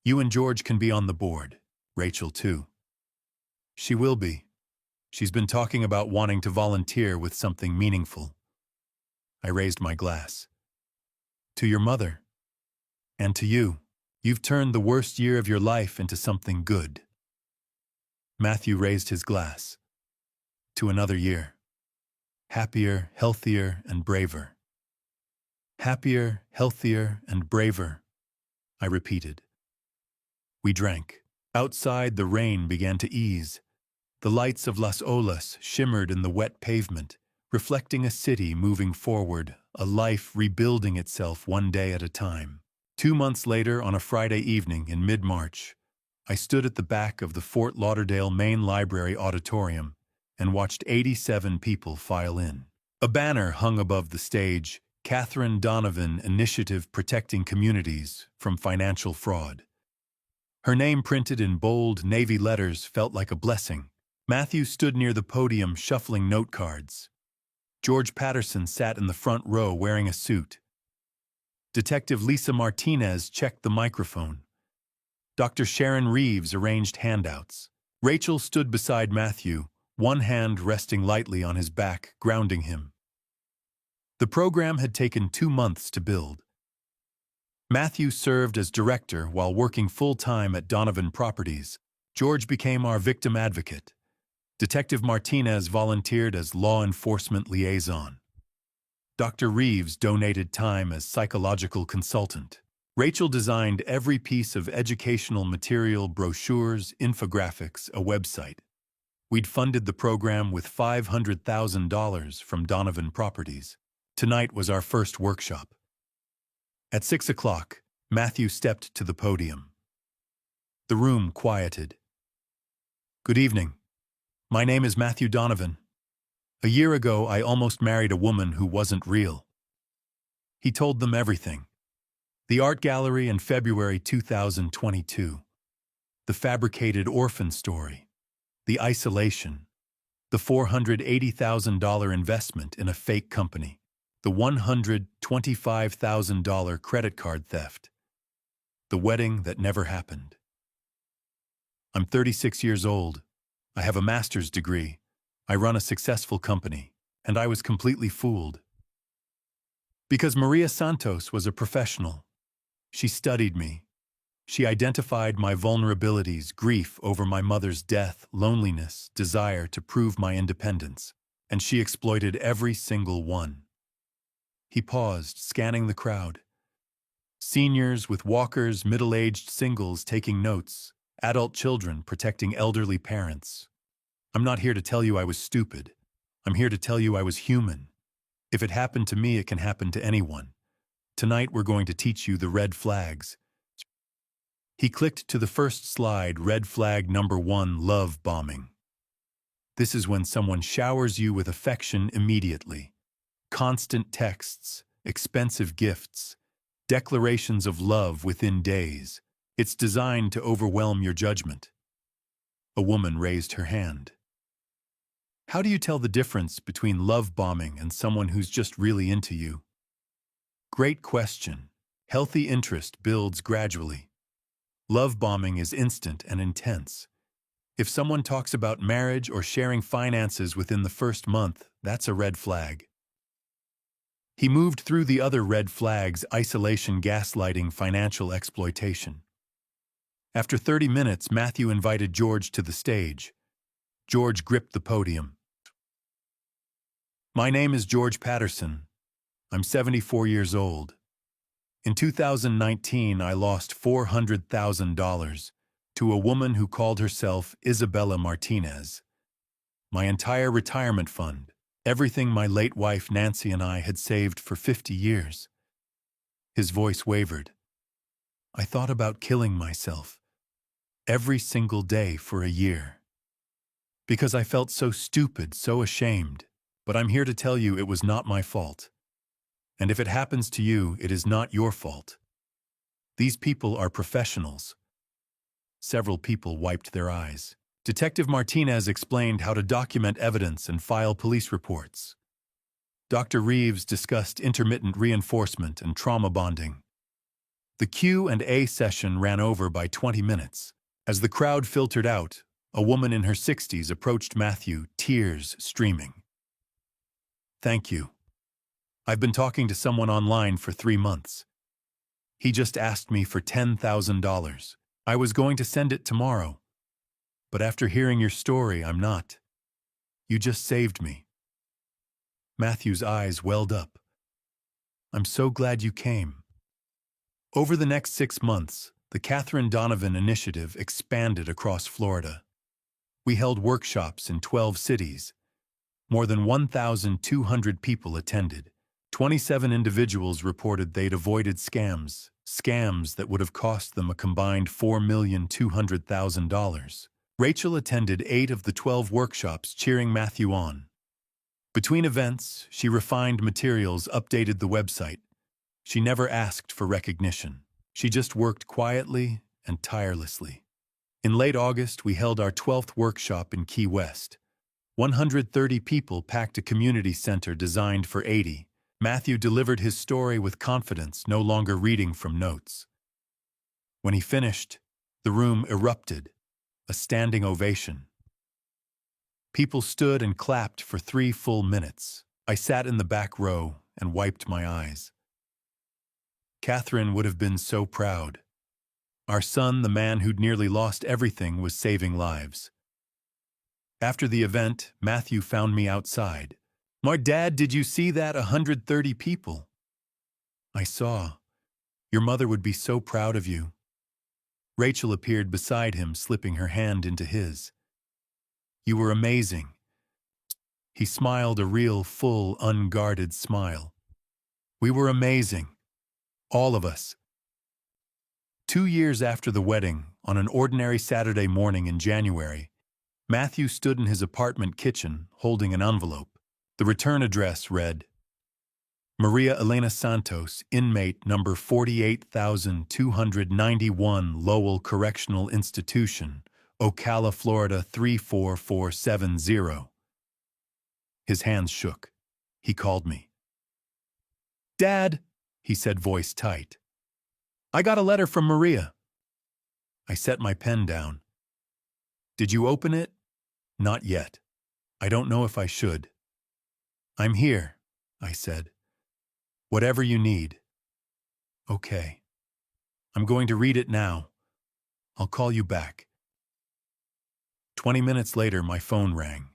You and George can be on the board. Rachel, too." "She will be. She's been talking about wanting to volunteer with something meaningful." I raised my glass. "To your mother. And to you. You've turned the worst year of your life into something good." Matthew raised his glass. "To another year. Happier, healthier, and braver." Happier, healthier, and braver. I repeated. We drank. Outside, the rain began to ease. The lights of Las Olas shimmered in the wet pavement, reflecting a city moving forward, a life rebuilding itself one day at a time. 2 months later, on a Friday evening in mid-March, I stood at the back of the Fort Lauderdale Main Library auditorium and watched 87 people file in. A banner hung above the stage, Catherine Donovan Initiative Protecting Communities from Financial Fraud. Her name printed in bold navy letters felt like a blessing. Matthew stood near the podium shuffling note cards. George Patterson sat in the front row wearing a suit. Detective Lisa Martinez checked the microphone. Dr. Sharon Reeves arranged handouts. Rachel stood beside Matthew, one hand resting lightly on his back, grounding him. The program had taken 2 months to build. Matthew served as director while working full-time at Donovan Properties. George became our victim advocate. Detective Martinez volunteered as law enforcement liaison. Dr. Reeves donated time as psychological consultant. Rachel designed every piece of educational material, brochures, infographics, a website. We'd funded the program with $500,000 from Donovan Properties. Tonight was our first workshop. At 6 o'clock, Matthew stepped to the podium. The room quieted. Good evening. My name is Matthew Donovan. A year ago, I almost married a woman who wasn't real. He told them everything. The art gallery in February 2022. The fabricated orphan story. The isolation. The $480,000 investment in a fake company. The $125,000 credit card theft. The wedding that never happened. I'm 36 years old. I have a master's degree. I run a successful company, and I was completely fooled. Because Maria Santos was a professional. She studied me. She identified my vulnerabilities, grief over my mother's death, loneliness, desire to prove my independence, and she exploited every single one. He paused, scanning the crowd. Seniors with walkers, middle-aged singles taking notes, adult children protecting elderly parents. I'm not here to tell you I was stupid. I'm here to tell you I was human. If it happened to me, it can happen to anyone. Tonight we're going to teach you the red flags. He clicked to the first slide, red flag number 1, love bombing. This is when someone showers you with affection immediately. Constant texts, expensive gifts, declarations of love within days. It's designed to overwhelm your judgment. A woman raised her hand. How do you tell the difference between love bombing and someone who's just really into you? Great question. Healthy interest builds gradually. Love bombing is instant and intense. If someone talks about marriage or sharing finances within the first month, that's a red flag. He moved through the other red flags: isolation, gaslighting, financial exploitation. After 30 minutes, Matthew invited George to the stage. George gripped the podium. My name is George Patterson. I'm 74 years old. In 2019, I lost $400,000 to a woman who called herself Isabella Martinez. My entire retirement fund, everything my late wife Nancy and I had saved for 50 years. His voice wavered. I thought about killing myself every single day for a year. Because I felt so stupid, so ashamed. But I'm here to tell you it was not my fault. And if it happens to you, it is not your fault. These people are professionals. Several people wiped their eyes. Detective Martinez explained how to document evidence and file police reports. Dr. Reeves discussed intermittent reinforcement and trauma bonding. The Q&A session ran over by 20 minutes. As the crowd filtered out, a woman in her 60s approached Matthew, tears streaming. Thank you. I've been talking to someone online for 3 months. He just asked me for $10,000. I was going to send it tomorrow. But after hearing your story, I'm not. You just saved me. Matthew's eyes welled up. I'm so glad you came. Over the next 6 months, the Catherine Donovan Initiative expanded across Florida. We held workshops in 12 cities. More than 1,200 people attended. 27 individuals reported they'd avoided scams that would have cost them a combined $4,200,000. Rachel attended 8 of the 12 workshops, cheering Matthew on. Between events, she refined materials, updated the website. She never asked for recognition. She just worked quietly and tirelessly. In late August, we held our 12th workshop in Key West. 130 people packed a community center designed for 80. Matthew delivered his story with confidence, no longer reading from notes. When he finished, the room erupted, a standing ovation. People stood and clapped for 3 full minutes. I sat in the back row and wiped my eyes. Catherine would have been so proud. Our son, the man who'd nearly lost everything, was saving lives. After the event, Matthew found me outside. "My dad, did you see that? 130 people." "I saw. Your mother would be so proud of you." Rachel appeared beside him, slipping her hand into his. "You were amazing." He smiled, a real, full, unguarded smile. "We were amazing. All of us." 2 years after the wedding, on an ordinary Saturday morning in January, Matthew stood in his apartment kitchen, holding an envelope. The return address read, Maria Elena Santos, inmate number 48,291, Lowell Correctional Institution, Ocala, Florida 34470. His hands shook. He called me. "Dad," he said, voice tight. "I got a letter from Maria." I set my pen down. "Did you open it?" "Not yet. I don't know if I should." "I'm here," I said. "Whatever you need." "Okay. I'm going to read it now. I'll call you back." 20 minutes later, my phone rang.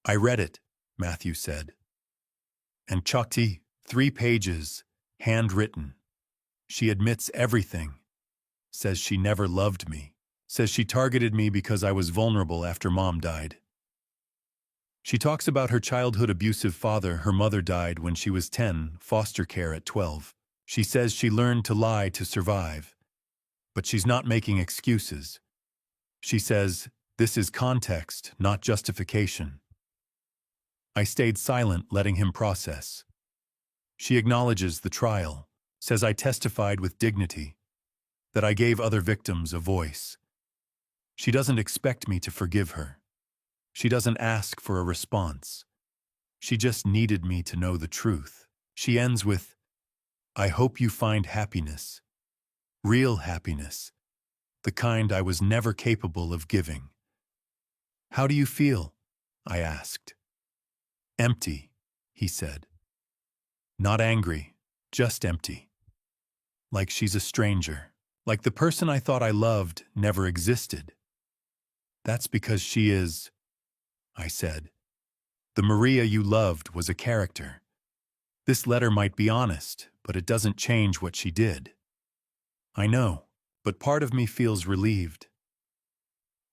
"I read it," Matthew said. And Chakti, 3 pages, handwritten. She admits everything. Says she never loved me. Says she targeted me because I was vulnerable after Mom died. She talks about her childhood abusive father. Her mother died when she was 10, foster care at 12. She says she learned to lie to survive. But she's not making excuses. She says, this is context, not justification. I stayed silent, letting him process. She acknowledges the trial, says I testified with dignity, that I gave other victims a voice. She doesn't expect me to forgive her. She doesn't ask for a response. She just needed me to know the truth. She ends with, I hope you find happiness. Real happiness. The kind I was never capable of giving. How do you feel? I asked. Empty, he said. Not angry, just empty. Like she's a stranger. Like the person I thought I loved never existed. That's because she is, I said. The Maria you loved was a character. This letter might be honest, but it doesn't change what she did. I know, but part of me feels relieved.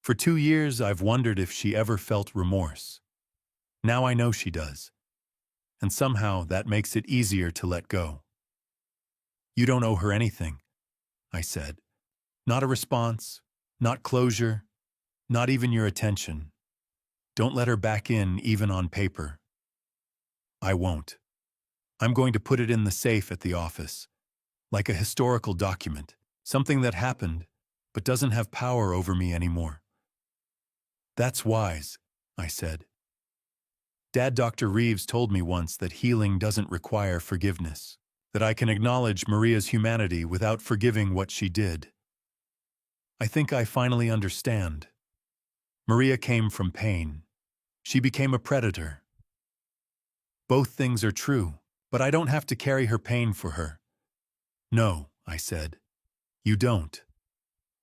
For 2 years, I've wondered if she ever felt remorse. Now I know she does. And somehow that makes it easier to let go. You don't owe her anything, I said. Not a response, not closure, not even your attention. Don't let her back in, even on paper. I won't. I'm going to put it in the safe at the office, like a historical document, something that happened, but doesn't have power over me anymore. That's wise, I said. Dad, Dr. Reeves told me once that healing doesn't require forgiveness, that I can acknowledge Maria's humanity without forgiving what she did. I think I finally understand. Maria came from pain. She became a predator. Both things are true, but I don't have to carry her pain for her. No, I said. You don't.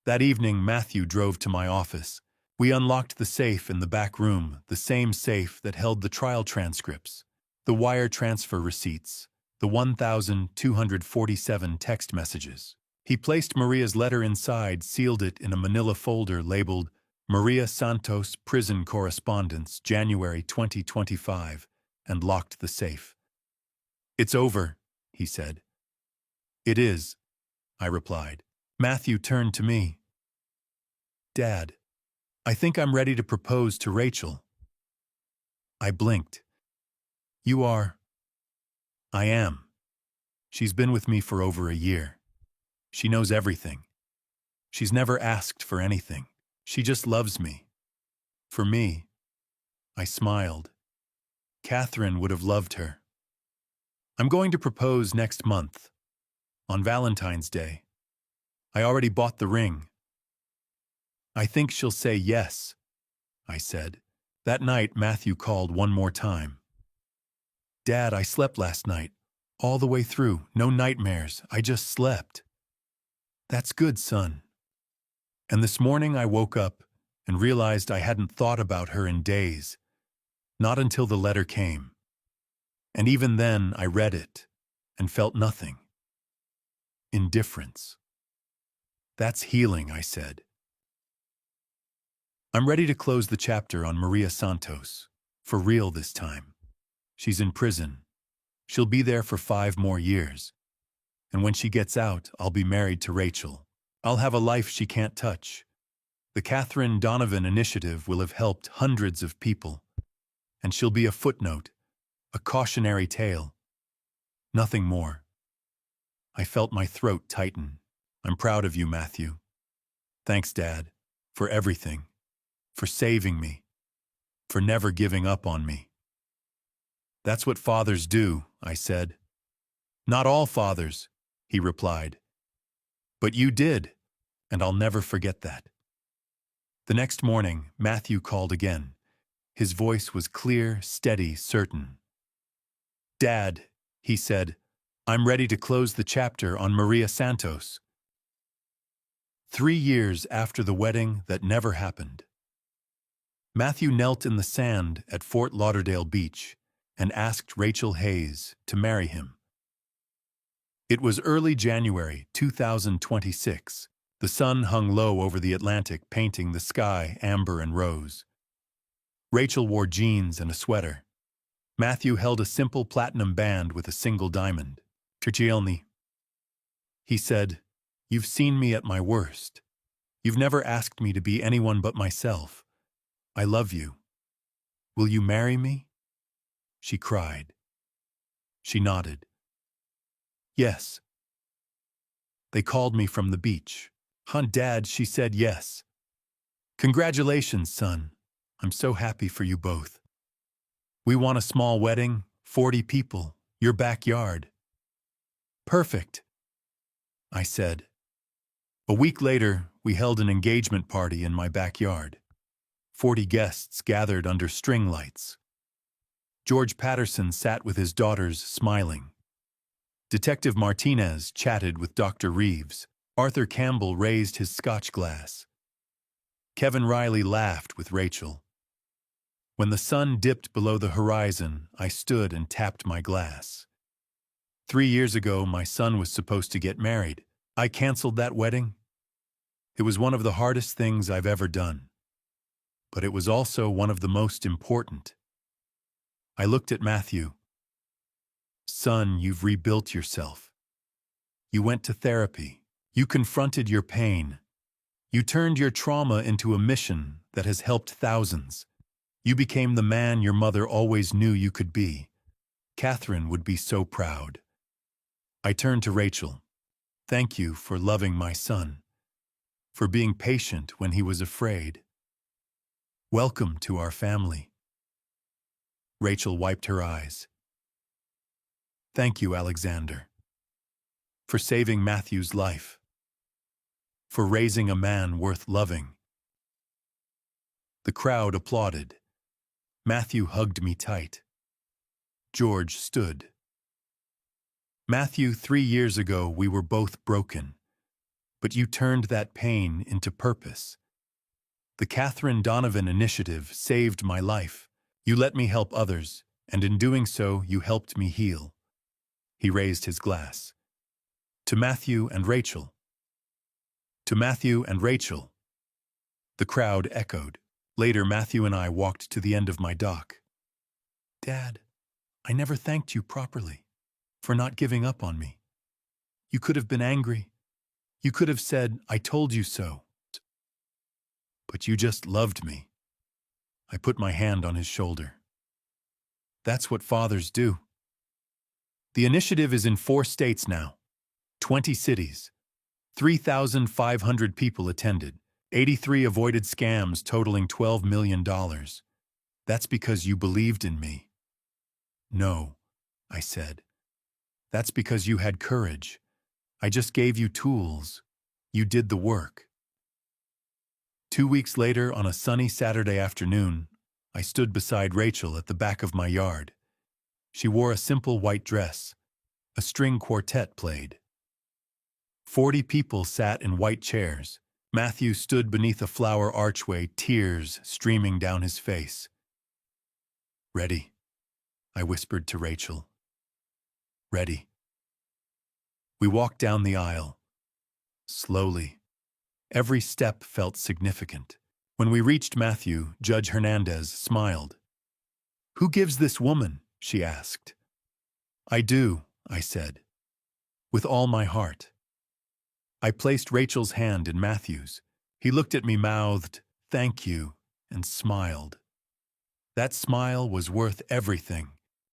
That evening, Matthew drove to my office. We unlocked the safe in the back room, the same safe that held the trial transcripts, the wire transfer receipts, the 1,247 text messages. He placed Maria's letter inside, sealed it in a manila folder labeled Maria Santos Prison Correspondence, January 2025, and locked the safe. "It's over," he said. "It is," I replied. Matthew turned to me. "Dad, I think I'm ready to propose to Rachel." I blinked. "You are?" "I am. She's been with me for over a year. She knows everything. She's never asked for anything. She just loves me. For me." I smiled. Catherine would have loved her. "I'm going to propose next month, on Valentine's Day. I already bought the ring." "I think she'll say yes," I said. That night, Matthew called one more time. "Dad, I slept last night, all the way through, no nightmares, I just slept." "That's good, son." And this morning I woke up and realized I hadn't thought about her in days, not until the letter came. And even then I read it and felt nothing. Indifference. "That's healing," I said. I'm ready to close the chapter on Maria Santos, for real this time. She's in prison. She'll be there for 5 more years. And when she gets out, I'll be married to Rachel. I'll have a life she can't touch. The Catherine Donovan Initiative will have helped hundreds of people. And she'll be a footnote, a cautionary tale. Nothing more. I felt my throat tighten. I'm proud of you, Matthew. Thanks, Dad, for everything, for saving me, for never giving up on me. "That's what fathers do," I said. "Not all fathers," he replied. "But you did, and I'll never forget that." The next morning, Matthew called again. His voice was clear, steady, certain. "Dad," he said, "I'm ready to close the chapter on Maria Santos." 3 years after the wedding that never happened. Matthew knelt in the sand at Fort Lauderdale Beach and asked Rachel Hayes to marry him. It was early January 2026. The sun hung low over the Atlantic, painting the sky amber and rose. Rachel wore jeans and a sweater. Matthew held a simple platinum band with a single diamond. "Trichielny," he said, "you've seen me at my worst. You've never asked me to be anyone but myself. I love you. Will you marry me?" She cried. She nodded. "Yes." They called me from the beach. "Huh, Dad," she said, "yes." "Congratulations, son. I'm so happy for you both. We want a small wedding, 40 people, your backyard." "Perfect," I said. A week later, we held an engagement party in my backyard. 40 guests gathered under string lights. George Patterson sat with his daughters, smiling. Detective Martinez chatted with Dr. Reeves. Arthur Campbell raised his scotch glass. Kevin Riley laughed with Rachel. When the sun dipped below the horizon, I stood and tapped my glass. 3 years ago, my son was supposed to get married. I canceled that wedding. It was one of the hardest things I've ever done. But it was also one of the most important. I looked at Matthew. "Son, you've rebuilt yourself. You went to therapy. You confronted your pain. You turned your trauma into a mission that has helped thousands. You became the man your mother always knew you could be. Catherine would be so proud." I turned to Rachel. "Thank you for loving my son, for being patient when he was afraid. Welcome to our family." Rachel wiped her eyes. "Thank you, Alexander, for saving Matthew's life, for raising a man worth loving." The crowd applauded. Matthew hugged me tight. George stood. "Matthew, 3 years ago we were both broken, but you turned that pain into purpose. The Catherine Donovan Initiative saved my life. You let me help others, and in doing so, you helped me heal. He raised his glass. To Matthew and Rachel. To Matthew and Rachel. The crowd echoed. Later, Matthew and I walked to the end of my dock. Dad, I never thanked you properly for not giving up on me. You could have been angry. You could have said, I told you so. But you just loved me. I put my hand on his shoulder. That's what fathers do. The initiative is in 4 states now, 20 cities. 3,500 people attended. 83 avoided scams totaling $12 million. That's because you believed in me. No, I said. That's because you had courage. I just gave you tools. You did the work. 2 weeks later, on a sunny Saturday afternoon, I stood beside Rachel at the back of my yard. She wore a simple white dress. A string quartet played. 40 people sat in white chairs. Matthew stood beneath a flower archway, tears streaming down his face. Ready? I whispered to Rachel. Ready. We walked down the aisle. Slowly. Every step felt significant. When we reached Matthew, Judge Hernandez smiled. Who gives this woman? She asked. I do, I said. With all my heart. I placed Rachel's hand in Matthew's. He looked at me, mouthed, thank you, and smiled. That smile was worth everything.